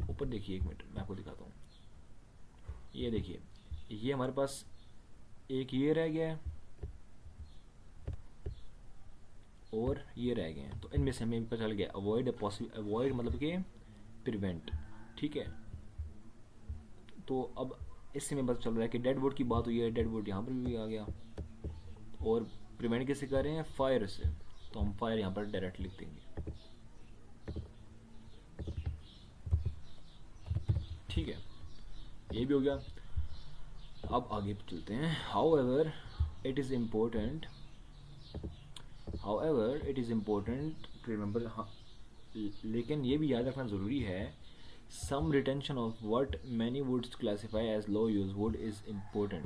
ऊपर देखिए, एक मिनट मैं आपको दिखाता हूँ। ये देखिए, ये हमारे पास एक ये रह गया है, और ये रह गए हैं, तो इनमें से हमें पता चल गया अवॉइड अवॉइड मतलब कि प्रिवेंट। ठीक है, तो अब इससे हमें पता चल रहा है कि डेड वुड की बात हुई है, डेड वुड यहाँ पर भी आ गया। और प्रिवेंट कैसे कर रहे हैं, फायर से, तो हम फायर यहाँ पर डायरेक्ट लिख देंगे। ठीक है, ये भी हो गया। अब आगे चलते हैं। How ever it is important, however it is important to remember, लेकिन ये भी याद रखना ज़रूरी है, some retention of what many would classify as low use wood is important.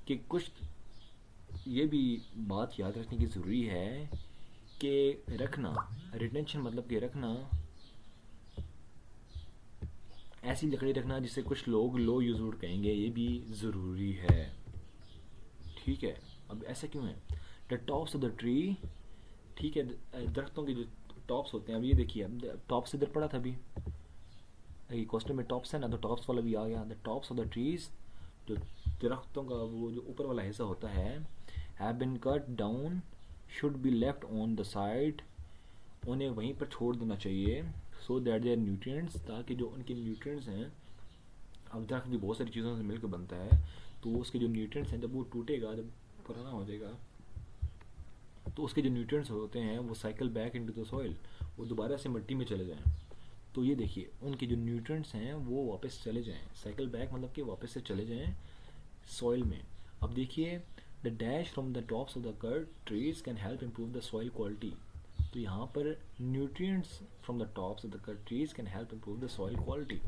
कि कुछ ये भी बात याद रखने की ज़रूरी है कि रखना, रिटेंशन मतलब कि रखना, ऐसी लकड़ी रखना जिसे कुछ लोग लो यूज वुड कहेंगे, ये भी ज़रूरी है, ठीक है. अब ऐसा क्यों है? The tops of the tree, ठीक है, दरख्तों के जो टॉप्स होते हैं, अब ये देखिए, अब टॉप्स इधर पड़ा था अभी, क्वेश्चन में टॉप्स है ना, तो टॉप्स वाला भी आ गया. The tops of the trees, जो दरख्तों का वो जो ऊपर वाला हिस्सा होता है, have been cut down, should be left on the side, उन्हें वहीं पर छोड़ देना चाहिए, सो दैट देयर न्यूट्रिएंट्स, ताकि जो उनके न्यूट्रिएंट्स हैं, अब दरख्त भी बहुत सारी चीज़ों से मिलकर बनता है, तो उसके जो न्यूट्रिएंट्स हैं, जब वो टूटेगा, जब पुराना हो जाएगा, तो उसके जो न्यूट्रिएंट्स होते हैं वो cycle back into the soil, वो दोबारा से मिट्टी में चले जाएं. तो ये देखिए, उनके जो न्यूट्रिएंट्स हैं वो वापस चले जाएं, साइकिल बैक मतलब कि वापस से चले जाएं सॉइल में. अब देखिए, the dash from the tops of the cut trees can help improve the soil quality. तो यहाँ पर nutrients from the tops of the cut trees can help improve the soil quality.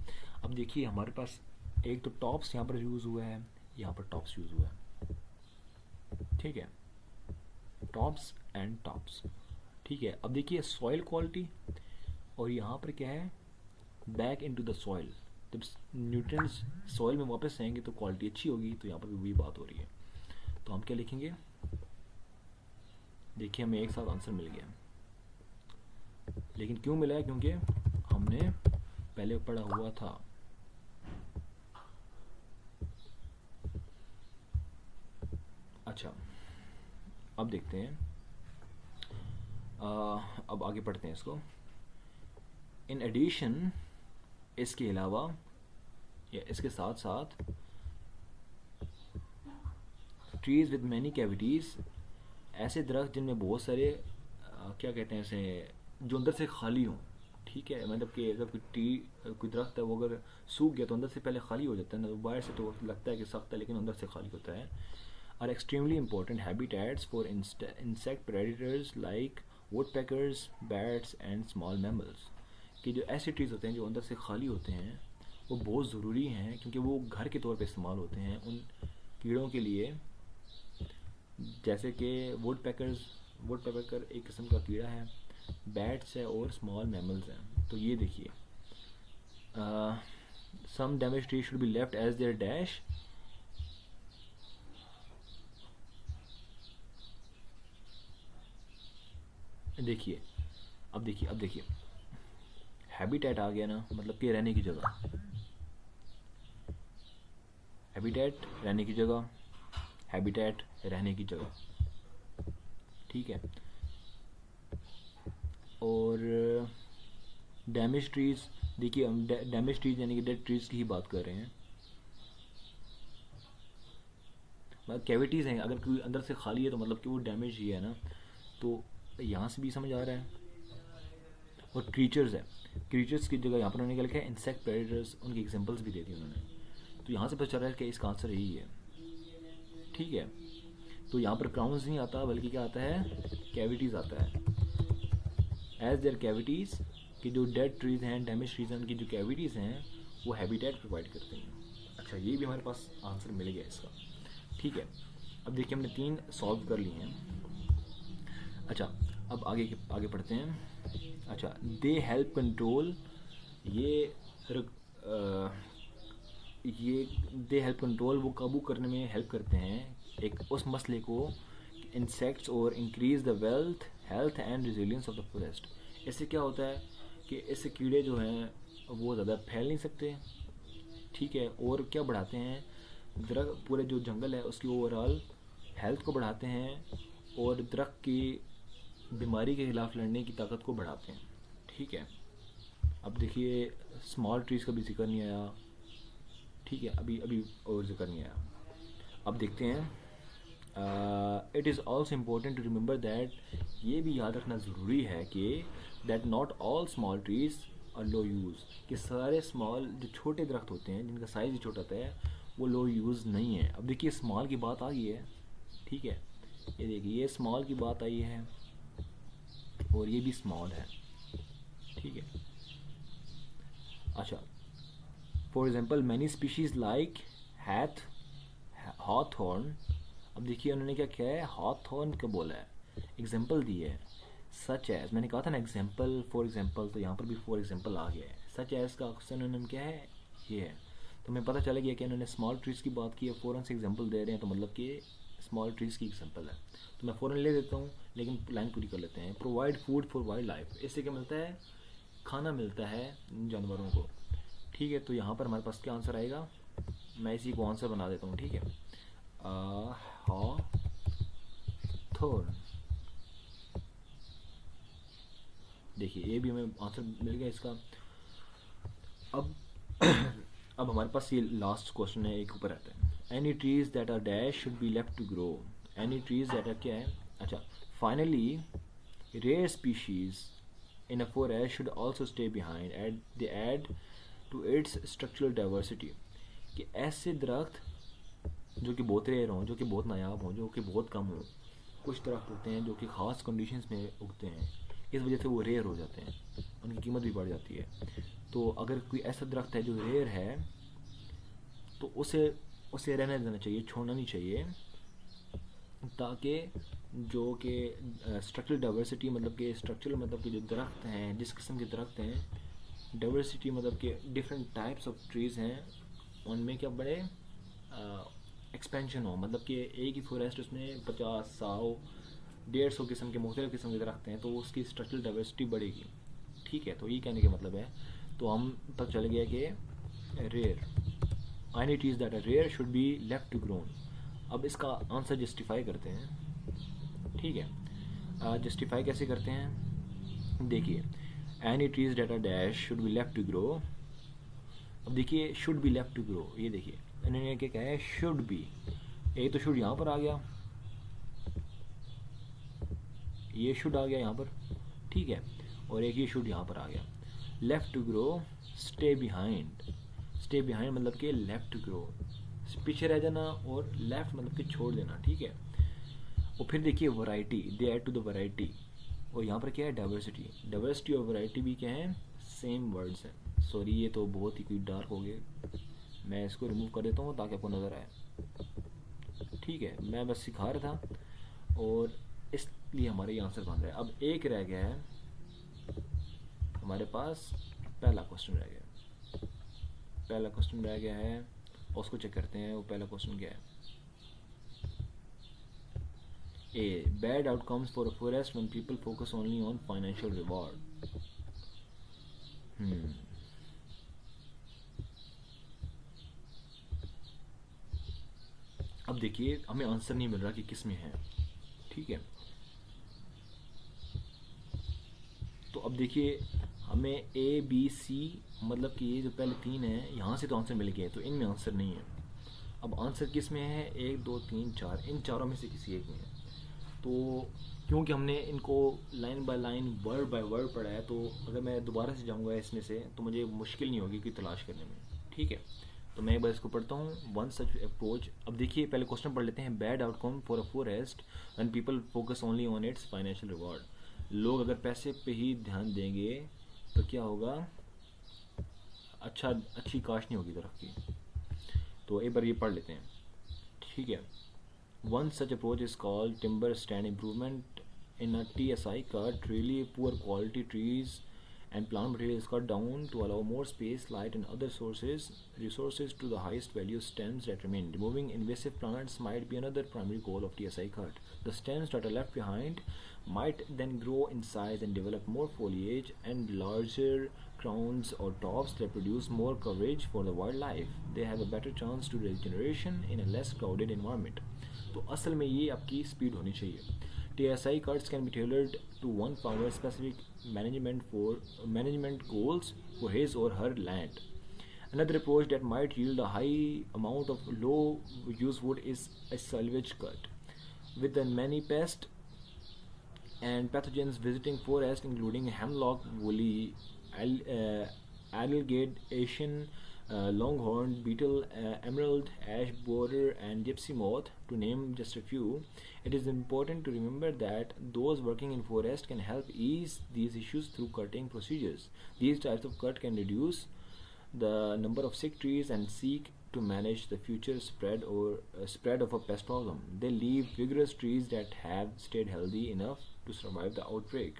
अब देखिए, हमारे पास एक तो टॉप्स यहाँ पर यूज़ हुआ है, यहाँ पर टॉप्स यूज़ हुआ है, ठीक है, टॉप्स एंड टॉप्स, ठीक है. अब देखिए, सॉइल क्वालिटी, और यहाँ पर क्या है, बैक इनटू द सॉइल. जब न्यूट्रिएंट्स सॉइल में वापस आएंगे तो क्वालिटी अच्छी होगी, तो यहाँ पर भी वही बात हो रही है. तो हम क्या लिखेंगे? देखिए, हमें एक साथ आंसर मिल गया, लेकिन क्यों मिला है? क्योंकि हमने पहले पढ़ा हुआ था. अच्छा, अब देखते हैं, अब आगे पढ़ते हैं इसको. इन एडिशन, इसके अलावा या इसके साथ साथ, ट्रीज विद मैनी कैविटीज़, ऐसे दरख्त जिनमें बहुत सारे क्या कहते हैं इसे, जो अंदर से खाली हों, ठीक है, मतलब कि अगर कोई दरख्त है, वो अगर सूख गया तो अंदर से पहले खाली हो जाता है ना, तो बाहर से तो लगता है कि सख्त है, लेकिन अंदर से खाली होता है. Are extremely important habitats for insect predators like woodpeckers, bats and small mammals. कि जो ऐसे ट्रीज होते हैं जो अंदर से खाली होते हैं, वो बहुत ज़रूरी हैं, क्योंकि वो घर के तौर पे इस्तेमाल होते हैं उन कीड़ों के लिए, जैसे कि वुडपेकर एक किस्म का कीड़ा है, बैट्स है, और स्मॉल मैमल्स हैं. तो ये देखिए, some damage tree should be left as their dash. देखिए, अब देखिए, हैबिटेट आ गया ना, मतलब कि रहने की जगह, हैबिटेट रहने की जगह, हैबिटेट रहने की जगह, ठीक है. और डैमेज ट्रीज, देखिए, हम डैमेज ट्रीज यानी कि डेड ट्रीज की ही बात कर रहे हैं. मतलब कैविटीज़ हैं, अगर कोई अंदर से खाली है तो मतलब कि वो डैमेज ही है ना, तो यहाँ से भी समझ आ रहा है. और क्रीचर्स है, क्रीचर्स की जगह यहाँ पर उन्होंने क्या लिखा है, इंसेक्ट प्रेडेटर्स, उनकी एग्जांपल्स भी दे दी उन्होंने. तो यहाँ से पता चल रहा है कि इसका आंसर यही है, ठीक है. तो यहाँ पर क्राउन्स नहीं आता, बल्कि क्या आता है, कैविटीज़ आता है. एज देयर कैविटीज़, कि जो डेड ट्रीज हैं, डैमेज ट्रीज हैं, उनकी जो कैविटीज़ हैं वो हैबिटेट प्रोवाइड करते हैं. अच्छा, ये भी हमारे पास आंसर मिल गया इसका, ठीक है. अब देखिए, हमने 3 सॉल्व कर लिए हैं. अच्छा, अब आगे पढ़ते हैं. अच्छा, दे हेल्प कंट्रोल, ये दे हेल्प कंट्रोल, वो काबू करने में हेल्प करते हैं एक उस मसले को, इंसेक्ट्स, और increase the wealth, health and resilience of the forest. इससे क्या होता है कि इससे कीड़े जो हैं वो ज़्यादा फैल नहीं सकते, ठीक है, और क्या बढ़ाते हैं, दरख्त, पूरे जो जंगल है उसकी ओवरऑल हेल्थ को बढ़ाते हैं, और दरख्त की बीमारी के खिलाफ लड़ने की ताकत को बढ़ाते हैं, ठीक है. अब देखिए, स्मॉल ट्रीज़ का भी जिक्र नहीं आया, ठीक है, अभी और जिक्र नहीं आया. अब देखते हैं, it is also important to remember that, ये भी याद रखना ज़रूरी है कि that not all small trees are low use, कि सारे स्मॉल जो छोटे दरख्त होते हैं जिनका साइज़ ही छोटा होता है, वो लो यूज़ नहीं है। अब देखिए स्मॉल की बात आ गई है, ठीक है, ये देखिए ये स्मॉल की बात आई है और ये भी स्मॉल है, ठीक है। अच्छा, for example many species like hath Hawthorne. अब देखिए उन्होंने क्या किया है, हॉथॉर्न का बोला है, एग्जांपल दी है। सच एज, मैंने कहा था ना एग्जांपल फॉर एग्जांपल, तो यहाँ पर भी फॉर एग्जांपल आ गया है। सच एज का क्वेश्चन उन्होंने क्या है, ये है। तो हमें पता चला गया कि इन्होंने स्मॉल ट्रीज़ की बात की है, फ़ौरन से एग्जांपल दे रहे हैं, तो मतलब कि स्मॉल ट्रीज़ की एग्जांपल है। तो मैं फ़ौरन ले देता हूँ, लेकिन लाइन पूरी कर लेते हैं। Provide food for wild life, इससे क्या मिलता है, खाना मिलता है जानवरों को, ठीक है। तो यहाँ पर हमारे पास क्या आंसर आएगा, मैं इसी को आंसर बना देता हूँ, ठीक है। हॉथॉर्न, देखिए ये भी हमें आंसर मिल गया इसका। अब अब हमारे पास ये लास्ट क्वेश्चन है, एक ऊपर रहता है। Any trees that are dash should be left to grow. Any trees that are क्या है, अच्छा, finally rare species in a forest should also stay behind at they add to its structural diversity. कि ऐसे दरख्त जो कि बहुत rare हों, जो कि बहुत नायाब हों, जो कि बहुत कम हों, कुछ दरख्त होते हैं जो कि ख़ास कंडीशंस में उगते हैं, इस वजह से वो रेयर हो जाते हैं, उनकी कीमत भी बढ़ जाती है। तो अगर कोई ऐसा दरख्त है जो रेयर है, तो उसे उसे रहने देना चाहिए, छोड़ना नहीं चाहिए, ताकि जो कि स्ट्रक्चरल डाइवर्सिटी, मतलब कि स्ट्रक्चरल मतलब कि जो दरख्त हैं, जिस किस्म के दरख्त हैं, डाइवर्सिटी मतलब कि डिफरेंट टाइप्स ऑफ ट्रीज़ हैं, उनमें क्या बड़े एक्सपेंशन हो, मतलब कि एक ही फॉरेस्ट उसमें 50, 100, 150 किस्म के मुख्तलिफ किस्म के दरख्त हैं, तो उसकी स्ट्रक्चरल डाइवर्सिटी बढ़ेगी, ठीक है। तो ये कहने का मतलब है, तो हम पता चल गया कि rare, any trees that are rare should be left to grown. अब इसका आंसर जस्टिफाई करते हैं, ठीक है। जस्टिफाई कैसे करते हैं, देखिए any trees that are dash should be left to grow. अब देखिए should be left to grow, ये देखिए इन्होंने क्या कहा है, शुड बी, एक तो शुड यहाँ पर आ गया, ये शुड आ गया यहाँ पर, ठीक है, और एक ये शुड यहाँ पर आ गया। Left to grow, stay behind, stay behind मतलब कि लेफ्ट टू ग्रो, पीछे रह जाना, और लेफ्ट मतलब कि छोड़ देना, ठीक है। और फिर देखिए variety, they add to the variety, और यहाँ पर क्या है, डाइवर्सिटी। डाइवर्सिटी और वैरायटी भी क्या है, सेम वर्ड्स हैं। सॉरी ये तो बहुत ही कोई डार्क हो गए, मैं इसको रिमूव कर देता हूँ ताकि आपको नज़र आए, ठीक है। मैं बस सिखा रहा था और इसलिए हमारा ये आंसर बन रहा है। अब एक रह गया है हमारे पास, पहला क्वेश्चन रह गया, पहला क्वेश्चन रह गया है, और उसको चेक करते हैं। वो पहला क्वेश्चन क्या है, a bad outcomes for a forest when people focus only on financial reward. अब देखिए हमें आंसर नहीं मिल रहा कि किस में है, ठीक है। तो अब देखिए हमें ए बी सी, मतलब कि ये जो पहले तीन है यहाँ से तो आंसर मिल गए, तो इनमें आंसर नहीं है। अब आंसर किस में है, 1 2 3 4, इन चारों में से किसी एक में है। तो क्योंकि हमने इनको line by line word by word पढ़ा है, तो अगर मैं दोबारा से जाऊँगा इसमें से तो मुझे मुश्किल नहीं होगी कि तलाश करने में, ठीक है। तो मैं एक बार इसको पढ़ता हूँ, वन सच अप्रोच। अब देखिए पहले क्वेश्चन पढ़ लेते हैं, bad outcome for a forest and people focus only on its financial reward. लोग अगर पैसे पे ही ध्यान देंगे तो क्या होगा, अच्छी काश नहीं होगी दरख्त की। तो एक बार ये पढ़ लेते हैं, ठीक है। One such approach is called timber stand improvement. In a TSI cut, really poor quality trees and plant material is cut down to allow more space, light, and other resources to the highest value stems that remain. Removing invasive plants might be another primary goal of TSI cut. The stems that are left behind might then grow in size and develop more foliage and larger crowns or tops that produce more coverage for the wildlife. They have a better chance to regeneration in a less crowded environment. तो असल में ये आपकी speed होनी चाहिए। TSI cuts can be tailored to one farmer specific management goals for his or her land. Another approach that might yield a high amount of low use wood is a salvage cut. With the many pests and pathogens visiting forest, including hemlock woolly, alligation, longhorn beetle, emerald ash borer, and gypsy moth, to name just a few. It is important to remember that those working in forest can help ease these issues through cutting procedures. These types of cut can reduce the number of sick trees and seek to manage the future spread of a pest problem. They leave vigorous trees that have stayed healthy enough to survive the outbreak.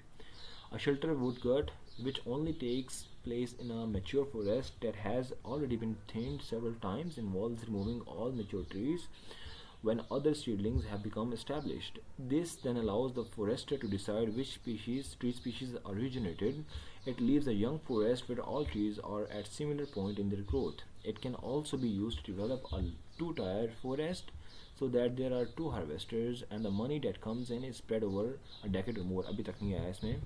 A shelter woodcut, which only takes place in a mature forest that has already been thinned several times, involves removing all mature trees when other seedlings have become established. This then allows the forester to decide which tree species originated. It leaves a young forest where all trees are at similar point in their growth. It can also be used to develop a two-tier forest so that there are two harvesters and the money that comes in is spread over a decade or more. अभी तक नहीं आया इसमें.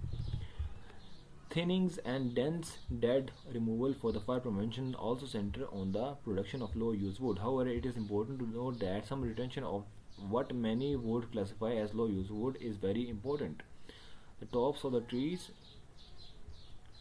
Thinnings and dense dead removal for the fire prevention also center on the production of low-use wood. However, it is important to note that some retention of what many would classify as low-use wood is very important. The tops of the trees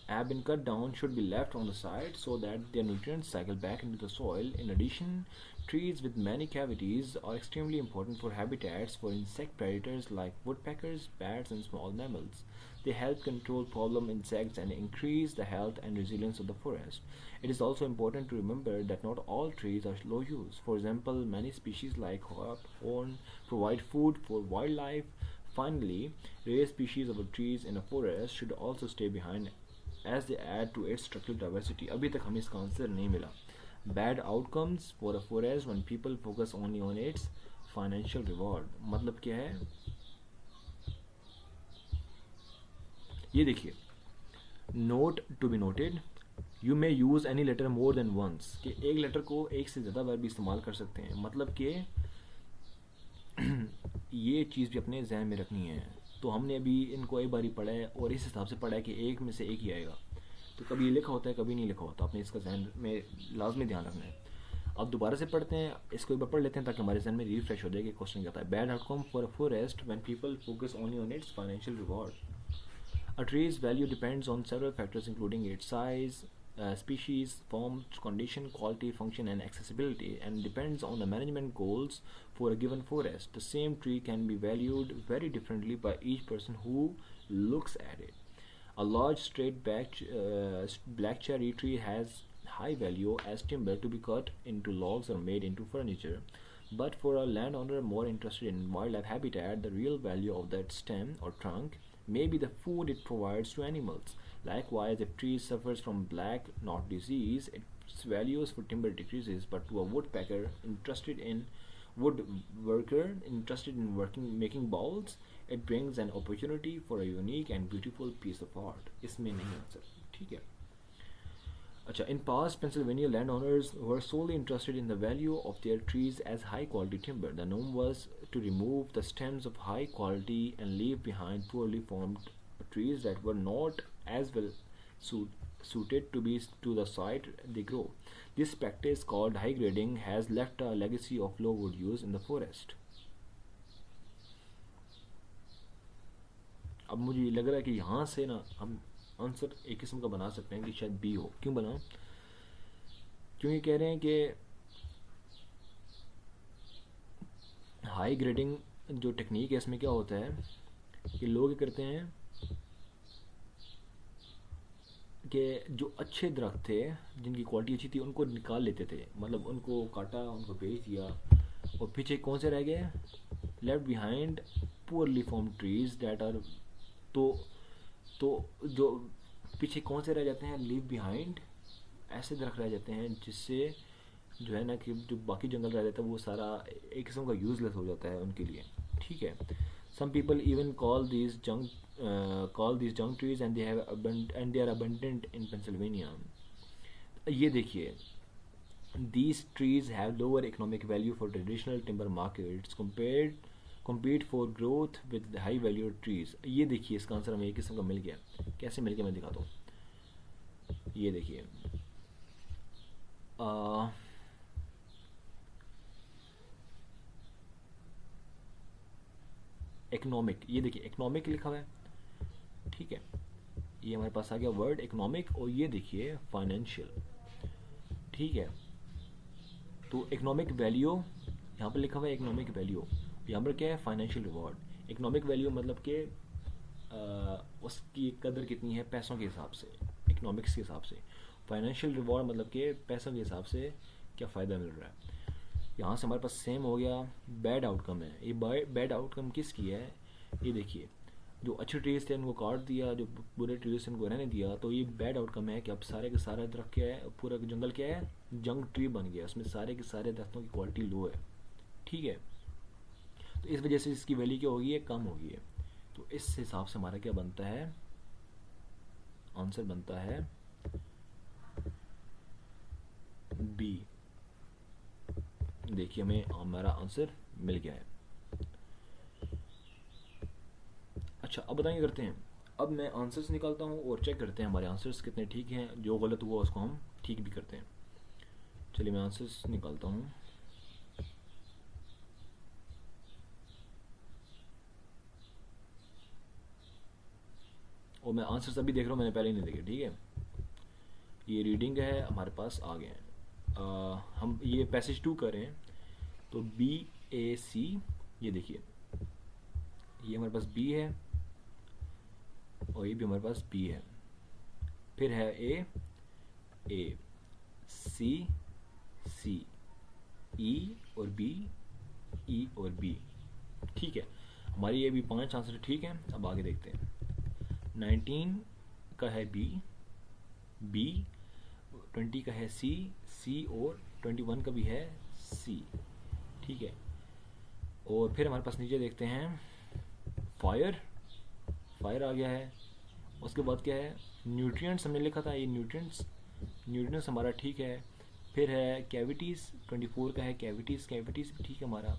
have been cut down should be left on the side so that their nutrients cycle back into the soil. In addition, trees with many cavities are extremely important for habitats for insect predators like woodpeckers, bats, and small mammals. They help control problem insects and increase the health and resilience of the forest. It is also important to remember that not all trees are low use. For example, many species like hawthorn provide food for wildlife. Finally, rare species of trees in a forest should also stay behind as they add to its structural diversity. अभी तक हमें इसका answer नहीं मिला. Bad outcomes for a forest when people focus only on its financial reward. मतलब क्या है? ये देखिए, note to be noted, you may use any letter more than once, कि एक लेटर को एक से ज़्यादा बार भी इस्तेमाल कर सकते हैं. मतलब कि ये चीज़ भी अपने जहन में रखनी है. तो हमने अभी इनको एक बार ही पढ़ा है और इस हिसाब से पढ़ा है कि एक में से एक ही आएगा. तो कभी ये लिखा होता है, कभी नहीं लिखा होता. आपने इसका जहन में लाजमी ध्यान रखना है. अब दोबारा से पढ़ते हैं, इसको एक बार पढ़ लेते हैं ताकि हमारे जहन में रिफ्रेश हो जाए कि क्वेश्चन क्या था. Bad outcome for a forest when people focus only on its financial reward. A tree's value depends on several factors including its size, species, form, condition, quality, function, and accessibility, and depends on the management goals for a given forest. The same tree can be valued very differently by each person who looks at it. A large black cherry tree has high value as timber to be cut into logs or made into furniture. But for a landowner more interested in wildlife habitat, the real value of that stem or trunk may be the food it provides to animals. Likewise, if tree suffers from black knot disease, its values for timber decreases. But to a woodworker interested in making bowls, it brings an opportunity for a unique and beautiful piece of art. इसमें नहीं answer. ठीक है. अच्छा, in past Pennsylvania landowners were solely interested in the value of their trees as high quality timber. The norm was to remove the stems of high quality and leave behind poorly formed trees that were not as well suited to the site they grow. This practice called high grading has left a legacy of low wood use in the forest. अब मुझे लग रहा है कि यहाँ से ना हम आंसर एक किस्म का बना सकते हैं कि शायद बी हो. क्यों बना? क्योंकि कह रहे हैं कि हाई ग्रेडिंग जो टेक्निक है इसमें क्या होता है कि लोग करते हैं कि जो अच्छे दरख्त थे जिनकी क्वालिटी अच्छी थी उनको निकाल लेते थे. मतलब उनको काटा, उनको बेच दिया, और पीछे कौन से रह गए? Left behind poorly form trees that are. तो जो पीछे कौन से रह जाते हैं? लीव बिहाइंड ऐसे दरख्त रह जाते हैं जिससे जो है ना कि जो बाकी जंगल रह जाता है वो सारा एक किस्म का यूजलेस हो जाता है उनके लिए. ठीक है. Some people even call these junk trees and they are abundant in Pennsylvania. ये देखिए, these trees have lower economic value for traditional timber markets compete for growth with high value trees. ये देखिए, इसका आंसर हमें एक किस्म का मिल गया. कैसे मिल गया मैं दिखाता हूँ. ये देखिए, इकोनॉमिक. ये देखिए इकोनॉमिक लिखा हुआ है. ठीक है, ये हमारे पास आ गया वर्ड इकोनॉमिक. और ये देखिए फाइनेंशियल. ठीक है। तो इकोनॉमिक वैल्यू यहाँ पर लिखा हुआ है, इकोनॉमिक वैल्यू, यहाँ पर क्या है, फाइनेंशियल रिवॉर्ड। इकोनॉमिक वैल्यू मतलब कि उसकी कदर कितनी है पैसों के हिसाब से, इकोनॉमिक्स के हिसाब से। फाइनेंशियल रिवॉर्ड मतलब कि पैसों के हिसाब से क्या फ़ायदा मिल रहा है। यहाँ से हमारे पास सेम हो गया। बैड आउटकम है, ये बैड आउटकम किसकी है, ये देखिए, जो अच्छे ट्रीज थे उनको काट दिया, जो बुरे ट्रीज थे उनको रहने दिया, तो ये बैड आउटकम है कि अब सारे के सारे दरख्त क्या है, पूरा जंगल क्या है, जंग ट्री बन गया, उसमें सारे के सारे दरख्तों की क्वालिटी लो है, ठीक है। तो इस वजह से इसकी वैल्यू क्या होगी है, कम होगी है। तो इस हिसाब से हमारा क्या बनता है, आंसर बनता है बी। देखिए हमें हमारा आंसर मिल गया है। अच्छा अब बताएंगे करते हैं, अब मैं आंसर्स निकालता हूँ और चेक करते हैं हमारे आंसर्स कितने ठीक हैं, जो गलत हुआ उसको हम ठीक भी करते हैं। चलिए मैं आंसर्स निकालता हूँ। और मैं आंसर्स अभी देख रहा हूँ, मैंने पहले ही नहीं देखे, ठीक है। ये रीडिंग है हमारे पास आ गए हैं। हम ये पैसेज 2 करें तो BAC, ये देखिए ये हमारे पास B है और ये भी हमारे पास B है, फिर है A C C E और B E और B, ठीक है। हमारी ये भी 5 आंसर ठीक हैं। अब आगे देखते हैं। 19 का है B, 20 का है C और 21 का भी है C, ठीक है। और फिर हमारे पास नीचे देखते हैं फायर आ गया है। उसके बाद क्या है, न्यूट्रिएंट्स हमने लिखा था, ये न्यूट्रिएंट्स हमारा ठीक है। फिर है कैविटीज़, 24 का है कैविटीज़ भी ठीक है हमारा।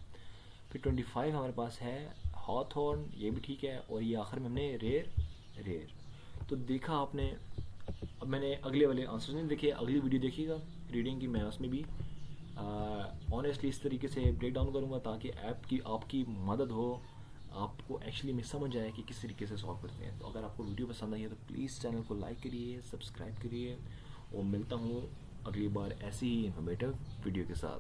फिर 25 हमारे पास है हॉथॉर्न, ये भी ठीक है। और ये आखिर में हमने रेयर। तो देखा आपने। अब मैंने अगले वाले आंसर नहीं देखे, अगली वीडियो देखिएगा रीडिंग की, मैं उसमें भी ऑनेस्टली इस तरीके से ब्रेक डाउन करूँगा ताकि आपकी मदद हो, आपको एक्चुअली में समझ आए कि किस तरीके से सॉल्व करते हैं। तो अगर आपको वीडियो पसंद आई है तो प्लीज़ चैनल को लाइक करिए, सब्सक्राइब करिए, और मिलता हूँ अगली बार ऐसी ही इन्फॉर्मेटिव वीडियो के साथ।